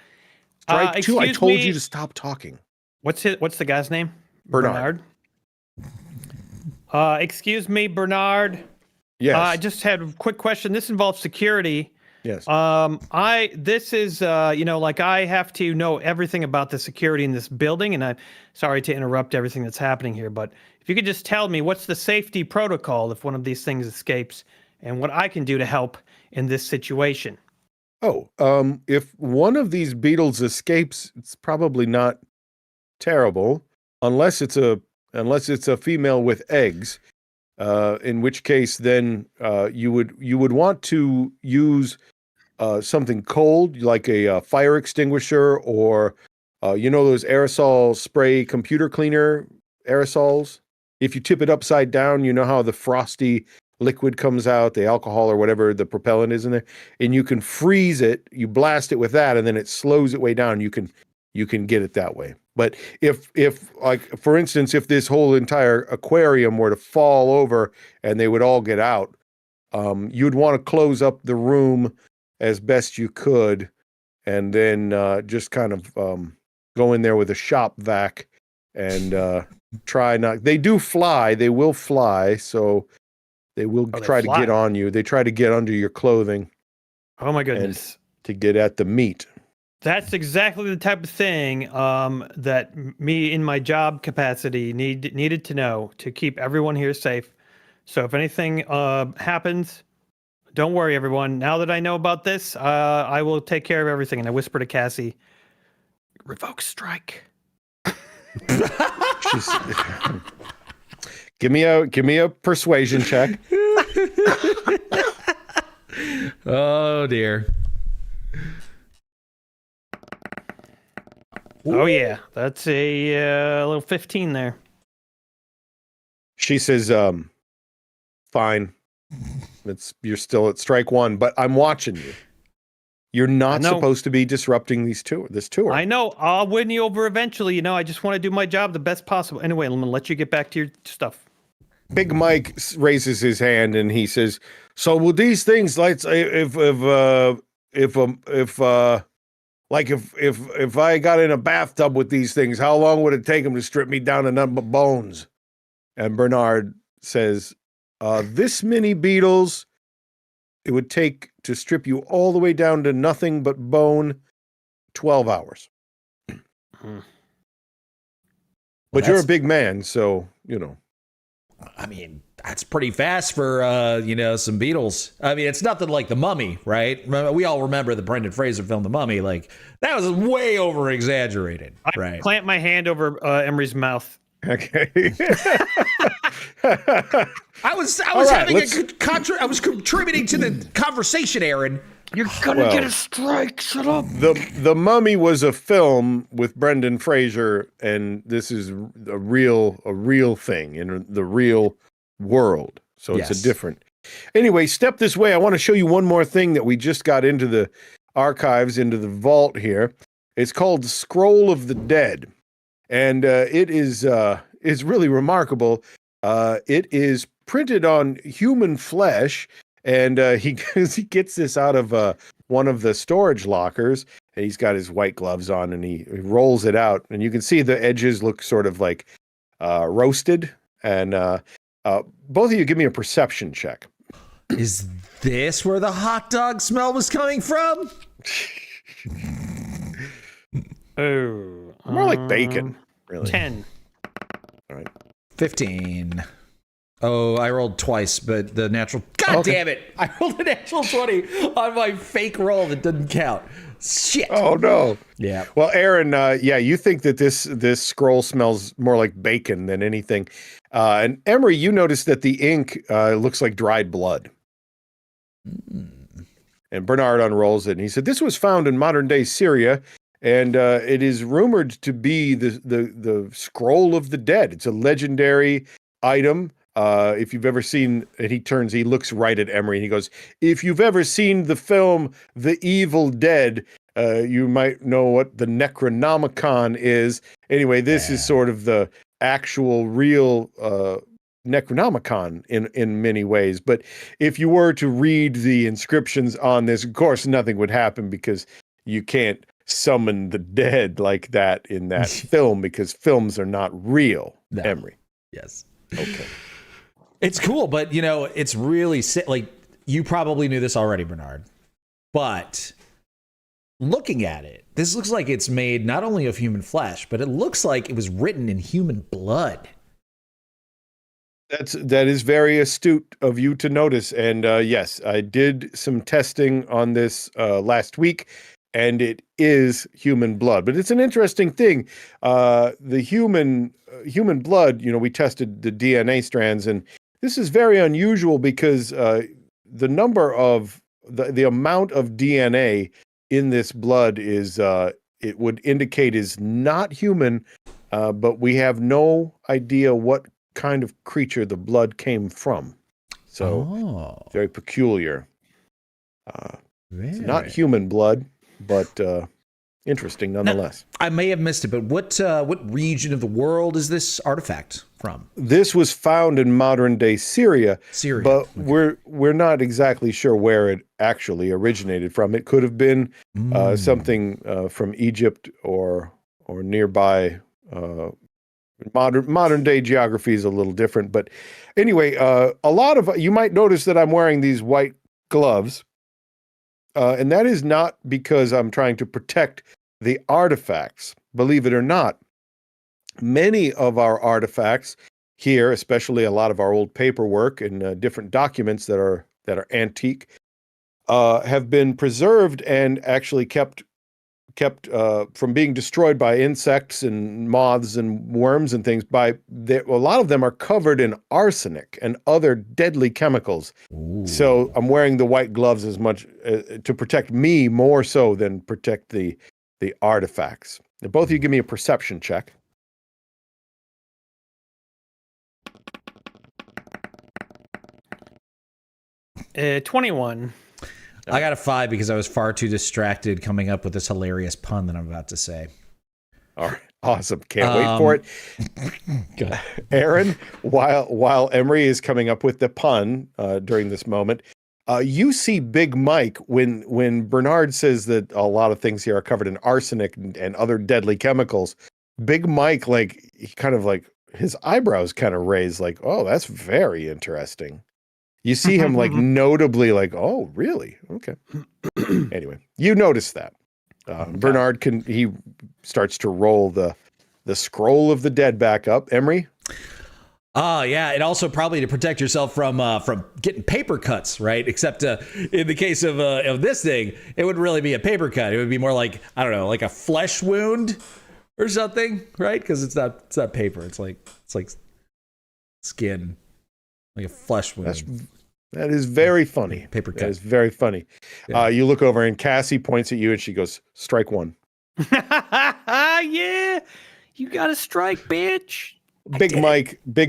S1: Strike 2. I told you to stop talking.
S3: What's the guy's name?
S1: Bernard.
S3: Excuse me, Bernard.
S1: Yes.
S3: I just had a quick question. This involves security.
S1: Yes.
S3: This is, like I have to know everything about the security in this building, and I'm sorry to interrupt everything that's happening here, but if you could just tell me what's the safety protocol if one of these things escapes and what I can do to help in this situation.
S1: If one of these beetles escapes, it's probably not terrible unless it's a female with eggs, in which case then you would want to use something cold, like a fire extinguisher or You know those aerosol spray computer cleaner aerosols? If you tip it upside down, you know how the frosty liquid comes out, the alcohol or whatever the propellant is in there, and you can freeze it, you blast it with that, and then it slows it way down. You can get it that way. But if like, for instance, if this whole entire aquarium were to fall over and they would all get out, you'd want to close up the room as best you could, and then just kind of go in there with a shop vac and try not. They do fly. They will fly. So they will try to get on you. They try to get under your clothing.
S3: Oh my goodness!
S1: To get at the meat.
S3: That's exactly the type of thing that me in my job capacity needed to know to keep everyone here safe. So if anything happens, don't worry, everyone. Now that I know about this, I will take care of everything. And I whisper to Cassie, revoke strike.
S1: Give me a persuasion check.
S2: Oh dear.
S3: Oh yeah, that's a little 15 there.
S1: She says, fine. You're still at strike one, but I'm watching you. You're not supposed to be disrupting this tour.
S3: I know. I'll win you over eventually. You know, I just want to do my job the best possible. Anyway, I'm gonna let you get back to your stuff.
S1: Big Mike raises his hand and he says, "So will these things, like, if I got in a bathtub with these things, how long would it take them to strip me down to nothing but bones?" And Bernard says, "This many beetles, it would take to strip you all the way down to nothing but bone, 12 hours. But you're a big man, so, you know."
S2: I mean, that's pretty fast for, some beetles. I mean, it's nothing like The Mummy, right? We all remember the Brendan Fraser film, The Mummy. Like, that was way over-exaggerated, right?
S3: I plant my hand over Emery's mouth.
S1: Okay.
S2: I was contributing to the conversation, Aaron.
S3: You're gonna get a strike. Shut up.
S1: The Mummy was a film with Brendan Fraser, and this is a real thing in the real world. So it's a different. Anyway, step this way. I want to show you one more thing that we just got into the archives, into the vault here. It's called Scroll of the Dead, and it is really remarkable. It is printed on human flesh. And he gets this out of one of the storage lockers, and he's got his white gloves on, and he rolls it out, and you can see the edges look sort of like roasted. And both of you give me a perception check.
S2: Is this where the hot dog smell was coming from?
S3: Oh,
S1: more like bacon, really.
S3: 10.
S1: All right,
S2: 15. Oh, I rolled twice, but the natural... God damn it! I rolled a natural 20 on my fake roll that didn't count. Shit.
S1: Oh, no.
S2: Yeah.
S1: Well, Aaron, you think that this scroll smells more like bacon than anything. And Emre, you notice that the ink looks like dried blood. And Bernard unrolls it, and he said, "This was found in modern-day Syria, and it is rumored to be the Scroll of the Dead. It's a legendary item. If you've ever seen," and he looks right at Emery and he goes, "If you've ever seen the film The Evil Dead, you might know what the Necronomicon is." Anyway, this is sort of the actual real Necronomicon in many ways. But if you were to read the inscriptions on this, of course, nothing would happen because you can't summon the dead like that in that film, because films are not real, Emery.
S2: Yes.
S1: Okay.
S2: It's cool, but, it's really like, you probably knew this already, Bernard, but looking at it, this looks like it's made not only of human flesh, but it looks like it was written in human blood.
S1: That is very astute of you to notice. And yes, I did some testing on this last week, and it is human blood. But it's an interesting thing. The human blood, we tested the DNA strands, and this is very unusual because the number of the amount of DNA in this blood is it would indicate is not human, but we have no idea what kind of creature the blood came from. So very peculiar. It's not human blood, but interesting nonetheless.
S2: Now, I may have missed it, but what region of the world is this artifact from?
S1: This was found in modern day Syria, but
S2: okay.
S1: we're not exactly sure where it actually originated from. It could have been something from Egypt or nearby. Modern day geography is a little different, but anyway, a lot of you might notice that I'm wearing these white gloves, and that is not because I'm trying to protect the artifacts. Believe it or not, many of our artifacts here, especially a lot of our old paperwork and different documents that are antique, have been preserved and actually kept from being destroyed by insects and moths and worms and things. A lot of them are covered in arsenic and other deadly chemicals. Ooh. So I'm wearing the white gloves as much to protect me more so than protect the artifacts. Now, both of you give me a perception check.
S3: Uh, 21.
S2: I got a 5 because I was far too distracted coming up with this hilarious pun that I'm about to say.
S1: All right, awesome. Can't wait for it. Aaron, while Emre is coming up with the pun during this moment, you see Big Mike when Bernard says that a lot of things here are covered in arsenic and other deadly chemicals. Big Mike, like, he kind of like his eyebrows kind of raised, like, oh, that's very interesting. You see him like notably like, oh, really? Okay. Anyway, you notice that. Bernard he starts to roll the scroll of the dead back up. Emery?
S2: Oh, yeah. And also probably to protect yourself from getting paper cuts, right? Except in the case of this thing, it wouldn't really be a paper cut. It would be more like, I don't know, like a flesh wound or something, right? Because it's not paper. It's like skin. Like a flesh wound.
S1: That is very funny.
S2: Paper cut.
S1: That is very funny. Yeah. You look over and Cassie points at you and she goes, "Strike one."
S3: Yeah, you got to strike, bitch.
S1: Big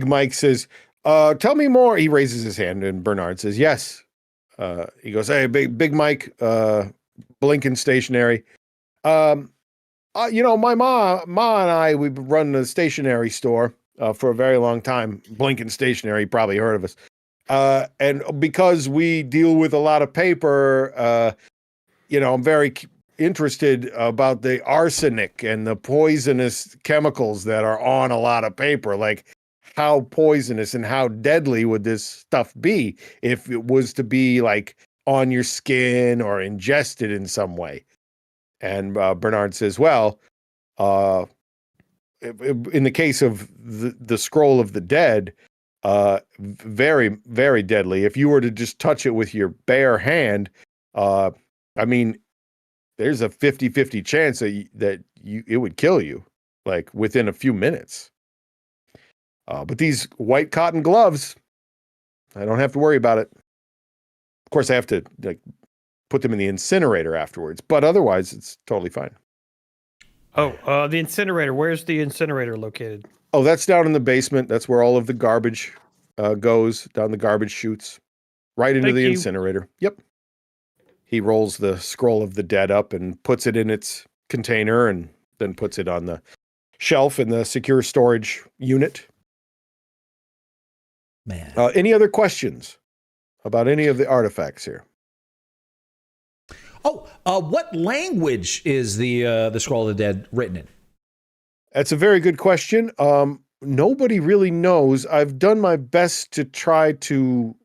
S1: Mike says, "Tell me more." He raises his hand and Bernard says, "Yes." He goes, "Hey, Big Mike, Blinken Stationery. My ma and I, we've run a stationery store for a very long time. Blinken Stationery, probably heard of us. And because we deal with a lot of paper, I'm very interested about the arsenic and the poisonous chemicals that are on a lot of paper. Like, how poisonous and how deadly would this stuff be if it was to be like on your skin or ingested in some way?" And Bernard says, "Well, in the case of the scroll of the dead, very, very deadly. If you were to just touch it with your bare hand, there's a 50-50 chance that it would kill you, like within a few minutes. But these white cotton gloves, I don't have to worry about it. Of course, I have to put them in the incinerator afterwards, but otherwise it's totally fine."
S3: Oh, the incinerator. Where's the incinerator located?
S1: Oh, that's down in the basement. That's where all of the garbage goes, down the garbage chutes, right into the incinerator. Yep. He rolls the scroll of the dead up and puts it in its container and then puts it on the shelf in the secure storage unit.
S2: Man.
S1: Any other questions about any of the artifacts here?
S2: Oh, what language is the Scroll of the Dead written in?
S1: That's a very good question. Nobody really knows. I've done my best to try to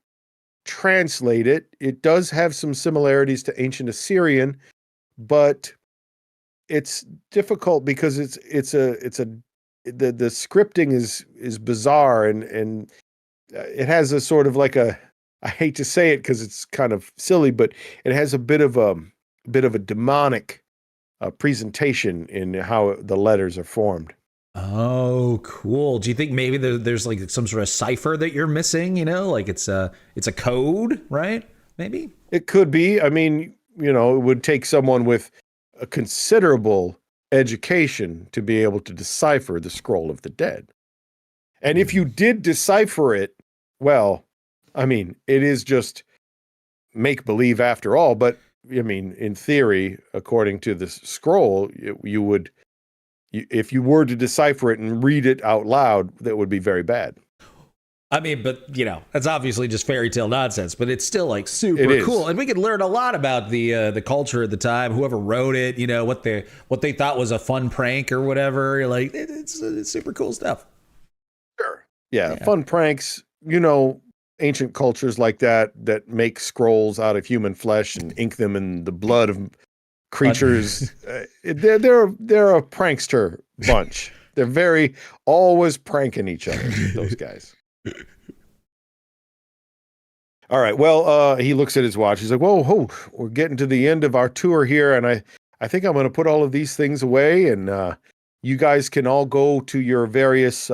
S1: translate it. It does have some similarities to ancient Assyrian, but it's difficult because the scripting is bizarre and it has a sort of like I hate to say it because it's kind of silly, but it has a bit of a demonic presentation in how the letters are formed.
S2: Oh, cool. Do you think maybe there's like some sort of cipher that you're missing? Like it's a code, right? Maybe
S1: it could be. I mean, it would take someone with a considerable education to be able to decipher the scroll of the dead. And if you did decipher it, well, I mean, it is just make believe after all, but I mean, in theory, according to the scroll, you would, if you were to decipher it and read it out loud, that would be very bad.
S2: I mean, but that's obviously just fairy tale nonsense, but it's still like super cool, and we could learn a lot about the culture at the time, whoever wrote it, what they thought was a fun prank or whatever. Like it's super cool stuff.
S1: Sure, yeah, fun pranks. Ancient cultures like that make scrolls out of human flesh and ink them in the blood of creatures. They're a prankster bunch. They're very always pranking each other. Those guys. All right. Well, he looks at his watch. He's like, whoa, we're getting to the end of our tour here. And I think I'm going to put all of these things away. And you guys can all go to your various,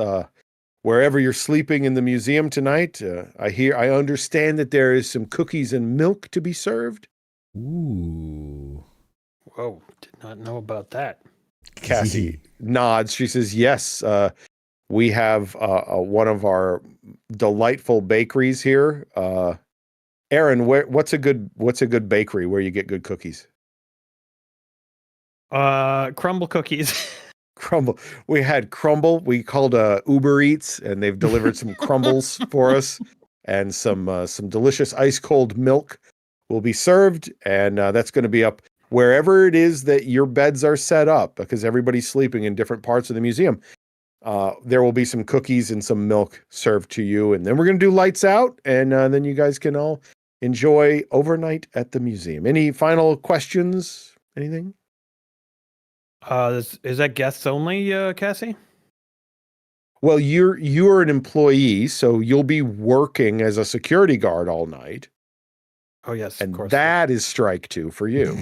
S1: wherever you're sleeping in the museum tonight. I understand that there is some cookies and milk to be served.
S2: Ooh.
S3: Whoa. Did not know about that.
S1: Cassie nods. She says, yes, we have one of our delightful bakeries here. Aaron, what's a good bakery where you get good cookies?
S3: Crumble cookies.
S1: Crumble. We had Crumble. We called Uber Eats, and they've delivered some crumbles for us, and some delicious ice cold milk will be served, and that's going to be up wherever it is that your beds are set up, because everybody's sleeping in different parts of the museum. There will be some cookies and some milk served to you, and then we're going to do lights out, and then you guys can all enjoy overnight at the museum. Any final questions? Anything?
S3: Is that guests only, Cassie?
S1: Well, you're an employee, so you'll be working as a security guard all night.
S3: Oh yes,
S1: and
S3: of course.
S1: That is strike 2 for you.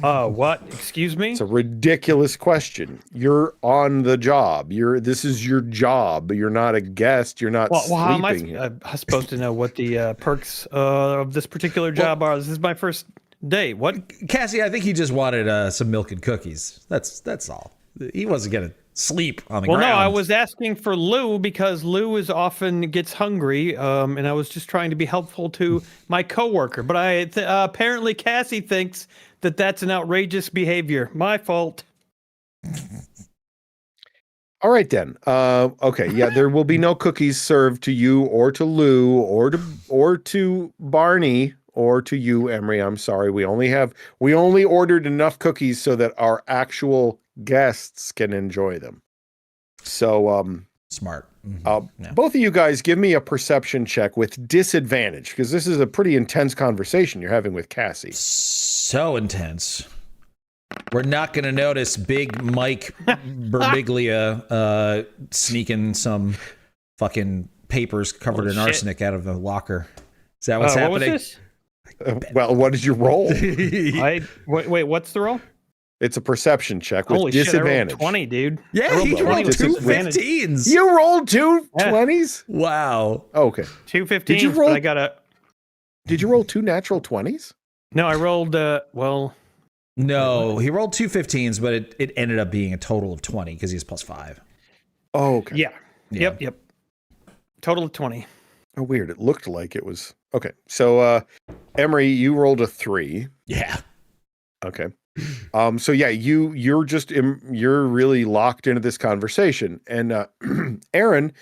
S3: What? Excuse me?
S1: It's a ridiculous question. You're on the job. This is your job. You're not a guest. You're not sleeping.
S3: How am I supposed to know what the perks of this particular job are? This is my first day. What?
S2: Cassie, I think he just wanted some milk and cookies. That's all. He wasn't gonna sleep on the ground.
S3: Well, no, I was asking for Lou because Lou often gets hungry, and I was just trying to be helpful to my coworker. But apparently Cassie thinks that that's an outrageous behavior. My fault.
S1: All right then. Okay, yeah, there will be no cookies served to you or to Lou or to Barney or to you, Emery. I'm sorry. We only ordered enough cookies so that our actual guests can enjoy them. So
S2: smart.
S1: Both of you guys give me a perception check with disadvantage, because this is a pretty intense conversation you're having with Cassie.
S2: So intense. We're not going to notice Big Mike Birbiglia sneaking some fucking papers covered in arsenic out of the locker. Is that what's happening?
S3: What was this?
S1: Well, what did you roll?
S3: Wait, what's the roll?
S1: It's a perception check with
S3: Holy
S1: disadvantage.
S3: Shit, I rolled 20, dude.
S2: Yeah, you rolled 2 15s.
S1: You rolled 2 20s?
S2: Wow.
S1: Okay.
S3: 2 15s,
S1: Did you roll?
S3: But I got a...
S1: Did you roll 2 natural 20s?
S3: No, I rolled,
S2: No, he rolled 2 15s, but it ended up being a total of 20 because he has +5.
S1: Oh, okay.
S3: Yeah. Yep. Total of 20.
S1: Oh, weird. It looked like it was... Okay. So, Emery, you rolled a 3.
S2: Yeah.
S1: Okay. So yeah, you're really locked into this conversation, and Aaron,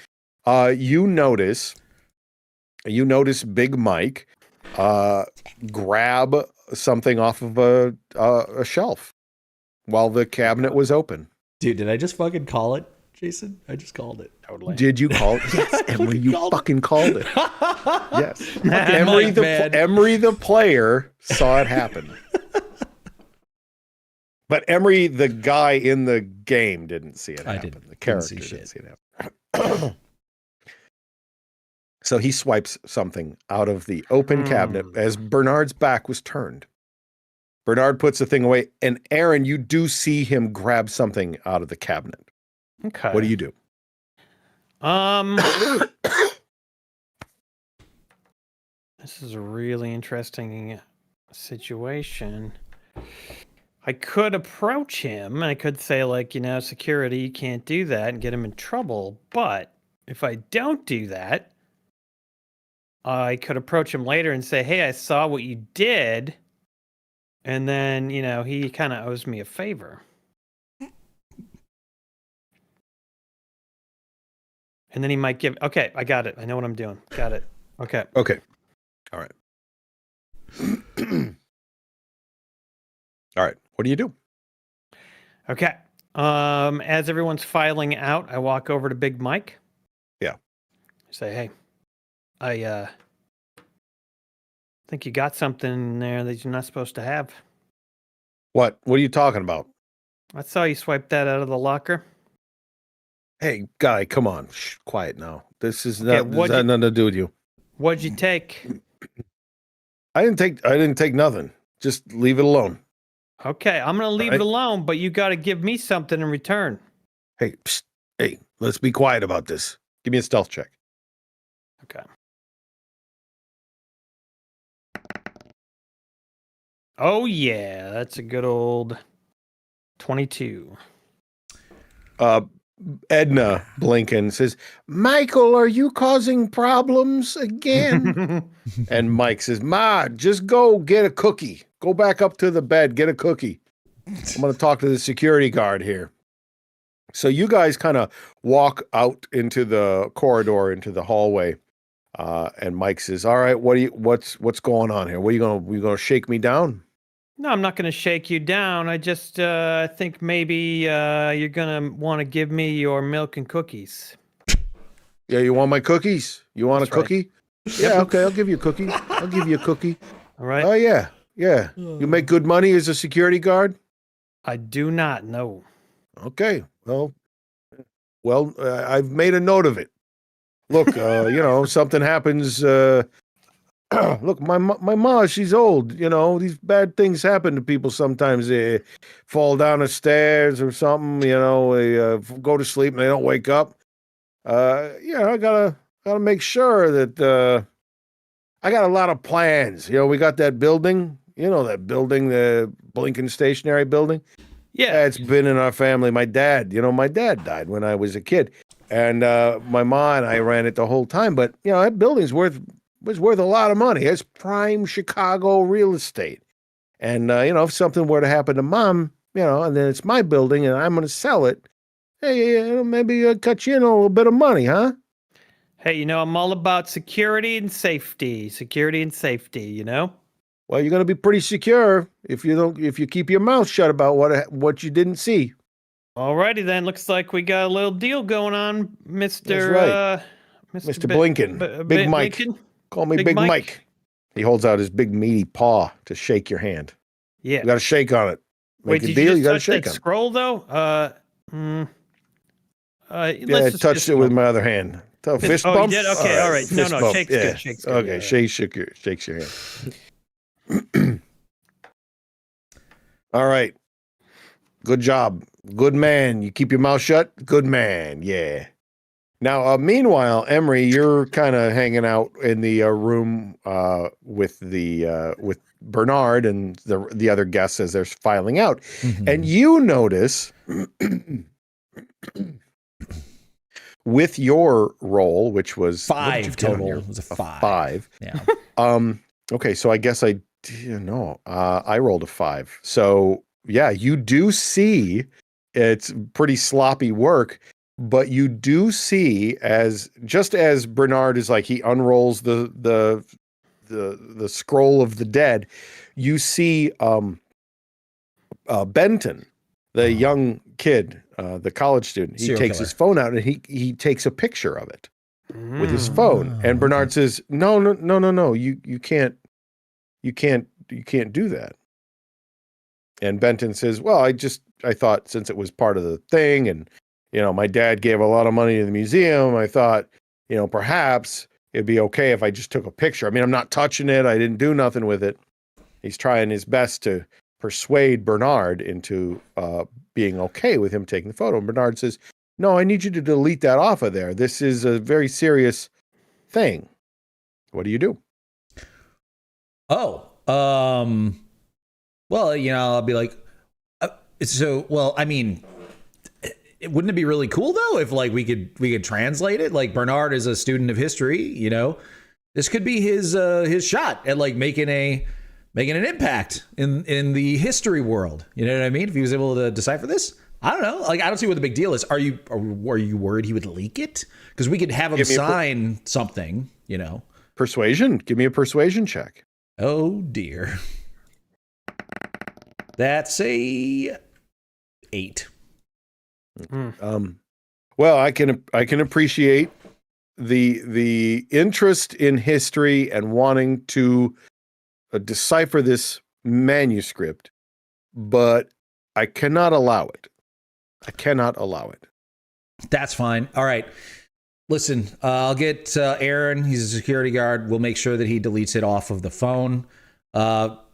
S1: you notice Big Mike grab something off of a shelf while the cabinet was open.
S2: Dude, did I just fucking call it, Jason? I just called it.
S3: Totally.
S1: Did you call it? Yes, Emery, you fucking called it. Yes.
S2: Mike,
S1: Emery the player saw it happen. But Emery, the guy in the game, didn't see it happen. The character didn't see it happen. So he swipes something out of the open cabinet as Bernard's back was turned. Bernard puts the thing away, and Aaron, you do see him grab something out of the cabinet.
S3: Okay.
S1: What do you do?
S3: This is a really interesting situation. I could approach him and I could say, like, security, you can't do that and get him in trouble. But if I don't do that, I could approach him later and say, hey, I saw what you did. And then, he kind of owes me a favor. And then he might give. Okay, I got it. I know what I'm doing. Got it. Okay.
S1: Okay. All right. All right. What do you do?
S3: Okay. As everyone's filing out, I walk over to Big Mike.
S1: Yeah.
S3: Say, hey, I think you got something in there that you're not supposed to have.
S1: What? What are you talking about?
S3: I saw you swipe that out of the locker.
S1: Hey, guy, come on. Shh, quiet now. This is
S3: Okay,
S1: not. This has nothing to do with you.
S3: What'd you take?
S1: I didn't take nothing. Just leave it alone.
S3: Okay, I'm gonna leave it alone, but you got to give me something in return.
S1: Hey, psst, hey, let's be quiet about this. Give me a stealth check.
S3: Okay. Oh yeah, that's a good old 22.
S1: Edna Blinken says, Michael, are you causing problems again? And Mike says, Ma, just go get a cookie. Go back up to the bed, get a cookie. I'm going to talk to the security guard here. So you guys kind of walk out into the corridor, into the hallway. And Mike says, all right, what's going on here? What are you going to shake me down?
S3: No, I'm not going to shake you down. I just think maybe you're going to want to give me your milk and cookies.
S1: Yeah, you want my cookies? You want
S3: That's
S1: a cookie?
S3: Right.
S1: Yeah, okay, I'll give you a cookie. I'll give you a cookie.
S3: All right.
S1: Oh, yeah. You make good money as a security guard?
S3: I do not know.
S1: Okay, well, I've made a note of it. Look, something happens. Look, my ma, she's old. These bad things happen to people sometimes. They fall down the stairs or something. They go to sleep and they don't wake up. I gotta make sure that I got a lot of plans. We got that building. That building, the Blinken Stationary building.
S3: Yeah,
S1: it's been in our family. My dad died when I was a kid, and my ma and I ran it the whole time. But that building's was worth a lot of money. It's prime Chicago real estate. And if something were to happen to Mom, and then it's my building and I'm going to sell it, hey, maybe I'll cut you in a little bit of money, huh?
S3: Hey, I'm all about security and safety.
S1: Well, you're going to be pretty secure if you keep your mouth shut about what you didn't see.
S3: Alrighty then. Looks like we got a little deal going on, Mr.
S1: That's right. Mr. Blinken. Big Mike.
S3: Blinken?
S1: Call me Big Mike. He holds out his big meaty paw to shake your hand.
S3: Yeah.
S1: You got to shake on it.
S3: Wait, did you got to shake on it. Scroll though?
S1: I touched it with my other hand. Fist bump.
S3: Oh, you did? Okay, all right. No,
S1: bump.
S3: shake's
S1: yeah.
S3: good. Shake's good.
S1: Okay,
S3: Yeah.
S1: shakes your hand. All right. Good job. Good man. You keep your mouth shut. Good man. Yeah. Now, meanwhile, Emre, you're kind of hanging out in the room with Bernard and the other guests as they're filing out, and you notice with your roll, which was
S2: 5 total, it was a 5. Yeah.
S1: Okay, so I guess I rolled a 5. So yeah, you do see it's pretty sloppy work. But you do see as Bernard is like he unrolls the scroll of the dead, you see Benton, the young kid, the college student. He takes his phone out and he takes a picture of it with his phone. And Bernard says, "No, you can't do that." And Benton says, "Well, I thought since it was part of the thing and my dad gave a lot of money to the museum. I thought, perhaps it'd be okay if I just took a picture. I mean, I'm not touching it. I didn't do nothing with it." He's trying his best to persuade Bernard into being okay with him taking the photo. And Bernard says, "No, I need you to delete that off of there. This is a very serious thing." What do you do?
S2: Oh, well, I'll be like, So, well, I mean, wouldn't it be really cool though if like we could translate it? Like Bernard is a student of history, you know. This could be his shot at like making an impact in the history world. You know what I mean? If he was able to decipher this, I don't know. Like I don't see what the big deal is. Are you worried he would leak it? Because we could have him sign something. You know,
S1: persuasion. Give me a persuasion check.
S2: Oh dear. That's a 8.
S1: Well, I can appreciate the interest in history and wanting to decipher this manuscript, but I cannot allow it.
S2: That's fine. All right. Listen, I'll get Aaron. He's a security guard. We'll make sure that he deletes it off of the phone.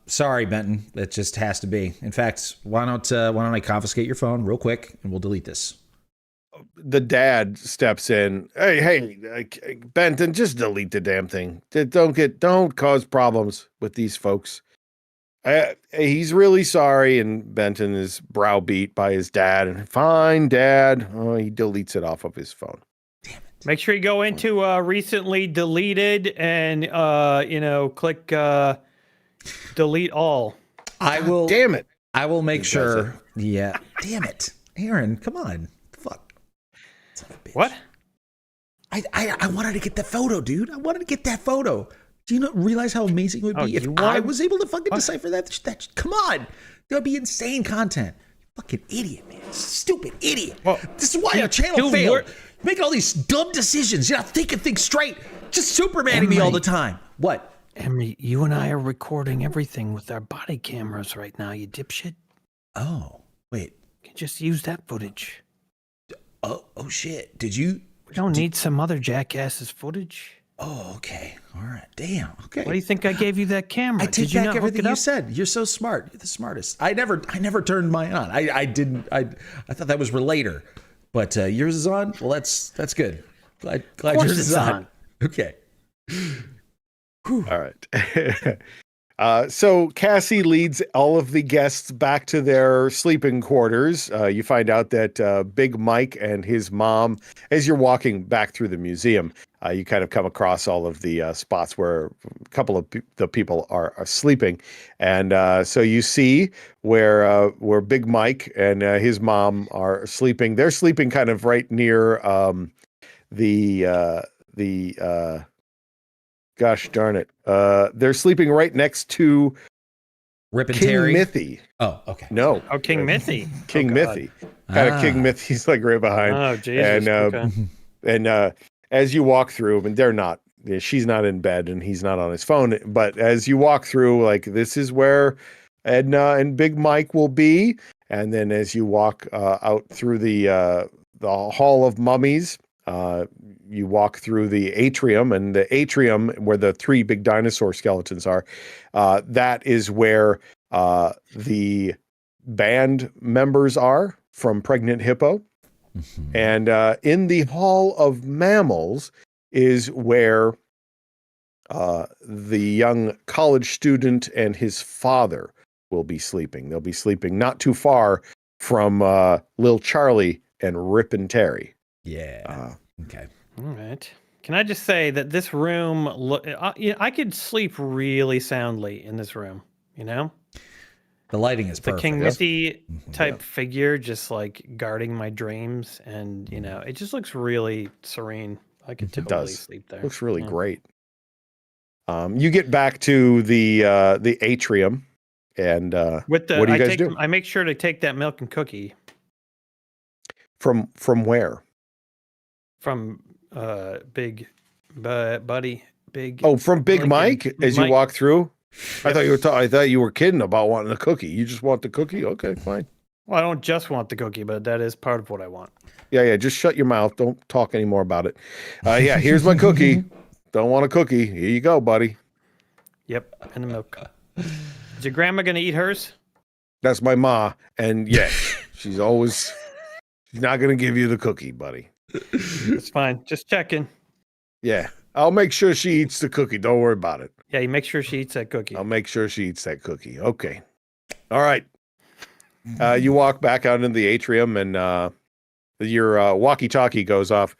S2: Sorry, Benton. It just has to be. In fact, why don't I confiscate your phone real quick and we'll delete this.
S1: The dad steps in. Hey, Benton, just delete the damn thing. Don't cause problems with these folks. He's really sorry, and Benton is browbeat by his dad. And fine, Dad. Oh, he deletes it off of his phone.
S2: Damn it.
S3: Make sure you go into recently deleted and click delete all.
S2: I will.
S1: Damn it.
S2: I will make sure. Yeah. Damn it, Aaron. Come on. Fuck. Son of a bitch.
S3: What?
S2: I wanted to get that photo, dude. I wanted to get that photo. Do you not realize how amazing it would be if I was able to fucking decipher that? Come on. That would be insane content. You fucking idiot, man. Stupid idiot. Well, this is why your channel failed. Making all these dumb decisions. You're not thinking things straight. Just Supermaning me all the time. What?
S3: Emre, you and I are recording everything with our body cameras right now, you dipshit.
S2: Oh, wait.
S3: You can just use that footage.
S2: Oh shit. Did you?
S3: We don't need some other jackass's footage.
S2: Oh, okay. All right. Damn. Okay.
S3: Why do you think I gave you that camera?
S2: I take back everything you said. You're so smart. You're the smartest. I never turned mine on. I didn't. I thought that was relater, but yours is on. Well, that's good. Glad yours is on. Okay.
S1: All right. So Cassie leads all of the guests back to their sleeping quarters. You find out that Big Mike and his mom, as you're walking back through the museum, you kind of come across all of the spots where a couple of the people are sleeping. And so you see where Big Mike and his mom are sleeping. They're sleeping kind of right near gosh darn it. They're sleeping right next to
S2: Rip and
S1: King
S2: Terry.
S1: Mithy.
S2: Oh, okay.
S1: No.
S3: Oh, King Mithy.
S1: King Mithy. Kind of King Mithy's like right behind.
S3: Oh, Jesus.
S1: And as you walk through, and they're not, she's not in bed and he's not on his phone. But as you walk through, like, this is where Edna and Big Mike will be. And then as you walk out through the Hall of Mummies, you walk through the atrium, and the atrium where the 3 big dinosaur skeletons are, that is where the band members are from Pregnant Hippo. Mm-hmm. And in the Hall of Mammals is where the young college student and his father will be sleeping. They'll be sleeping not too far from Lil Charlie and Rip and Terry.
S2: Yeah. Okay.
S3: All right. Can I just say that this room, I could sleep really soundly in this room, you know?
S2: The lighting is perfect.
S3: The King Mithy type figure just like guarding my dreams, and, you know, it just looks really serene. I could totally sleep there.
S1: Looks really great. You get back to the atrium, and what do you guys do?
S3: I make sure to take that milk and cookie.
S1: From where?
S3: From Big Buddy.
S1: Oh, from Big Mike as you walk through?
S3: Yep.
S1: I thought you were kidding about wanting a cookie. You just want the cookie? Okay, fine.
S3: Well, I don't just want the cookie, but that is part of what I want.
S1: Yeah. Just shut your mouth. Don't talk anymore about it. Yeah, here's my cookie. Don't want a cookie. Here you go, buddy.
S3: Yep, and the milk. Is your grandma going to eat hers?
S1: That's my ma. And yeah, she's not going to give you the cookie, buddy.
S3: It's fine. Just checking.
S1: Yeah. I'll make sure she eats the cookie. Don't worry about it.
S3: Yeah, you make sure she eats that cookie.
S1: I'll make sure she eats that cookie. Okay. All right. You walk back out into the atrium, and your walkie-talkie goes off.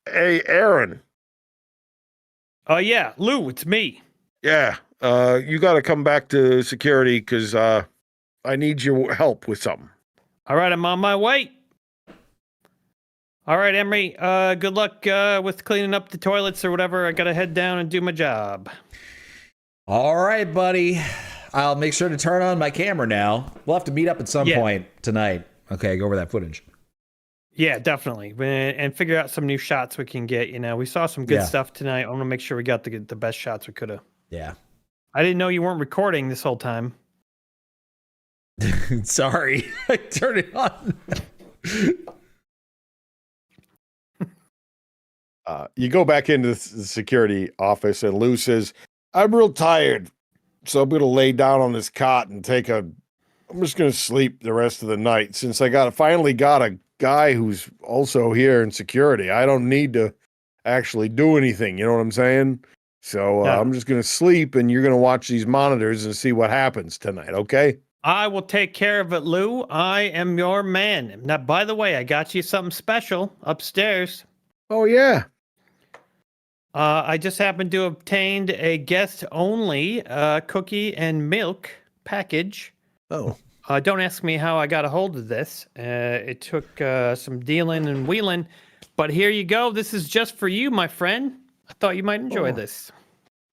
S1: Hey, Aaron.
S3: Yeah, Lou, it's me.
S1: Yeah, you got to come back to security because I need your help with something.
S3: All right, I'm on my way. All right, Emre, good luck with cleaning up the toilets or whatever. I got to head down and do my job.
S2: All right, buddy. I'll make sure to turn on my camera now. We'll have to meet up at some point tonight. Okay, go over that footage.
S3: Yeah, definitely. And figure out some new shots we can get. You know, we saw some good stuff tonight. I want to make sure we got the best shots we could have.
S2: Yeah.
S3: I didn't know you weren't recording this whole time.
S2: Sorry. I turned it on.
S1: You go back into the security office, and Lou says, I'm real tired, so I'm going to lay down on this cot and I'm just going to sleep the rest of the night since I finally got a guy who's also here in security. I don't need to actually do anything. You know what I'm saying? So I'm just going to sleep, and you're going to watch these monitors and see what happens tonight. Okay?
S3: I will take care of it, Lou. I am your man. Now, by the way, I got you something special upstairs.
S1: Oh, yeah.
S3: I just happened to obtained a guest-only cookie and milk package.
S1: Oh.
S3: Don't ask me how I got a hold of this. It took some dealing and wheeling, but here you go. This is just for you, my friend. I thought you might enjoy this.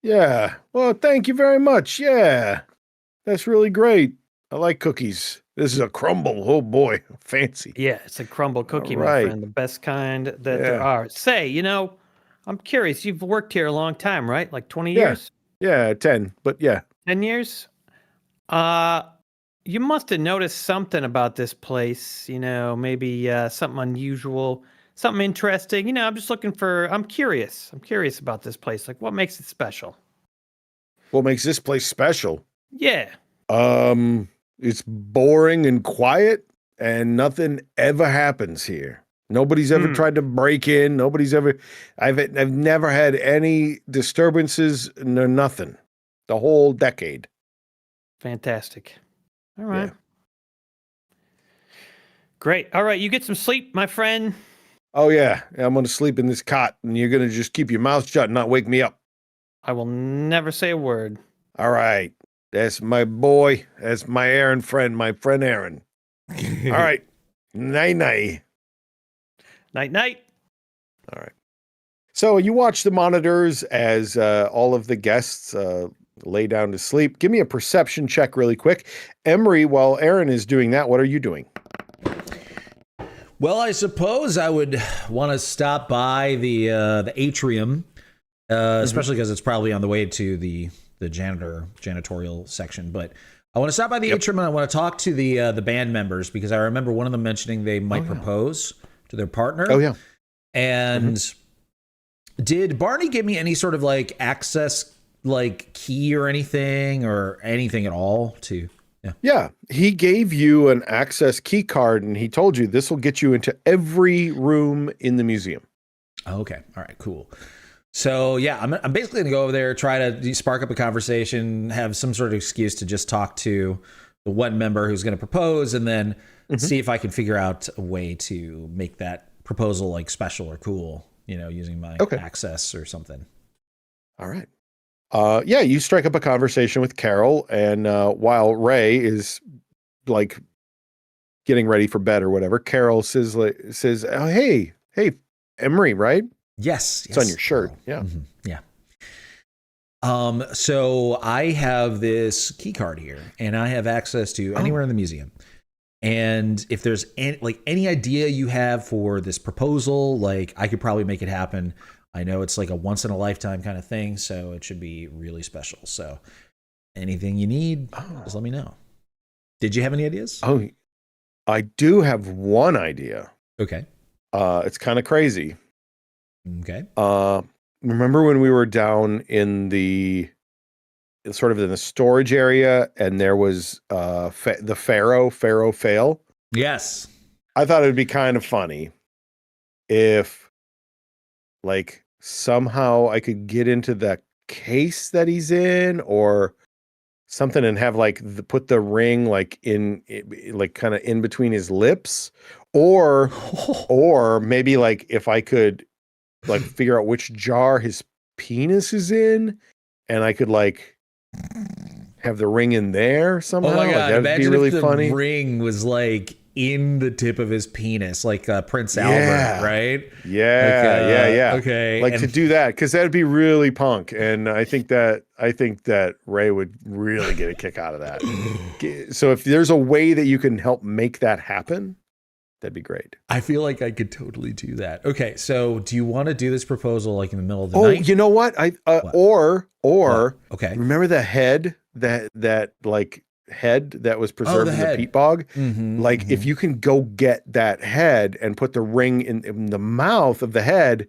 S1: Yeah. Well, thank you very much. Yeah. That's really great. I like cookies. This is a crumble. Oh, boy. Fancy.
S3: Yeah, it's a crumble cookie, my friend. The best kind that there are. Say, you know, I'm curious. You've worked here a long time, right? Like 20 years?
S1: Yeah, 10. But yeah.
S3: 10 years? You must have noticed something about this place, you know, maybe something unusual, something interesting. You know, I'm curious. I'm curious about this place. Like, what makes it special?
S1: What makes this place special?
S3: Yeah.
S1: It's boring and quiet, and nothing ever happens here. Nobody's ever tried to break in. I've never had any disturbances, no nothing. The whole decade.
S3: Fantastic. All right. Yeah. Great. All right, you get some sleep, my friend.
S1: Oh, yeah. I'm going to sleep in this cot, and you're going to just keep your mouth shut and not wake me up.
S3: I will never say a word.
S1: All right. That's my boy. That's my Aaron friend, my friend Aaron. All right. Night-night.
S3: Night-night.
S1: All right. So you watch the monitors as all of the guests lay down to sleep. Give me a perception check really quick. Emre, while Aaron is doing that, what are you doing?
S2: Well, I suppose I would want to stop by the atrium, especially because it's probably on the way to the janitorial section. But I want to stop by the atrium, and I want to talk to the band members, because I remember one of them mentioning they might propose to their partner.
S1: Oh, yeah.
S2: And did Barney give me any sort of like access like key or anything at all to?
S1: Yeah, he gave you an access key card, and he told you this will get you into every room in the museum.
S2: Okay. All right, cool. So yeah, I'm basically gonna go over there, try to spark up a conversation, have some sort of excuse to just talk to the one member who's gonna propose, and then see if I can figure out a way to make that proposal like special or cool, you know, using my access or something.
S1: All right. Yeah, you strike up a conversation with Carol, and while Ray is like getting ready for bed or whatever, Carol says, oh, hey, Emre, right?
S2: Yes.
S1: It's on your shirt. Yeah.
S2: Yeah. So I have this key card here, and I have access to anywhere in the museum. And if there's any idea you have for this proposal, like I could probably make it happen. I know it's like a once in a lifetime kind of thing, so it should be really special. So anything you need, just let me know. Did you have any ideas?
S1: Oh, I do have one idea.
S2: Okay.
S1: It's kind of crazy.
S2: Okay.
S1: Remember when we were down in the storage area, and there was the Pharaoh fail?
S2: Yes.
S1: I thought it'd be kind of funny if, like, somehow I could get into the case that he's in, or something and have like put the ring like in like kind of in between his lips, or maybe like if I could like figure out which jar his penis is in, and I could like have the ring in there somehow.
S2: Oh my god!
S1: Like, that'd be really
S2: if the
S1: funny.
S2: ring was like in the tip of his penis, like Prince Albert, right?
S1: Yeah.
S2: Okay,
S1: Like to do that, because that'd be really punk, and I think that Ray would really get a kick out of that. So if there's a way that you can help make that happen, that'd be great.
S2: I feel like I could totally do that. Okay, so do you want to do this proposal like in the middle of the night?
S1: Oh, you know what? Or
S2: okay.
S1: Remember the head that like head that was preserved in the
S2: head.
S1: peat bog?
S2: Mm-hmm,
S1: Like if you can go get that head and put the ring in the mouth of the head,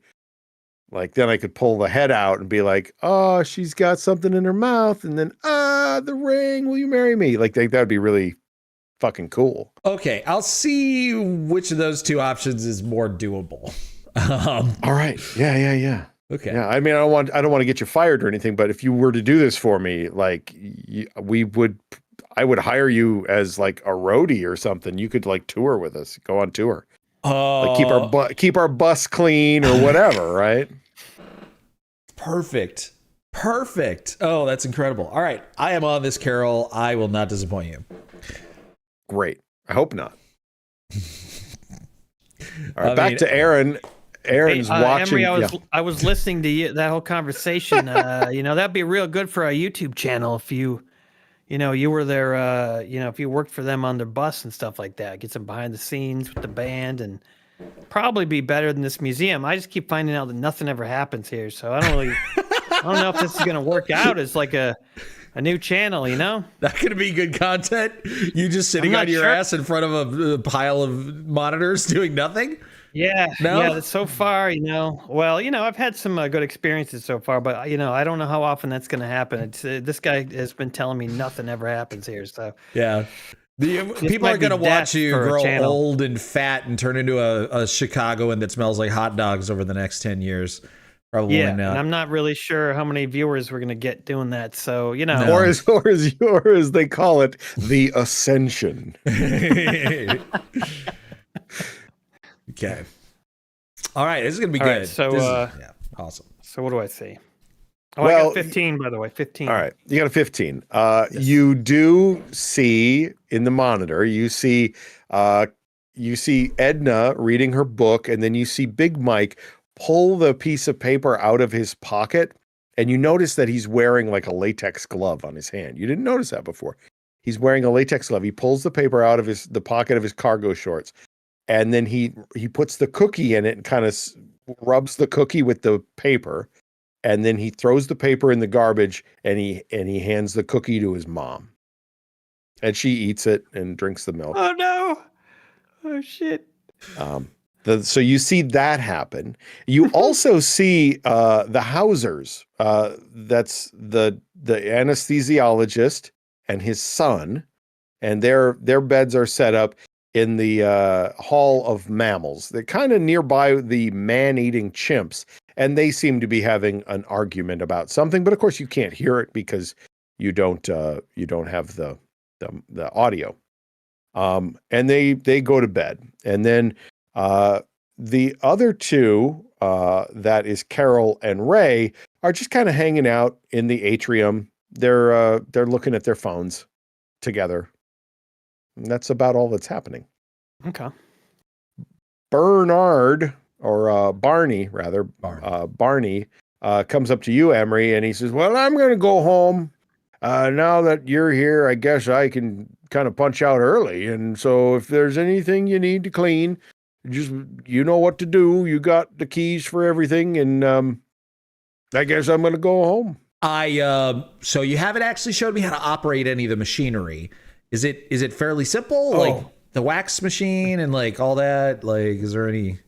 S1: like then I could pull the head out and be like, oh, she's got something in her mouth, and then the ring, will you marry me? Like that would be really fucking cool.
S2: Okay, I'll see which of those two options is more doable.
S1: All right. Yeah.
S2: Okay.
S1: Yeah. I mean, I don't want to get you fired or anything, but if you were to do this for me, like I would hire you as like a roadie or something. You could like tour with us, go on tour, like keep our bus clean or whatever. Right.
S2: Perfect. Oh, that's incredible. All right. I am on this, Carol. I will not disappoint you.
S1: Great. I hope not. All right. Back to Aaron. Aaron's watching.
S3: Emery, I was listening to you, that whole conversation. That'd be real good for our YouTube channel if you were there. If you worked for them on their bus and stuff like that, get some behind the scenes with the band, and probably be better than this museum. I just keep finding out that nothing ever happens here, so I don't know if this is gonna work out as like a new channel.
S2: That could be good content. You just sitting on your ass in front of a pile of monitors doing nothing.
S3: Yeah,
S2: no?
S3: Yeah. So far, well, I've had some good experiences so far, but I don't know how often that's going to happen. It's this guy has been telling me nothing ever happens here. So
S2: yeah, people are going to watch you grow old and fat and turn into a Chicagoan that smells like hot dogs over the next 10 years. Probably not.
S3: And I'm not really sure how many viewers we're going to get doing that. So
S1: or as they call it, the ascension.
S2: Okay. All right. This is going to be
S3: all
S2: good.
S3: Right, so,
S2: yeah, awesome.
S3: So what do I see? Oh, I got 15, by the way. 15.
S1: All right. You got a 15. Yes. You do see in the monitor, you see Edna reading her book, and then you see Big Mike pull the piece of paper out of his pocket, and you notice that he's wearing like a latex glove on his hand. You didn't notice that before. He's wearing a latex glove. He pulls the paper out of the pocket of his cargo shorts. And then he puts the cookie in it and kind of rubs the cookie with the paper. And then he throws the paper in the garbage, and he hands the cookie to his mom. And she eats it and drinks the milk.
S3: Oh, no. Oh, shit.
S1: So you see that happen. You also see the Hausers. That's the anesthesiologist and his son. And their beds are set up in the Hall of Mammals. They're kind of nearby the man-eating chimps, and they seem to be having an argument about something. But of course, you can't hear it because you don't have the audio. And they go to bed, and then the other two, that is Carol and Ray, are just kind of hanging out in the atrium. They're looking at their phones together. And that's about all that's happening.
S3: Okay.
S1: Barney comes up to you, Emery, and he says, well, I'm going to go home. Now that you're here, I guess I can kind of punch out early. And so if there's anything you need to clean, just, you know what to do. You got the keys for everything. And I guess I'm going to go home.
S2: So you haven't actually showed me how to operate any of the machinery. Is it fairly simple?
S1: Oh.
S2: Like the wax machine and like all that? Like, is there any?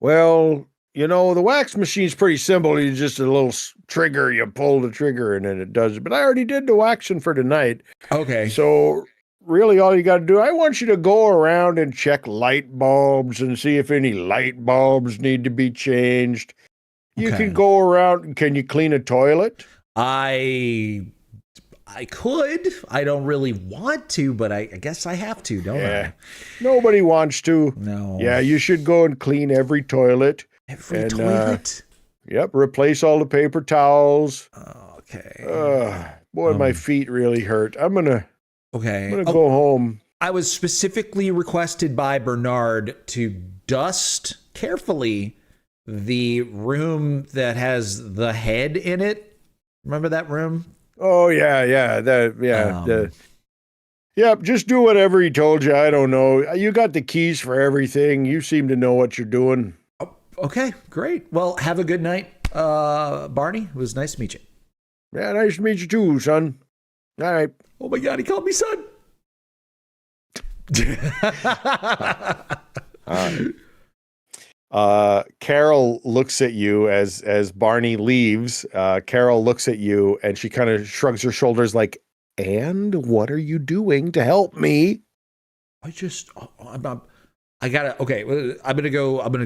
S1: Well, the wax machine's pretty simple. You just a little trigger, you pull the trigger and then it does it. But I already did the waxing for tonight.
S2: Okay.
S1: So really all you got to do, I want you to go around and check light bulbs and see if any light bulbs need to be changed. You can go around. Can you clean a toilet?
S2: I
S6: I could. I don't really want to, but I guess I have to, don't I?
S1: Nobody wants to.
S6: No.
S1: Yeah, you should go and clean every toilet.
S6: Every toilet?
S1: Yep, replace all the paper towels.
S6: Okay.
S1: Boy, my feet really hurt. I'm gonna go home.
S6: I was specifically requested by Bernard to dust carefully the room that has the head in it. Remember that room?
S1: Oh yeah. Yep, just do whatever he told you. I don't know. You got the keys for everything. You seem to know what you're doing.
S6: Oh, okay, great. Well, have a good night, Barney. It was nice to meet you.
S1: Yeah, nice to meet you too, son. All right.
S6: Oh my God, he called me son.
S1: Carol looks at you as Barney leaves. Carol looks at you and she kind of shrugs her shoulders like, and what are you doing to help me?
S6: I'm gonna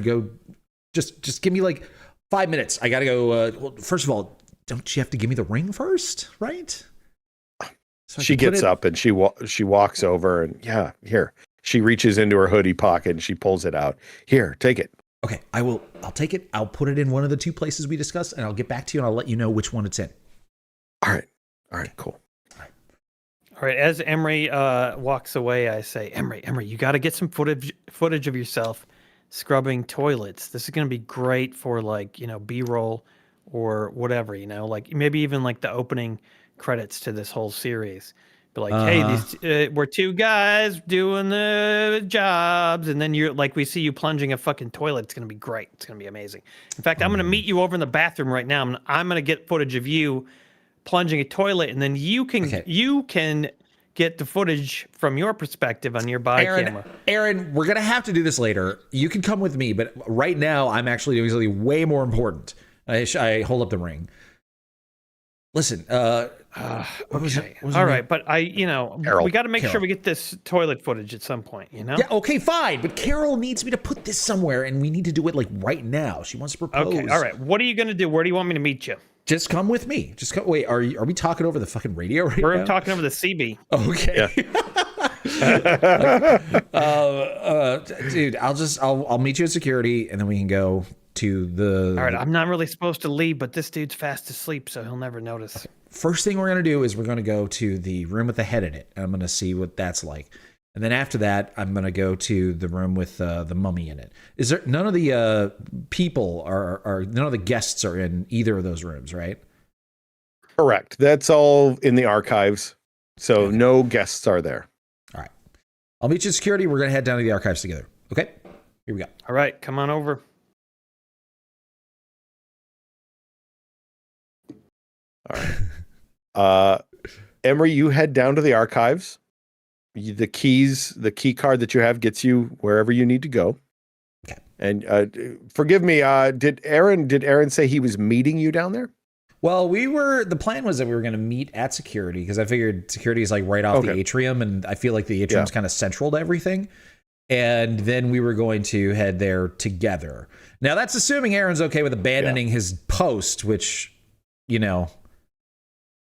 S6: go. Just give me like 5 minutes. I gotta go. Well, first of all, don't you have to give me the ring first, right? So
S1: she gets up and she walks over and here. She reaches into her hoodie pocket and she pulls it out. Here, take it.
S6: Okay, I'll take it. I'll put it in one of the two places we discussed, and I'll get back to you and I'll let you know which one it's in.
S1: All right, cool.
S3: All right, as Emre walks away, I say, Emre, you got to get some footage of yourself scrubbing toilets. This is going to be great for B-roll or whatever, like maybe even like the opening credits to this whole series. But like, hey, we're two guys doing the jobs, and then you're like, we see you plunging a fucking toilet. It's going to be great. It's going to be amazing. In fact, I'm going to meet you over in the bathroom right now. I'm going to get footage of you plunging a toilet, and then you can get the footage from your perspective on your body camera.
S6: Aaron, we're gonna have to do this later. You can come with me, but right now I'm actually doing something way more important. I hold up the ring. Listen,
S3: okay, all right, but we got to make sure we get this toilet footage at some point.
S6: Yeah, okay, fine, but Carol needs me to put this somewhere, and we need to do it like right now. She wants to propose.
S3: Okay, all right. What are you gonna do? Where do you want me to meet you?
S6: Just come with me. Just come. Wait, are we talking over the fucking radio right now?
S3: We're talking over the CB.
S6: Okay. Yeah. Dude, I'll meet you at security, and then we can go to the.
S3: All right. I'm not really supposed to leave, but this dude's fast asleep, so he'll never notice.
S6: First thing we're gonna do is we're gonna go to the room with the head in it. And I'm gonna see what that's like. And then after that, I'm going to go to the room with the mummy in it. Is there none of the people are none of the guests are in either of those rooms, right?
S1: Correct. That's all in the archives. So no guests are there.
S6: All right. I'll meet you at security. We're going to head down to the archives together. Okay? Here we go.
S3: All right. Come on over.
S1: All right. Emre, you head down to the archives. The key card that you have gets you wherever you need to go.
S6: Okay.
S1: And forgive me, did Aaron say he was meeting you down there?
S6: Well, the plan was that we were going to meet at security because I figured security is like right off the atrium, and I feel like the atrium's kind of central to everything. And then we were going to head there together. Now that's assuming Aaron's okay with abandoning his post, which,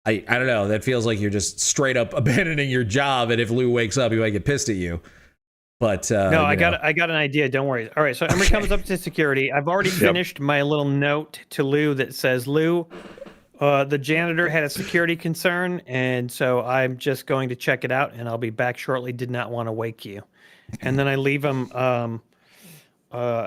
S6: I don't know. That feels like you're just straight up abandoning your job, and if Lou wakes up, he might get pissed at you. But
S3: no, I got an idea. Don't worry. All right, so Emre comes up to security. I've already finished my little note to Lou that says, Lou, the janitor had a security concern, and so I'm just going to check it out, and I'll be back shortly. Did not want to wake you. And then I leave him. I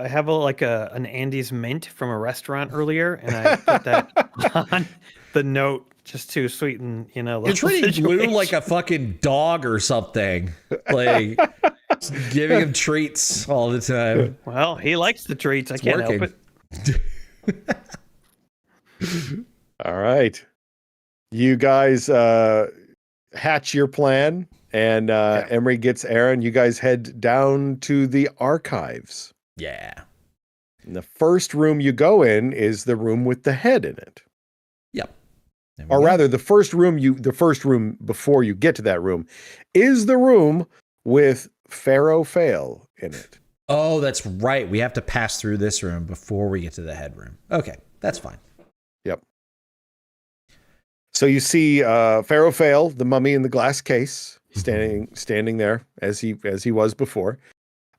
S3: have an Andy's mint from a restaurant earlier, and I put that on the note. Just to sweeten,
S6: You're treating Lou like a fucking dog or something. Like, giving him treats all the time.
S3: Well, he likes the treats. I can't help it.
S1: All right. You guys hatch your plan, and Emre gets Aaron. You guys head down to the archives.
S6: Yeah.
S1: And the first room you go in is the room with the head in it.
S6: Yep.
S1: Or rather, the first room before you get to that room is the room with Pharaoh Fail in it.
S6: Oh, that's right. We have to pass through this room before we get to the head room. Okay, that's fine.
S1: Yep. So you see Pharaoh Fail, the mummy in the glass case, standing there as he was before.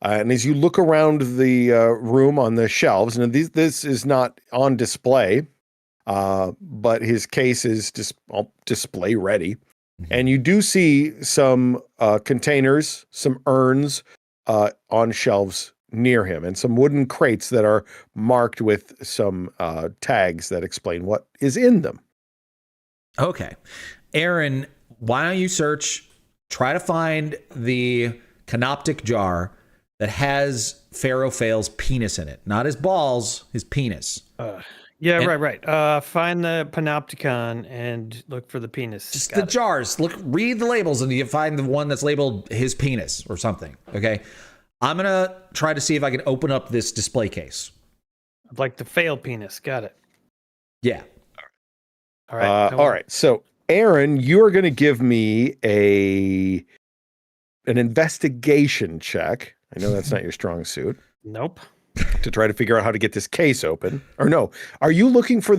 S1: And as you look around the room on the shelves, and this is not on display, but his case is display ready. And you do see some containers, some urns on shelves near him, and some wooden crates that are marked with some tags that explain what is in them.
S2: Okay. Aaron, why don't you try to find the canoptic jar that has Pharaoh Fail's penis in it. Not his balls, his penis.
S3: Right. Find the panopticon and look for the penis.
S2: Just the jars. Read the labels and you find the one that's labeled his penis or something. Okay. I'm going to try to see if I can open up this display case.
S3: Like the failed penis. Got it.
S2: Yeah.
S3: All right.
S1: All right. So, Aaron, you are going to give me an investigation check. I know that's not your strong suit.
S3: Nope.
S1: To try to figure out how to get this case open. Or no, are you looking for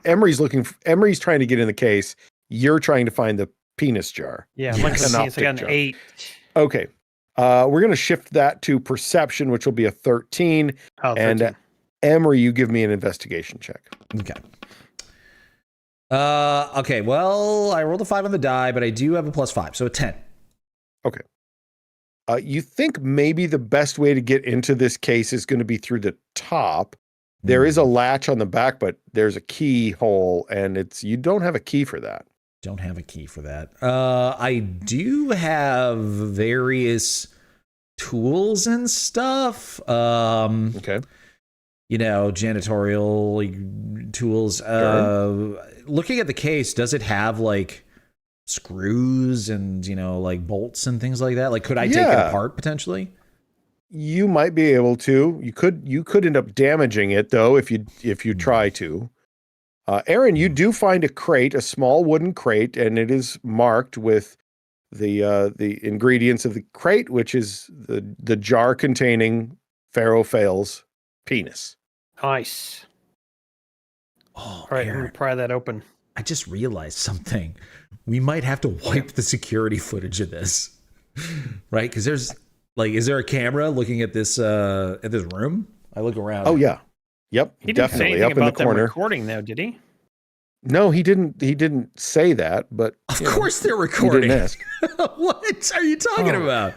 S1: Emery's trying to get in the case. You're trying to find the penis jar.
S3: Yeah, I'm looking for the penis. I got an 8.
S1: Okay. We're going to shift that to perception, which will be a 13.
S3: Oh, 13.
S1: And Emery, you give me an investigation check.
S2: Okay. Okay, well, I rolled a 5 on the die, but I do have a +5, so a 10.
S1: Okay. You think maybe the best way to get into this case is going to be through the top. There is a latch on the back, but there's a keyhole, and you don't have a key for that.
S2: Don't have a key for that. I do have various tools and stuff.
S1: Okay.
S2: Janitorial tools.
S1: Sure.
S2: Looking at the case, does it have like screws and bolts and things like that? Like, could I take it apart potentially?
S1: You might be able to. You could end up damaging it though if you try to. Aaron, you do find a crate, a small wooden crate, and it is marked with the ingredients of the crate, which is the jar containing Pharaoh Fail's penis.
S3: Nice.
S2: Oh,
S3: all right,
S2: Aaron,
S3: I'm gonna pry that open.
S2: I just realized something. We might have to wipe the security footage of this, right? Because is there a camera looking at this room? I look around.
S1: Oh yeah, yep,
S3: he didn't
S1: definitely
S3: say
S1: up in the
S3: about them
S1: corner.
S3: Recording though, did he?
S1: No, he didn't. He didn't say that, but
S2: of course they're recording.
S1: He didn't ask.
S2: What are you talking about?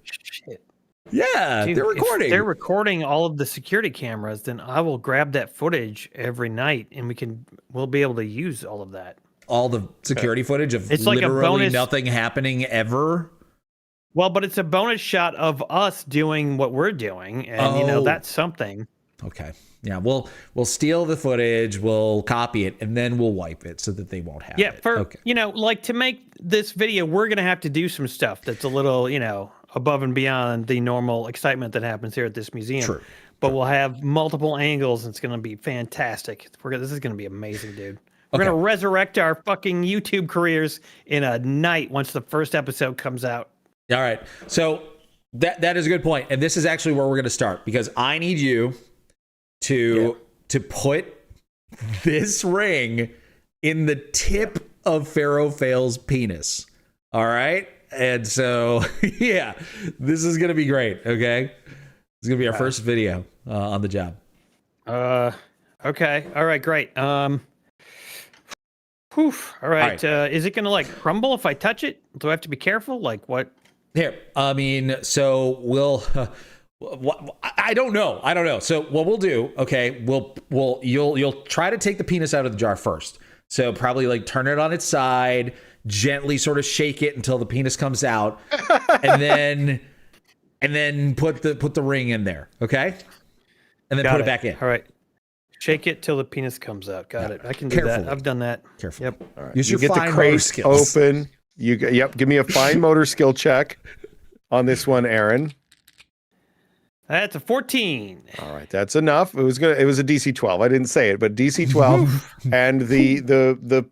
S3: Shit.
S2: Yeah,
S3: Dude,
S2: they're recording.
S3: If they're recording all of the security cameras, then I will grab that footage every night, and we'll be able to use all of that.
S2: All the security footage of
S3: it's like
S2: literally
S3: a bonus,
S2: nothing happening ever.
S3: Well, but it's a bonus shot of us doing what we're doing, and that's something.
S2: Okay. Yeah, we'll steal the footage, we'll copy it, and then we'll wipe it so that they won't have it.
S3: Yeah, to make this video, we're gonna have to do some stuff that's a little, above and beyond the normal excitement that happens here at this museum.
S2: True.
S3: But we'll have multiple angles, and it's gonna be fantastic. This is gonna be amazing, dude. We're gonna resurrect our fucking YouTube careers in a night once the first episode comes out.
S2: All right. So that is a good point, and this is actually where we're gonna start because I need you to put this ring in the tip of Pharaoh Fail's penis. All right. And so, this is going to be great. Okay. It's going to be our first video on the job.
S3: Okay. All right, great. All right. Is it going to crumble if I touch it? Do I have to be careful? Like what?
S2: Here. I mean, so we'll, I don't know. So what we'll do, okay, you'll try to take the penis out of the jar first. So probably turn it on its side, gently sort of shake it until the penis comes out, and then put the ring in there, okay? And then put it back in.
S3: All right. Shake it till the penis comes out. Got it. I can do that. I've done that.
S2: Careful.
S3: Yep.
S1: All right.
S2: Use your
S1: get
S2: fine
S1: the crate
S2: motor skills.
S1: Open. Give me a fine motor skill check on this one, Aaron.
S3: That's a 14.
S1: All right, that's enough. It was a DC 12. I didn't say it, but DC 12 and the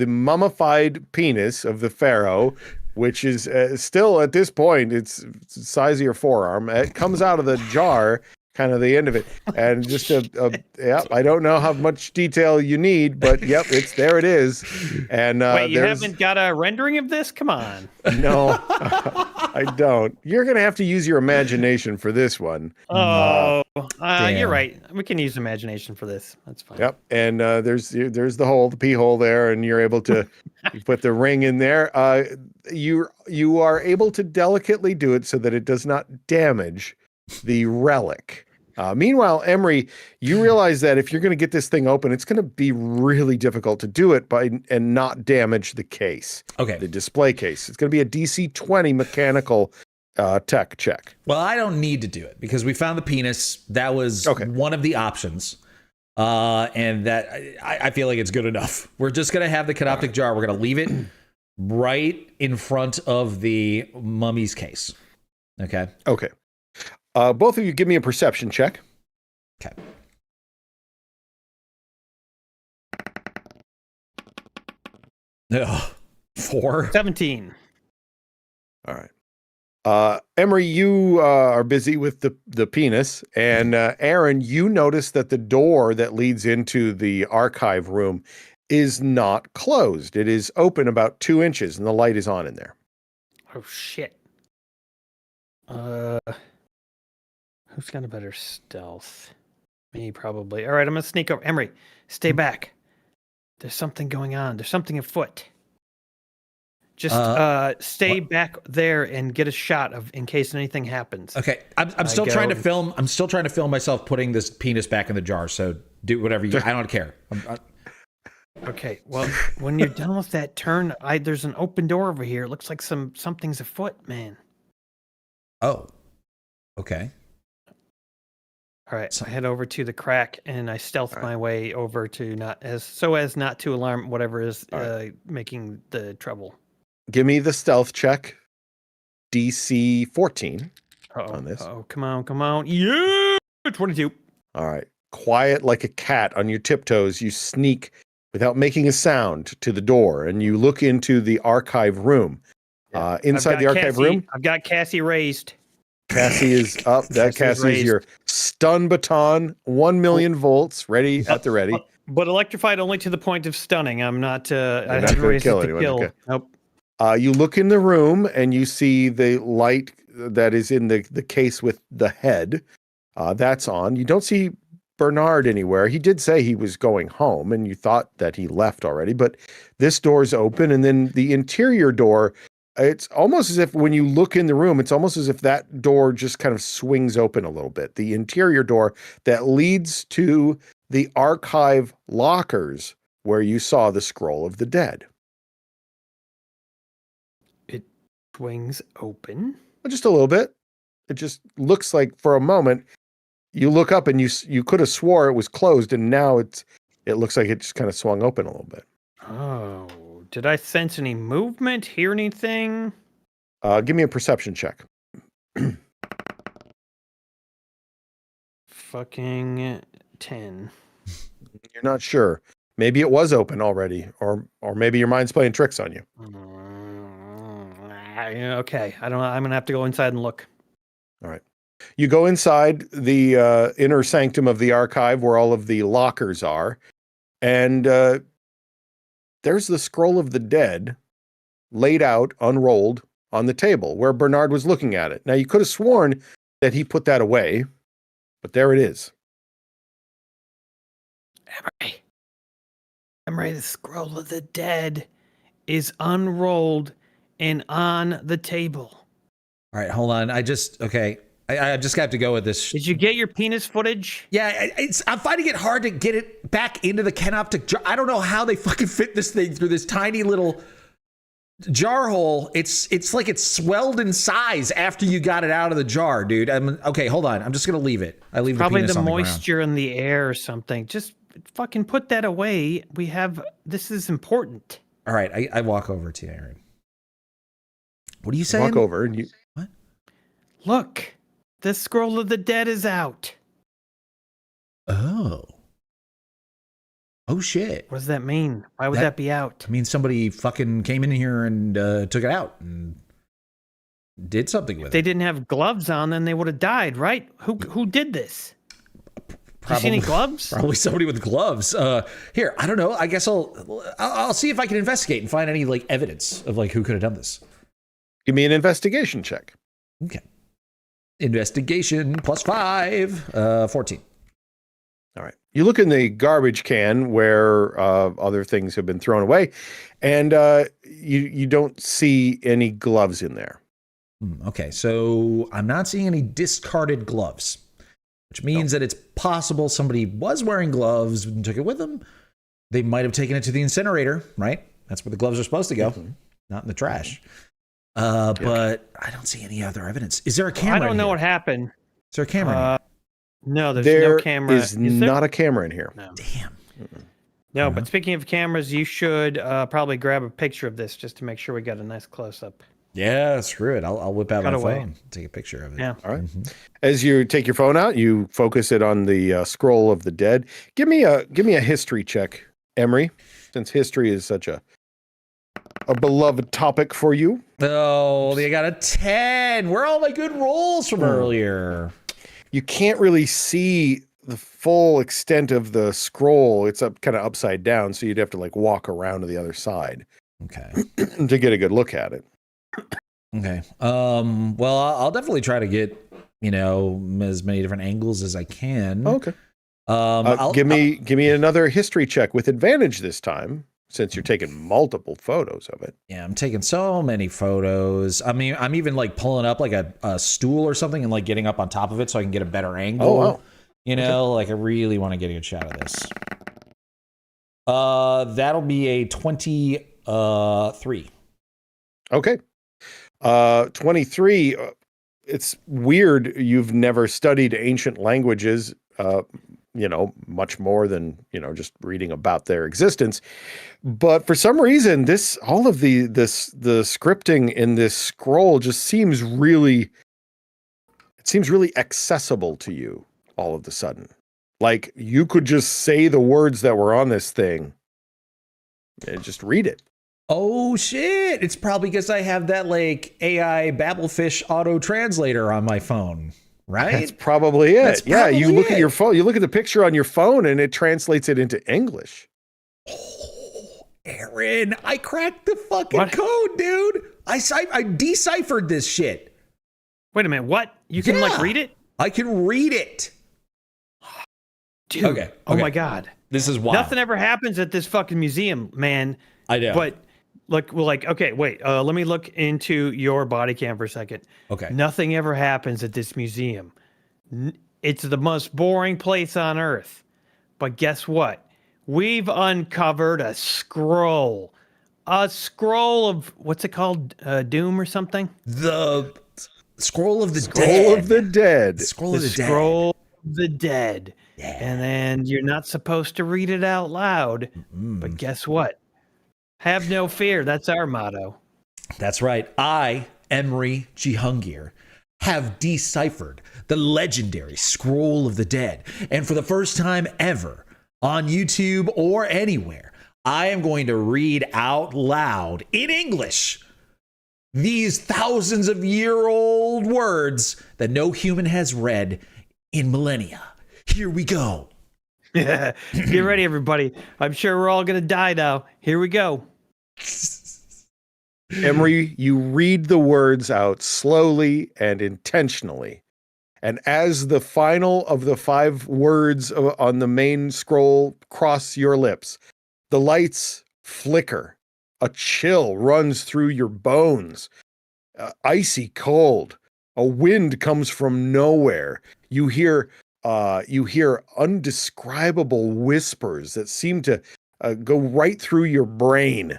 S1: mummified penis of the pharaoh, which is still at this point it's the size of your forearm. It comes out of the jar, kind of the end of it. And just yeah, I don't know how much detail you need, but yep, there it is. And
S3: wait, you haven't got a rendering of this? Come on.
S1: No, I don't. You're gonna have to use your imagination for this one.
S3: Oh, you're right. We can use imagination for this. That's fine.
S1: Yep. And there's the pee hole there, and you're able to you put the ring in there. You are able to delicately do it so that it does not damage the relic. Meanwhile, Emre, you realize that if you're going to get this thing open, it's going to be really difficult to do it and not damage the case.
S2: Okay.
S1: The display case. It's going to be a DC 20 mechanical tech check.
S2: Well, I don't need to do it because we found the penis. That was one of the options. And that I feel like it's good enough. We're just going to have the canoptic jar. We're going to leave it right in front of the mummy's case. Okay.
S1: Okay. Both of you give me a perception check.
S2: Okay. Ugh. 4.
S3: 17.
S1: All right. Emre, you are busy with the penis, and Aaron, you notice that the door that leads into the archive room is not closed. It is open about 2 inches, and the light is on in there.
S3: Oh shit. Who's got a better stealth? Me, probably. All right, I'm gonna sneak over. Emre, stay back. There's something going on. There's something afoot. Just stay back there and get a shot of in case anything happens.
S2: Okay, I'm still trying to film. I'm still trying to film myself putting this penis back in the jar. So do whatever you. I don't care.
S3: Okay. Well, when you're done with that turn, there's an open door over here. It looks like something's afoot, man.
S2: Oh. Okay.
S3: All right, so I head over to the crack and I stealth my way over to not as not to alarm whatever is making the trouble.
S1: Give me the stealth check, DC 14 on this.
S3: Oh, come on. Yeah, 22.
S1: All right. Quiet like a cat on your tiptoes, you sneak without making a sound to the door, and you look into the archive room. Inside the archive room,
S3: I've got Cassie raised.
S1: Cassie is up. Cassie is your stun baton, 1 million volts, ready at the ready.
S3: But electrified only to the point of stunning. I'm not. I
S1: not
S3: haven't
S1: gonna
S3: raised
S1: kill
S3: it to
S1: anyone,
S3: kill.
S1: okay.
S3: Nope.
S1: You look in the room and you see the light that is in the case with the head. That's on. You don't see Bernard anywhere. He did say he was going home, and you thought that he left already. But this door's open, and then the interior door. It's almost as if when you look in the room, it's almost as if that door just kind of swings open a little bit. The interior door that leads to the archive lockers where you saw the scroll of the dead.
S3: It swings open.
S1: Just a little bit. It just looks like for a moment you look up and you could have swore it was closed, and now it looks like it just kind of swung open a little bit.
S3: Oh. Did I sense any movement? Hear anything?
S1: Give me a perception check.
S3: Fucking 10.
S1: You're not sure. Maybe it was open already, or maybe your mind's playing tricks on you.
S3: Okay, I don't know. I'm gonna have to go inside and look.
S1: All right. You go inside the inner sanctum of the archive where all of the lockers are, and there's the scroll of the dead laid out, unrolled on the table where Bernard was looking at it. Now, you could have sworn that he put that away, but there it is.
S3: Emre, the scroll of the dead is unrolled and on the table.
S2: All right, hold on. I just have to go with this.
S3: Did you get your penis footage?
S2: Yeah, I'm finding it hard to get it back into the canoptic jar. I don't know how they fucking fit this thing through this tiny little jar hole. It's like it's swelled in size after you got it out of the jar, dude. Okay, hold on. I'm just gonna leave it. I leave
S3: Probably
S2: the penis
S3: the
S2: on
S3: moisture in the air or something. Just fucking put that away. This is important.
S2: All right, I walk over to Aaron. What are you saying?
S1: Walk over and you.
S2: What?
S3: Look. The scroll of the dead is out.
S2: Oh shit.
S3: What does that mean? Why would that be out?
S2: I mean, somebody fucking came in here and took it out. And did something with
S3: They
S2: it.
S3: didn't have gloves on, then they would have died, right? Who did this? Do you see any gloves?
S2: Probably somebody with gloves. Here, I don't know. I guess I'll see if I can investigate and find any like evidence of like who could have done this.
S1: Give me an investigation check.
S2: Okay. Investigation +5, 14.
S1: All right. You look in the garbage can where other things have been thrown away, and you don't see any gloves in there.
S2: Okay, so I'm not seeing any discarded gloves, which means that it's possible somebody was wearing gloves and took it with them. They might have taken it to the incinerator, right? That's where the gloves are supposed to go, not in the trash. But I don't see any other evidence. Is there a camera?
S3: I don't know what happened.
S2: Is there a camera in here?
S3: No, there's
S1: There
S3: no camera.
S1: is
S3: there?
S1: not a camera in here.
S3: No.
S2: Damn.
S3: No, but speaking of cameras, you should probably grab a picture of this just to make sure we got a nice close-up.
S2: Yeah, screw it. I'll whip out my
S3: Cutaway.
S2: phone, take a picture of it.
S3: Yeah.
S1: All right. As you take your phone out, you focus it on the scroll of the dead. Give me a history check, Emre, since history is such a beloved topic for you.
S2: Oh, they got a 10. Where are all my good rolls from earlier?
S1: You can't really see the full extent of the scroll. It's up kind of upside down, so you'd have to like walk around to the other side
S2: Okay.
S1: to get a good look at it.
S2: Okay. Well, I'll definitely try to get, as many different angles as I can.
S1: Okay. Give me another history check with advantage this time, since you're taking multiple photos of it.
S2: Yeah, I'm taking so many photos. I mean, I'm even like pulling up like a stool or something and like getting up on top of it so I can get a better angle.
S1: Oh, wow.
S2: Like I really want to get a good shot of this. That'll be a 23.
S1: Okay. 23. It's weird. You've never studied ancient languages, much more than, just reading about their existence. But for some reason, all of the scripting in this scroll just seems really accessible to you all of a sudden. Like you could just say the words that were on this thing and just read it.
S2: Oh shit! It's probably because I have that like AI Babelfish auto translator on my phone, right?
S1: That's probably it.
S2: That's
S1: Yeah, you
S2: probably
S1: look at
S2: it.
S1: your phone, you look at the picture on your phone, and it translates it into English.
S2: Oh, Aaron, I cracked the fucking
S3: What?
S2: code, dude. I deciphered this shit.
S3: Wait a minute, what? You can like
S2: Yeah.
S3: read it?
S2: I can read it.
S3: Dude.
S2: Okay,
S3: Oh
S2: okay.
S3: my God.
S2: This is wild.
S3: Nothing ever happens at this fucking museum, man.
S2: I know.
S3: But okay, wait. Let me look into your body cam for a second.
S2: Okay.
S3: Nothing ever happens at this museum. It's the most boring place on earth. But guess what? We've uncovered a scroll. A scroll of, what's it called? Doom or something?
S2: The scroll of the
S1: Scroll
S2: dead.
S1: of the Dead.
S2: Scroll of the dead.
S3: Scroll of the Dead.
S2: Yeah.
S3: And then you're not supposed to read it out loud. But guess what? Have no fear. That's our motto.
S2: That's right. I, Emre Jihungir, have deciphered the legendary Scroll of the Dead. And for the first time ever on YouTube or anywhere, I am going to read out loud in English these thousands of year-old words that no human has read in millennia. Here we go.
S3: Get ready, everybody. I'm sure we're all going to die now. Here we go.
S1: Emre, you read the words out slowly and intentionally. And as the final of the 5 words on the main scroll cross your lips, the lights flicker. A chill runs through your bones. Icy cold. A wind comes from nowhere. You hear undescribable whispers that seem to go right through your brain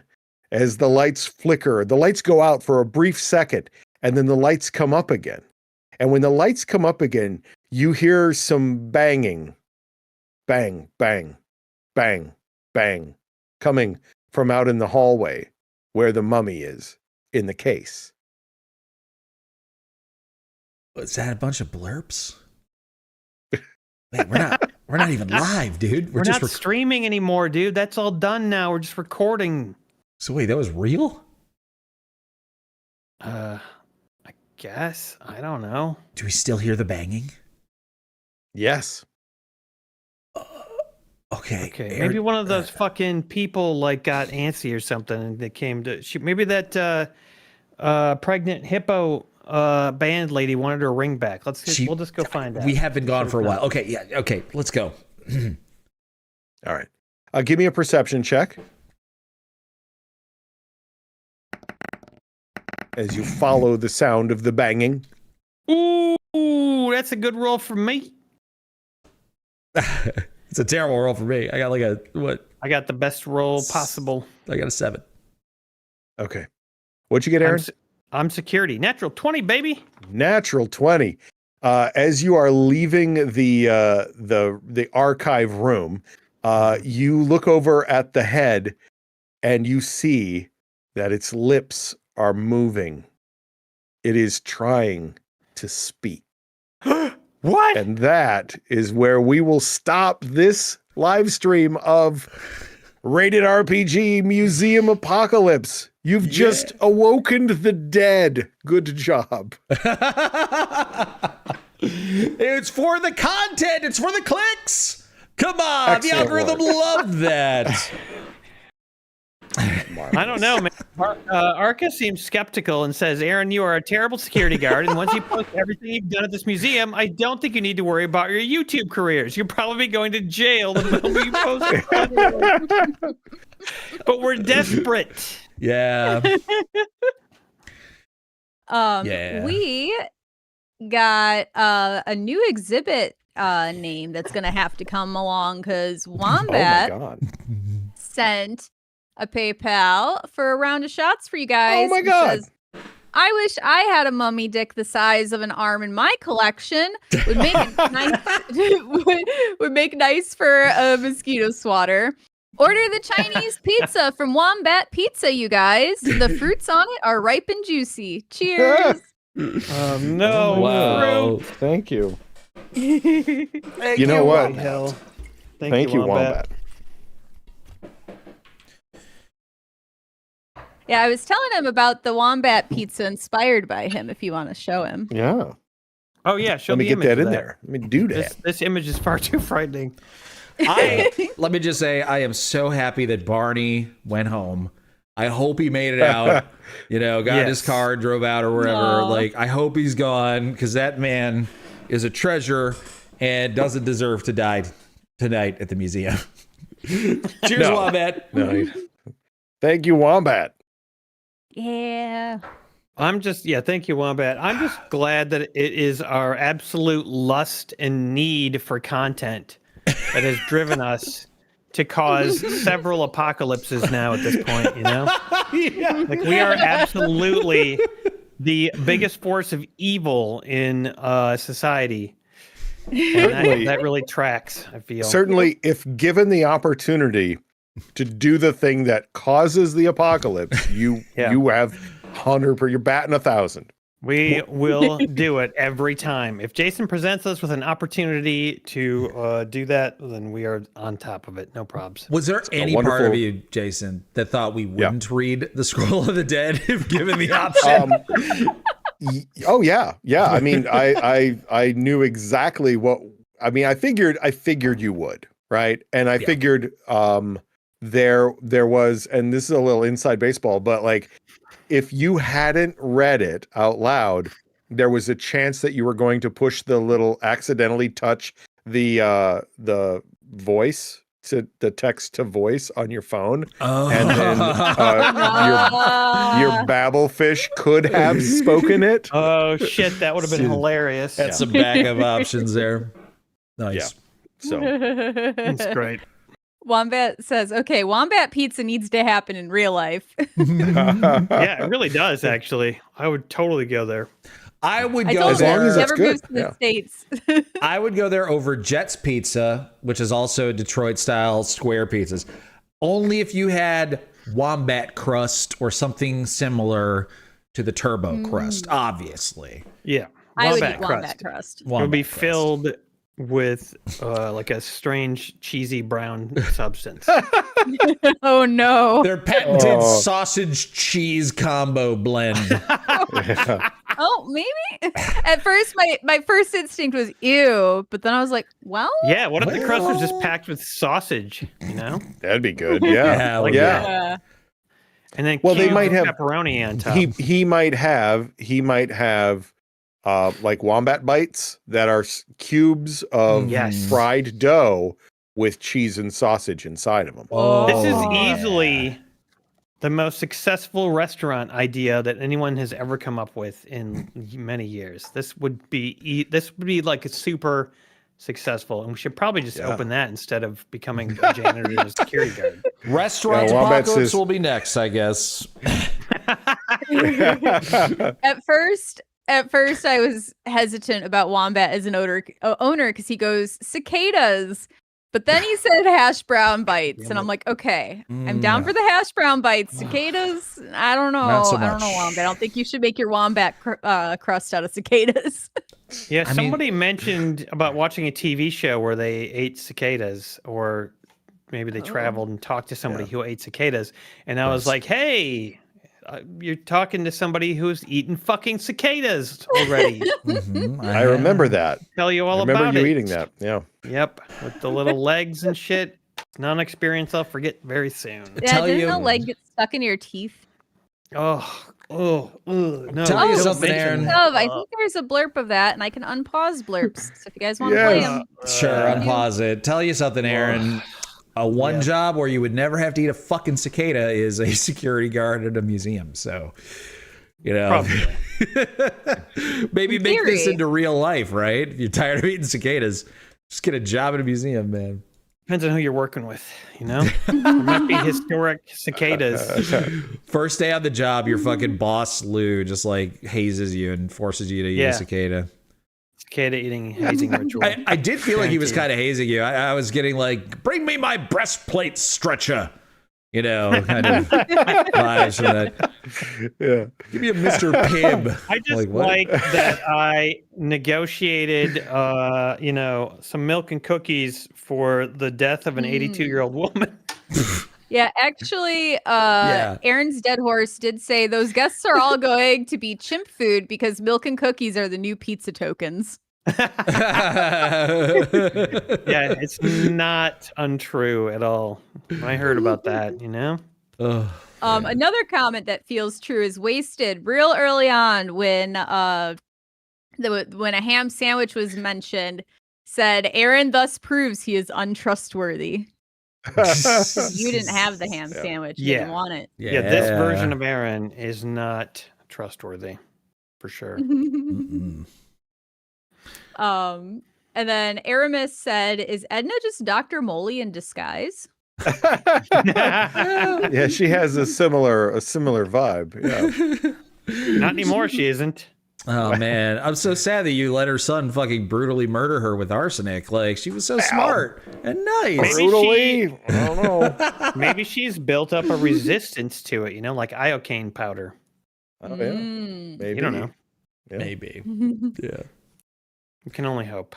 S1: as the lights flicker. The lights go out for a brief second, and then the lights come up again. And when the lights come up again, you hear some banging. Bang, bang, bang, bang, coming from out in the hallway where the mummy is in the case.
S2: Was that a bunch of blurps? Wait, we're not even live, dude.
S3: We're
S2: just
S3: not streaming anymore, dude. That's all done now. We're just recording.
S2: So wait, that was real?
S3: I guess. I don't know.
S6: Do we still hear the banging?
S1: Yes.
S6: Okay.
S3: Okay,
S6: Aaron-
S3: maybe one of those fucking people like got antsy or something, and they came to. Maybe that pregnant hippo band lady wanted her ring back. We'll just go find out.
S6: We have been gone for a while. Okay, yeah, okay, let's go.
S1: All right. Give me a perception check. As you follow the sound of the banging.
S3: Ooh, that's a good roll for me.
S6: It's a terrible roll for me. I got like a, what?
S3: I got the best roll possible.
S6: I got a 7.
S1: Okay. What'd you get, Aaron?
S3: I'm security. Natural 20, baby.
S1: Natural 20. As you are leaving the archive room, you look over at the head and you see that its lips are moving. It is trying to speak.
S3: What?
S1: And that is where we will stop this live stream of Rated RPG Museum Apocalypse. You've just awokened the dead. Good job.
S6: It's for the content. It's for the clicks. Come on.
S1: Excellent
S6: the algorithm
S1: work.
S6: loved that.
S3: I don't know, man. Arca seems skeptical and says, Aaron, you are a terrible security guard. And once you post everything you've done at this museum, I don't think you need to worry about your YouTube careers. You'll probably be going to jail the moment you post. But we're desperate.
S6: Yeah.
S4: We got a new exhibit name that's going to have to come along because Wombat
S1: Oh my God.
S4: sent a PayPal for a round of shots for you guys.
S1: Oh my
S4: It
S1: God.
S4: says, I wish I had a mummy dick the size of an arm in my collection. Would make it nice. would make nice for a mosquito swatter. Order the Chinese pizza from Wombat Pizza, you guys. The fruits on it are ripe and juicy. Cheers.
S3: No.
S6: Wow.
S1: Thank you.
S3: Thank
S1: You know what?
S3: Hell.
S1: Thank you, Wombat.
S4: Yeah, I was telling him about the Wombat Pizza inspired by him if you want to show him.
S1: Yeah.
S3: Oh, yeah. Show
S1: Let me
S3: the
S1: get
S3: image
S1: that
S3: of
S1: in there. Let me do that.
S3: This image is far too frightening.
S6: Let me just say, I am so happy that Barney went home. I hope he made it out. Got his car, drove out or wherever.
S4: Aw.
S6: Like, I hope he's gone because that man is a treasure and doesn't deserve to die tonight at the museum. Cheers,
S1: No.
S6: Wombat.
S1: No. Thank you, Wombat.
S4: Yeah.
S3: Thank you, Wombat. I'm just glad that it is our absolute lust and need for content that has driven us to cause several apocalypses now at this point, Like, we are absolutely the biggest force of evil in society. And that really tracks, I feel.
S1: Certainly, if given the opportunity to do the thing that causes the apocalypse, you have 100%. You're batting 1,000.
S3: We will do it every time. If Jason presents us with an opportunity to do that, then we are on top of it. No probs.
S6: Was there any part of you, Jason, that thought we wouldn't read the Scroll of the Dead if given the option?
S1: Oh yeah. I mean, I knew exactly what. I mean, I figured you would, right? And I figured there was, and this is a little inside baseball, but like, if you hadn't read it out loud, there was a chance that you were going to push the little accidentally touch the voice to the text to voice on your phone, and then your Babelfish could have spoken it.
S3: Oh shit, that would have been hilarious.
S6: That's some backup options there. Nice.
S1: So
S3: That's great.
S4: Wombat says, okay, Wombat Pizza needs to happen in real life.
S3: Yeah, it really does, actually. I would totally go there.
S6: I would
S4: I
S6: go
S4: told
S1: As
S4: you,
S1: long
S6: there.
S1: as it's
S4: never
S1: good,
S4: moves to the
S1: yeah.
S4: States.
S6: I would go there over Jet's Pizza, which is also Detroit style square pizzas. Only if you had wombat crust or something similar to the turbo crust, obviously.
S3: Yeah.
S4: I would eat
S3: Wombat
S4: Wombat crust.
S3: It would be
S6: crust.
S3: filled with like a strange cheesy brown substance.
S4: Oh no.
S6: Their patented sausage cheese combo blend.
S4: Oh, maybe. At first, my first instinct was ew, but then I was like, well,
S3: Yeah, what if the crust was just packed with sausage? You know,
S1: That'd be good. Yeah.
S3: Like
S1: yeah.
S4: yeah.
S3: and then
S1: Well, they
S3: cubes
S1: might
S3: of
S1: have-
S3: pepperoni on top.
S1: He might have like wombat bites that are cubes of
S3: Yes.
S1: fried dough with cheese and sausage inside of them.
S3: This is
S4: Oh,
S3: easily the most successful restaurant idea that anyone has ever come up with in many years. This would be like a super successful, and we should probably just open that instead of becoming a janitor or a security guard.
S2: Restaurant
S1: Wombats
S2: apocalypse
S1: is-
S2: will be next, I guess.
S4: At first I was hesitant about Wombat as an owner because he goes cicadas. But then he said hash brown bites, and I'm like, okay, I'm down for the hash brown bites. Cicadas, I don't know.
S2: Not so
S4: I don't know,
S2: much.
S4: Wombat. I don't think you should make your Wombat crust out of cicadas.
S3: Yeah,
S2: I mean-
S3: somebody mentioned about watching a TV show where they ate cicadas, or maybe they traveled and talked to somebody who ate cicadas, and I was like, hey, you're talking to somebody who's eaten fucking cicadas already.
S1: I remember that.
S3: Tell you all
S1: I remember
S3: about
S1: you
S3: it.
S1: eating that. Yeah.
S3: Yep, with the little legs and shit. Non-experience I'll forget very soon.
S4: Yeah,
S2: Tell
S4: didn't
S2: you-
S4: the leg get stuck in your teeth?
S3: No.
S2: Tell you
S3: don't
S2: something,
S3: mention
S2: Aaron.
S3: that.
S4: I think there's a blurb of that, and I can unpause blurps. So if you guys want to
S1: Yes.
S4: play them,
S2: Sure, unpause it. Tell you something, Aaron. One job where you would never have to eat a fucking cicada is a security guard at a museum. So, you know,
S3: Probably.
S2: maybe
S4: In
S2: make this
S4: theory.
S2: into real life, right? If you're tired of eating cicadas, just get a job at a museum, man.
S3: Depends on who you're working with, you know? There might be historic cicadas.
S2: First day on the job, your fucking boss, Lou, just like hazes you and forces you to eat
S3: Yeah.
S2: a cicada.
S3: Cicada eating hazing ritual.
S2: I did feel like he was
S3: Guaranteed.
S2: kind of hazing you. I was getting like, bring me my breastplate stretcher. You know, kind of vibes from that.
S1: Yeah.
S2: Give me a Mr. Pibb.
S3: I just
S2: Like, what?
S3: like that I negotiated, some milk and cookies for the death of an 82-year-old woman.
S4: yeah, actually,
S2: Yeah.
S4: Aaron's dead horse did say those guests are all going to be chimp food because milk and cookies are the new pizza tokens.
S3: Yeah, it's not untrue at all. I heard about that, you know?
S2: Ugh.
S4: Another comment that feels true is Wasted real early on when a ham sandwich was mentioned, said Aaron thus proves he is untrustworthy. You didn't have the ham sandwich. You didn't
S3: Yeah.
S4: want it.
S3: Yeah, this version of Aaron is not trustworthy, for sure.
S2: Mm-mm.
S4: And then Aramis said, "Is Edna just Dr. Molly in disguise?"
S1: Yeah, she has a similar vibe. Yeah.
S3: Not anymore, she isn't.
S2: Oh man, I'm so sad that you let her son fucking brutally murder her with arsenic. Like she was so smart and nice.
S3: Maybe
S1: Brutally? I don't know.
S3: Maybe she's built up a resistance to it, like iocane powder.
S1: Oh, yeah.
S4: Mm.
S1: Maybe.
S3: You don't know.
S1: Yeah.
S2: Maybe. Yeah.
S3: We can only hope.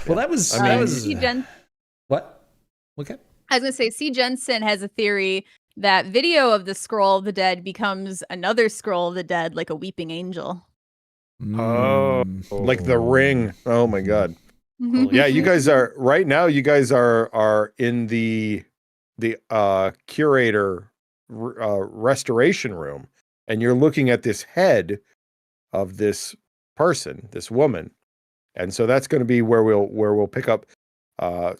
S2: Well, that was.
S1: I mean-
S2: that was
S4: C.
S2: what? Okay.
S4: I was gonna say, C. Jensen has a theory that video of the scroll of the dead becomes another scroll of the dead, like a weeping angel.
S3: Oh.
S1: Like the ring. Oh my god.
S3: Holy
S1: Yeah, you guys are right now. You guys are in the curator restoration room, and you're looking at this head of this person, this woman, and so that's going to be where we'll pick up.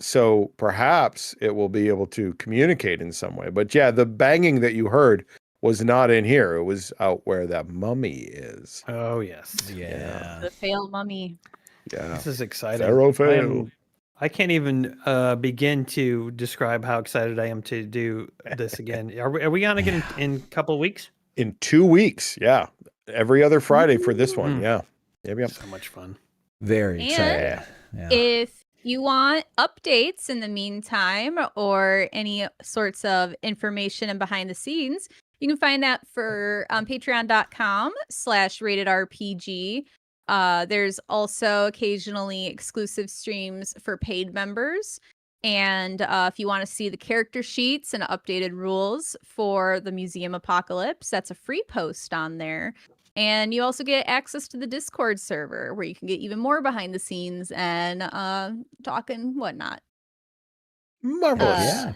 S1: So perhaps it will be able to communicate in some way. But yeah, the banging that you heard was not in here. It was out where that mummy is.
S3: Oh, yes.
S2: Yeah.
S4: The failed mummy.
S1: Yeah.
S3: This is exciting.
S1: Pharaoh
S3: I
S1: failed.
S3: I can't even begin to describe how excited I am to do this again. Are we on again in a couple of weeks?
S1: In 2 weeks. Yeah. Every other Friday for this one. Yeah. Yep.
S3: So much fun.
S2: Very
S4: And
S2: exciting. Yeah.
S4: If you want updates in the meantime or any sorts of information and behind the scenes, you can find that for patreon.com/ratedrpg. There's also occasionally exclusive streams for paid members. And if you want to see the character sheets and updated rules for the Museum Apocalypse, that's a free post on there. And you also get access to the Discord server where you can get even more behind the scenes and talk and whatnot.
S1: Marvelous.
S2: Yeah.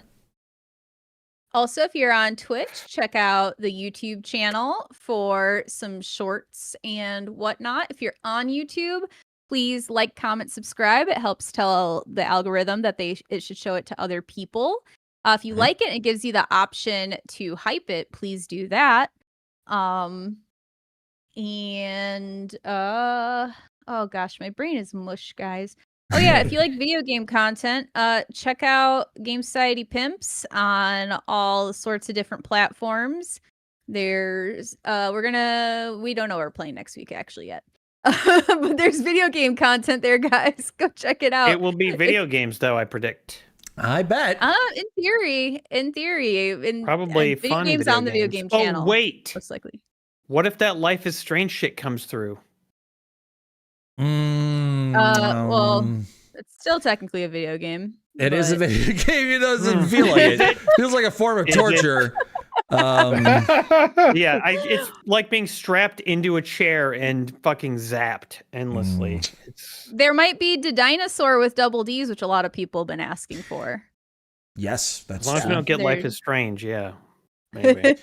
S4: Also, if you're on Twitch, check out the YouTube channel for some shorts and whatnot. If you're on YouTube, please like, comment, subscribe. It helps tell the algorithm that it should show it to other people. If you like it, it gives you the option to hype it. Please do that. Oh gosh, my brain is mush, guys. Oh yeah, if you like video game content, check out Game Society Pimps on all sorts of different platforms. There's we don't know what we're playing next week actually yet. But there's video game content there, guys. Go check it out.
S3: It will be video games though, I predict.
S6: I bet.
S4: In theory,
S3: Probably
S4: video
S3: fun
S4: games
S3: video
S4: on the video
S3: games.
S4: game channel.
S3: Oh wait,
S4: Most likely.
S3: what if that Life is Strange shit comes through?
S4: Well, it's still technically a video game.
S6: It is a
S4: but-
S6: video game. It doesn't feel like it. It feels like a form of
S3: Is it?
S6: torture.
S3: Yeah, it's like being strapped into a chair and fucking zapped endlessly. It's
S4: There might be the dinosaur with double D's, which a lot of people have been asking for.
S6: Yes,
S3: as
S6: that's
S3: long as we
S6: true.
S3: don't get Life
S4: There's-
S3: is Strange, yeah. Maybe.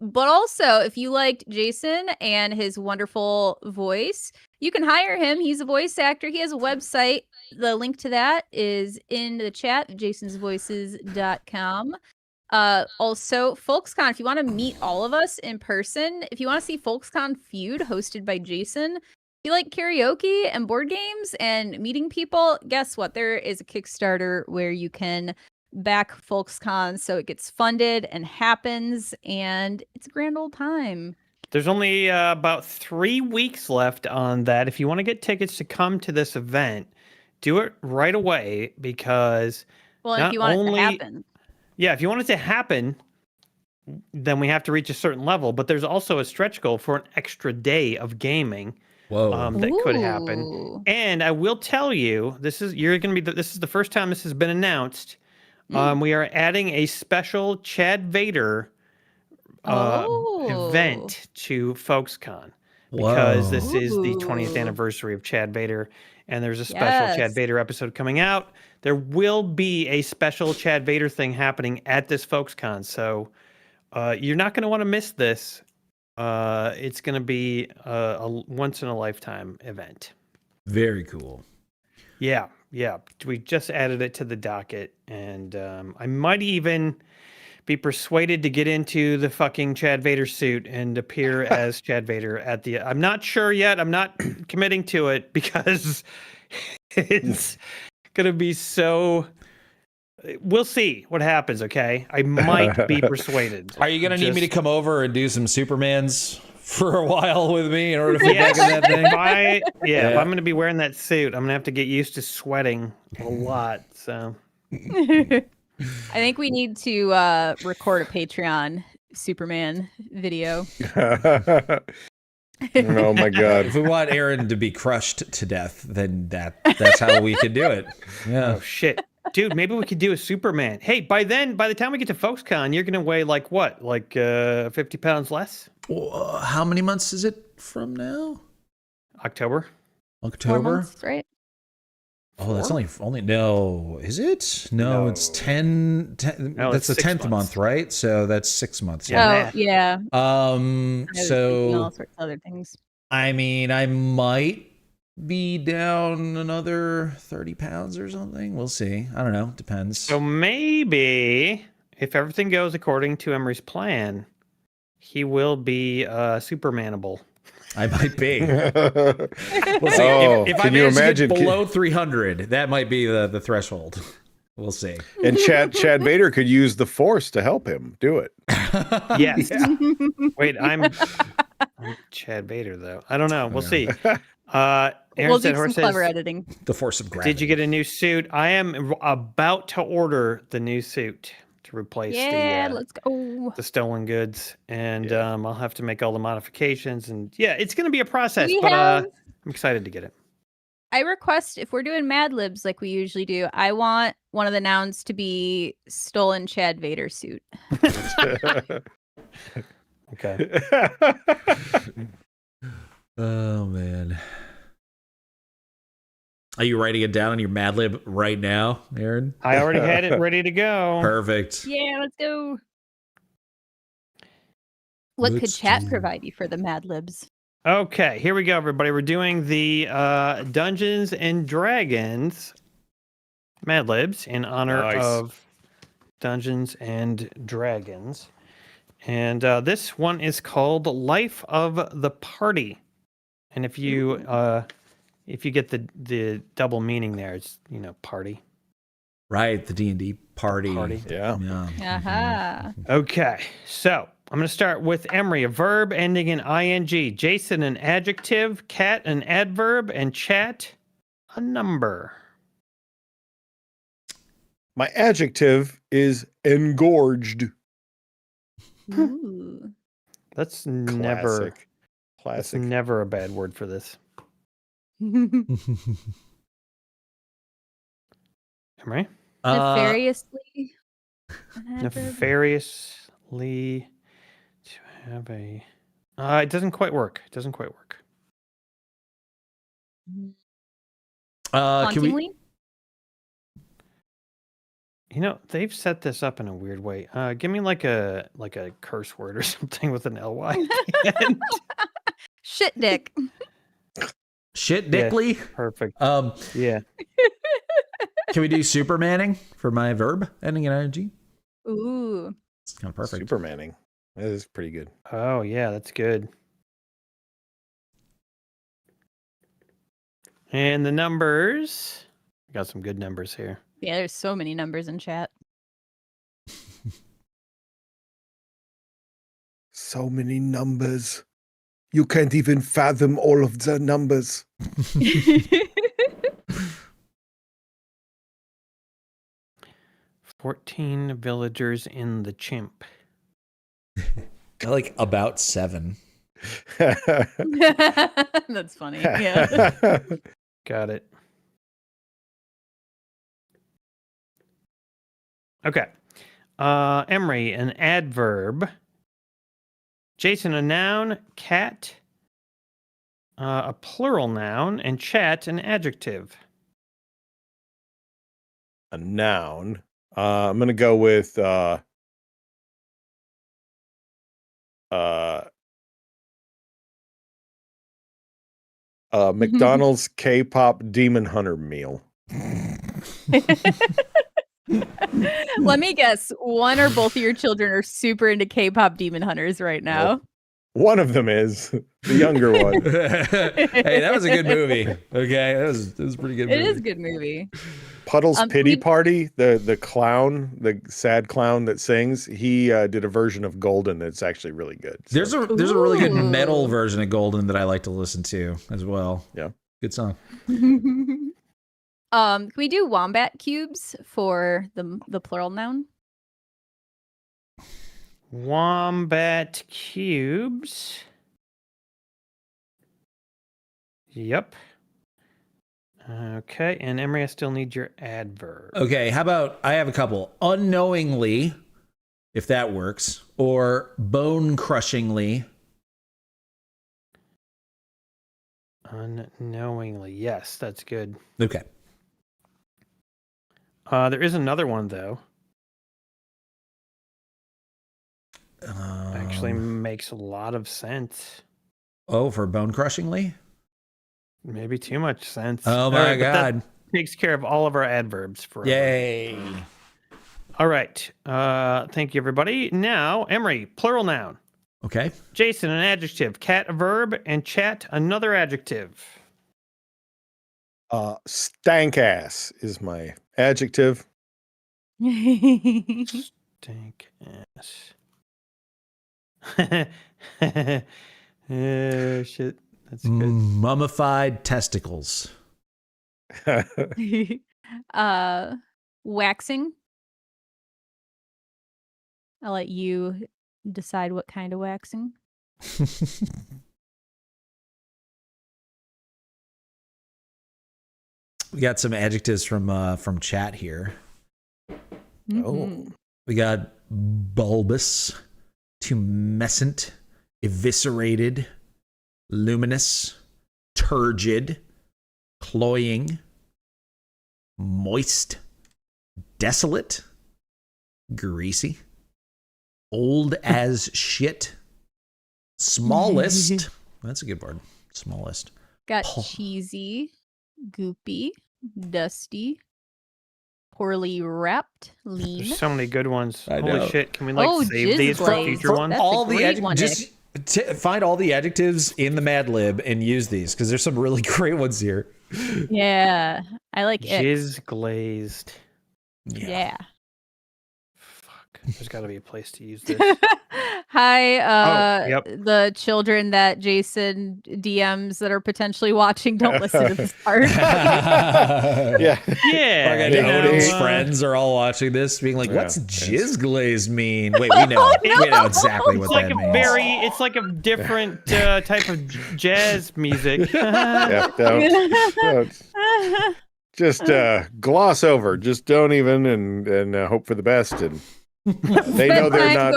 S4: But also, if you liked Jason and his wonderful voice, you can hire him. He's a voice actor. He has a website. The link to that is in the chat, jasonsvoices.com. Also, FolksCon, if you want to meet all of us in person, if you want to see FolksCon Feud hosted by Jason, if you like karaoke and board games and meeting people, guess what? There is a Kickstarter where you can back FolksCon so it gets funded and happens, and it's a grand old time.
S3: There's only about 3 weeks left on that. If you want to get tickets to come to this event, do it right away because
S4: Well,
S3: Not
S4: if you want it
S3: only-
S4: to happen.
S3: yeah, if you want it to happen, then we have to reach a certain level. But there's also a stretch goal for an extra day of gaming
S6: Whoa.
S3: that could happen.
S4: Ooh.
S3: And I will tell you, this is the first time this has been announced. We are adding a special Chad Vader event to FolksCon because this is the 20th
S4: Ooh.
S3: anniversary of Chad Vader, and there's a special Chad
S4: Yes.
S3: Vader episode coming out. There will be a special Chad Vader thing happening at this FolksCon, so you're not going to want to miss this. It's going to be a once in a lifetime event.
S6: Very cool.
S3: Yeah. We just added it to the docket, and I might even be persuaded to get into the fucking Chad Vader suit and appear as Chad Vader at the. I'm not sure yet. I'm not committing to it because it's gonna be so. We'll see what happens. Okay, I might be persuaded.
S2: Are you gonna need me to
S3: Just-
S2: come over and do some Supermans for a while with me in order to fit back in that thing?
S3: If I'm gonna be wearing that suit, I'm gonna have to get used to sweating a lot. So.
S4: I think we need to record a Patreon Superman video.
S1: Oh my god.
S2: If we want Aaron to be crushed to death, then that's how we could do it. Yeah.
S3: Oh shit. Dude, maybe we could do a Superman. Hey, by the time we get to FolksCon, you're gonna weigh like what? Like 50 pounds less?
S6: How many months is it from now?
S3: October.
S4: 4
S6: October?
S4: months, right?
S6: Oh, that's only no. Is it? No, it's 10.
S3: No,
S6: That's
S3: it's
S6: the
S3: 6
S6: 10th
S3: months.
S6: month, right? So that's 6 months.
S3: Yeah.
S4: Oh,
S3: math.
S4: yeah. I was thinking all
S6: So
S4: sorts of other things.
S6: I mean, I might be down another 30 pounds or something. We'll see. I don't know. Depends.
S3: So maybe if everything goes according to Emery's plan, he will be Supermanable.
S6: I might be.
S2: We'll see.
S1: Oh,
S2: if I
S1: can you
S2: manage to
S1: imagine?
S2: get below 300, that might be the threshold. We'll see.
S1: And Chad Vader could use the Force to help him do it.
S3: Yes. Wait, I'm Chad Vader though. I don't know. We'll see. Aaron
S4: We'll do
S3: said,
S4: some
S3: Horse
S4: clever
S3: says,
S4: editing.
S6: The force of gravity.
S3: did you get a new suit? I am about to order the new suit to replace
S4: Yeah,
S3: the
S4: let's go.
S3: the stolen goods, and I'll have to make all the modifications, and yeah, it's going to be a process,
S4: We
S3: but
S4: have-
S3: I'm excited to get it.
S4: I request if we're doing Madlibs like we usually do, I want one of the nouns to be stolen Chad Vader suit.
S3: Okay.
S6: Oh man. Are you writing it down on your Madlib right now, Aaron?
S3: I already had it ready to go.
S6: Perfect.
S4: Yeah, let's go. What could chat provide you for the Madlibs?
S3: Okay, here we go, everybody. We're doing the Dungeons and Dragons Madlibs in honor of Dungeons and Dragons. And this one is called Life of the Party. And if you get the double meaning there, it's, party.
S6: Right, the D&D party.
S1: Yeah.
S4: Aha.
S3: Okay, so I'm going to start with Emre, a verb ending in ing, Jason, an adjective, Cat, an adverb, and Chat, a number.
S1: My adjective is engorged.
S4: Ooh.
S3: That's
S1: Classic.
S3: That's never a bad word for this. Emre?
S4: Nefariously.
S3: Nefariously to have a... it doesn't quite work.
S6: Can
S4: Hauntingly?
S3: They've set this up in a weird way. Give me like a curse word or something with an ly.
S4: Shit dick.
S6: Shit dickly?
S3: Yeah, perfect.
S6: Yeah. Can we do supermanning for my verb ending in ing?
S4: Ooh.
S6: It's kind of perfect.
S1: Supermanning. That is pretty good.
S3: Oh, yeah, that's good. And the numbers. We got some good numbers here.
S4: Yeah, there's so many numbers in chat.
S1: So many numbers. You can't even fathom all of the numbers.
S3: 14 villagers in the chimp.
S6: I like about 7.
S4: That's funny. Yeah.
S3: Got it. Okay. Emre, an adverb. Jason, a noun. Cat, a plural noun. And Chat, an adjective.
S1: A noun. I'm going to go with McDonald's K-pop Demon Hunter meal.
S4: Let me guess. One or both of your children are super into K-pop Demon Hunters right now.
S1: Well, one of them is the younger one.
S6: Hey, that was a good movie. Okay, that was a pretty good movie.
S4: It is a good movie.
S1: Puddle's Pity Party, the clown, the sad clown that sings, he did a version of Golden that's actually really good. So.
S6: There's a really good metal version of Golden that I like to listen to as well.
S1: Yeah.
S6: Good song.
S4: Can we do wombat cubes for the plural noun?
S3: Wombat cubes. Yep. Okay, and Emre, I still need your adverb.
S6: Okay, how about I have a couple. Unknowingly, if that works, or bone crushingly.
S3: Unknowingly, yes, that's good.
S6: Okay.
S3: There is another one though. Actually makes a lot of sense.
S6: Oh, for bone crushingly?
S3: Maybe too much sense.
S6: Oh my God.
S3: That takes care of all of our adverbs for
S6: Yay.
S3: All right. Thank you, everybody. Now, Emre, plural noun.
S6: Okay.
S3: Jason, an adjective. Cat, a verb. And Chat, another adjective.
S1: Stank ass is my adjective.
S3: Stank ass. Shit. That's good.
S6: Mummified testicles.
S4: Waxing. I'll let you decide what kind of waxing.
S6: We got some adjectives from chat here.
S4: Mm-hmm.
S1: Oh.
S6: We got bulbous, tumescent, eviscerated, luminous, turgid, cloying, moist, desolate, greasy, old as shit, smallest. That's a good word. Smallest.
S4: Got cheesy, goopy, dusty, poorly wrapped, lean.
S3: There's so many good ones.
S6: I
S3: Holy
S6: know.
S3: shit! Can we
S4: Oh,
S3: save these for
S4: jizz
S3: future
S4: glaze.
S3: ones?
S4: That's a
S2: all the
S4: great one,
S2: just find all the adjectives in the Mad Lib and use these because there's some really great ones here.
S4: Yeah, I like it.
S3: Jizz glazed.
S4: Yeah.
S3: Fuck. There's got to be a place to use this.
S4: Hi,
S3: yep.
S4: the children that Jason DMs that are potentially watching. Don't listen to this part.
S1: Yeah.
S3: Yeah.
S2: Like,
S3: you know,
S2: Odin's friends are all watching this, being like, "What's
S1: Yeah.
S2: jizz glaze mean?" Wait, we know exactly what
S3: It's like
S2: that
S3: a
S2: means.
S3: it's like a different type of jazz music.
S1: Yeah, don't. Just gloss over. Just don't even and hope for the best. And they know they're not.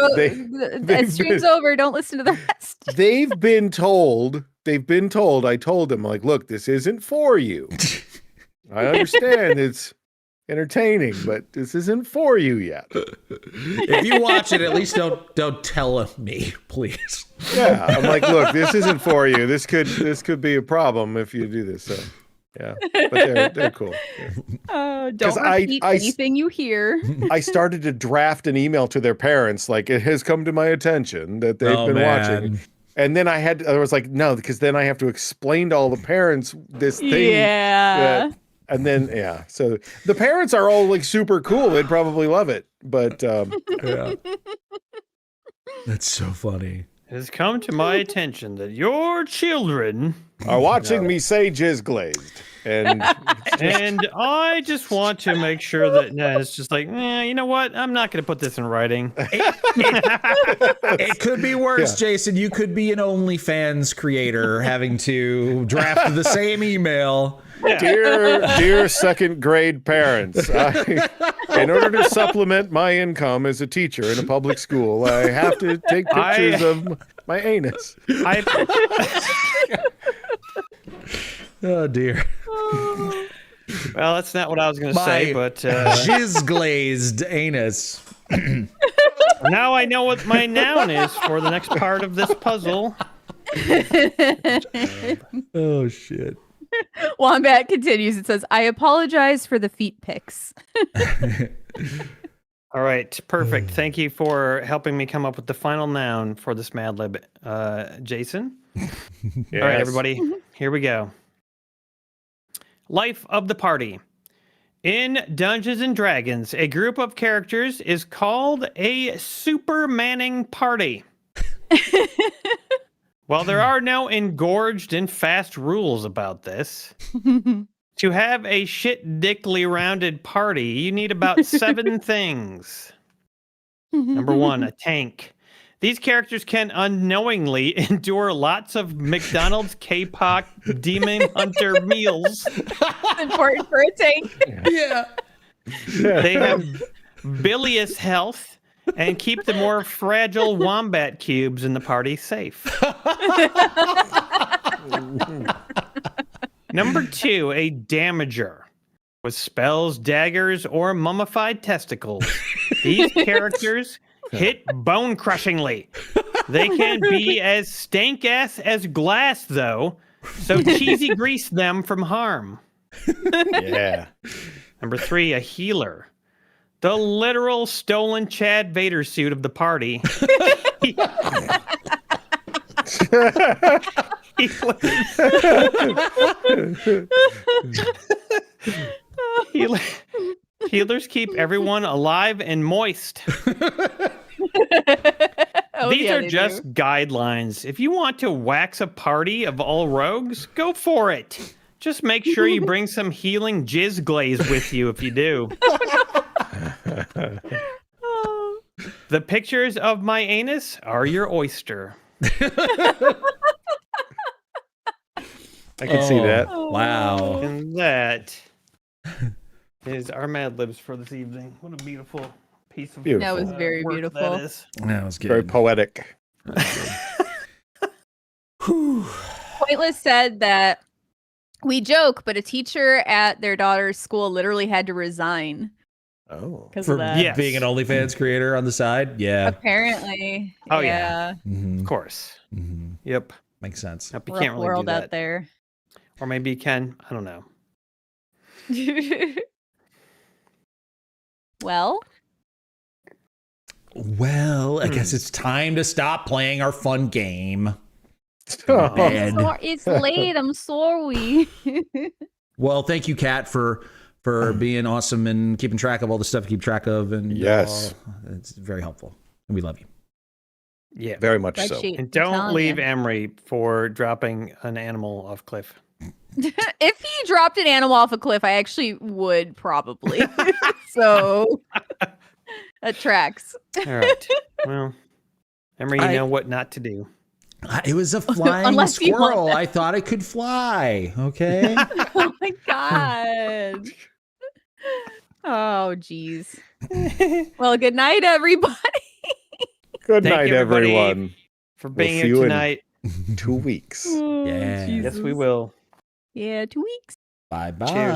S4: Stream's over. Don't listen to the rest.
S1: They've been told. I told them, like, look, this isn't for you. I understand it's entertaining, but this isn't for you yet.
S2: If you watch it, at least don't tell me, please.
S1: Yeah, I'm like, look, this isn't for you. This could be a problem if you do this. So, yeah, but they're cool. Yeah.
S4: Don't repeat anything you hear.
S1: I started to draft an email to their parents, like, it has come to my attention that they've been watching. And then I was like, no, because then I have to explain to all the parents this thing.
S4: Yeah.
S1: And then, yeah. So the parents are all like super cool. They'd probably love it. But
S2: Yeah. That's so funny.
S3: It has come to my attention that your children
S1: are watching me say jizz glazed. And
S3: I just want to make sure that it's just like, you know what? I'm not going to put this in writing.
S2: It could be worse, Jason. You could be an OnlyFans creator having to draft the same email.
S1: Dear second grade parents, in order to supplement my income as a teacher in a public school, I have to take pictures of my anus.
S2: Oh dear.
S3: Well, that's not what I was going to say, but
S2: jizz glazed anus.
S3: Now I know what my noun is for the next part of this puzzle.
S2: Oh shit.
S4: Wombat continues. It says, I apologize for the feet pics.
S3: All right, perfect. Thank you for helping me come up with the final noun for this Mad Lib, Jason.
S1: Yes.
S3: All right, everybody, here we go. Life of the party. In Dungeons and Dragons, a group of characters is called a Supermanning party. While there are no engorged and fast rules about this, to have a shit-dickly rounded party, you need about 7 things. Number 1, a tank. These characters can unknowingly endure lots of McDonald's K-pop Demon Hunter meals.
S4: It's important for a tank.
S2: Yeah.
S3: They have bilious health and keep the more fragile wombat cubes in the party safe. Number 2, a damager. With spells, daggers, or mummified testicles. These characters hit bone-crushingly. They can be as stank-ass as glass, though, so cheesy grease them from harm.
S1: Yeah.
S3: Number 3, a healer. The literal stolen Chad Vader suit of the party. Healers keep everyone alive and moist. These are just guidelines. If you want to wax a party of all rogues, go for it. Just make sure you bring some healing jizz glaze with you if you do. The pictures of my anus are your oyster.
S1: I can see that.
S2: Wow.
S3: And that is our Mad Libs for this evening. What a beautiful piece of
S1: Beautiful.
S4: That was very
S3: work
S4: beautiful.
S3: that is.
S2: That was good.
S1: Very poetic.
S4: Pointless said that we joke, but a teacher at their daughter's school literally had to resign
S1: Oh.
S4: because
S2: For
S4: of that.
S3: Yes.
S2: being an OnlyFans creator on the side. Yeah.
S4: Apparently.
S3: Oh, yeah.
S2: Mhm.
S3: Of course.
S2: Mhm.
S3: Yep.
S2: Makes sense.
S3: Yep, you
S4: Rough
S3: can't really
S4: world
S3: do that.
S4: out there.
S3: Or maybe you can. I don't know.
S4: Well,
S2: Well, I guess it's time to stop playing our fun game.
S1: Oh,
S2: Man.
S4: it's late. I'm sorry.
S2: Well, thank you, Kat, for being awesome and keeping track of all the stuff to keep track of. And
S1: Yes.
S2: it's very helpful. And we love you.
S3: Yeah.
S1: very much so.
S4: Spreadsheet,
S3: And
S4: I'm
S3: don't
S4: telling
S3: leave
S4: ya.
S3: Emre for dropping an animal off cliff.
S4: If he dropped an animal off a cliff, I actually would probably. So that tracks.
S3: All right. Well, Emre, you
S2: I-
S3: know what not to do.
S2: It was a flying
S4: Unless you want
S2: squirrel.
S4: that.
S2: I thought it could fly. Okay.
S4: Oh my god. Oh jeez. Well, good night, everybody.
S1: Good
S3: Thank
S1: night,
S3: you, everybody.
S1: everyone.
S3: For
S1: We'll
S3: being
S1: see
S3: here
S1: you in-
S3: tonight.
S1: 2 weeks.
S4: Oh,
S2: Yeah.
S3: Yes, we
S4: Jesus.
S3: will.
S4: Yeah, 2 weeks.
S2: Bye bye.
S3: Cheers.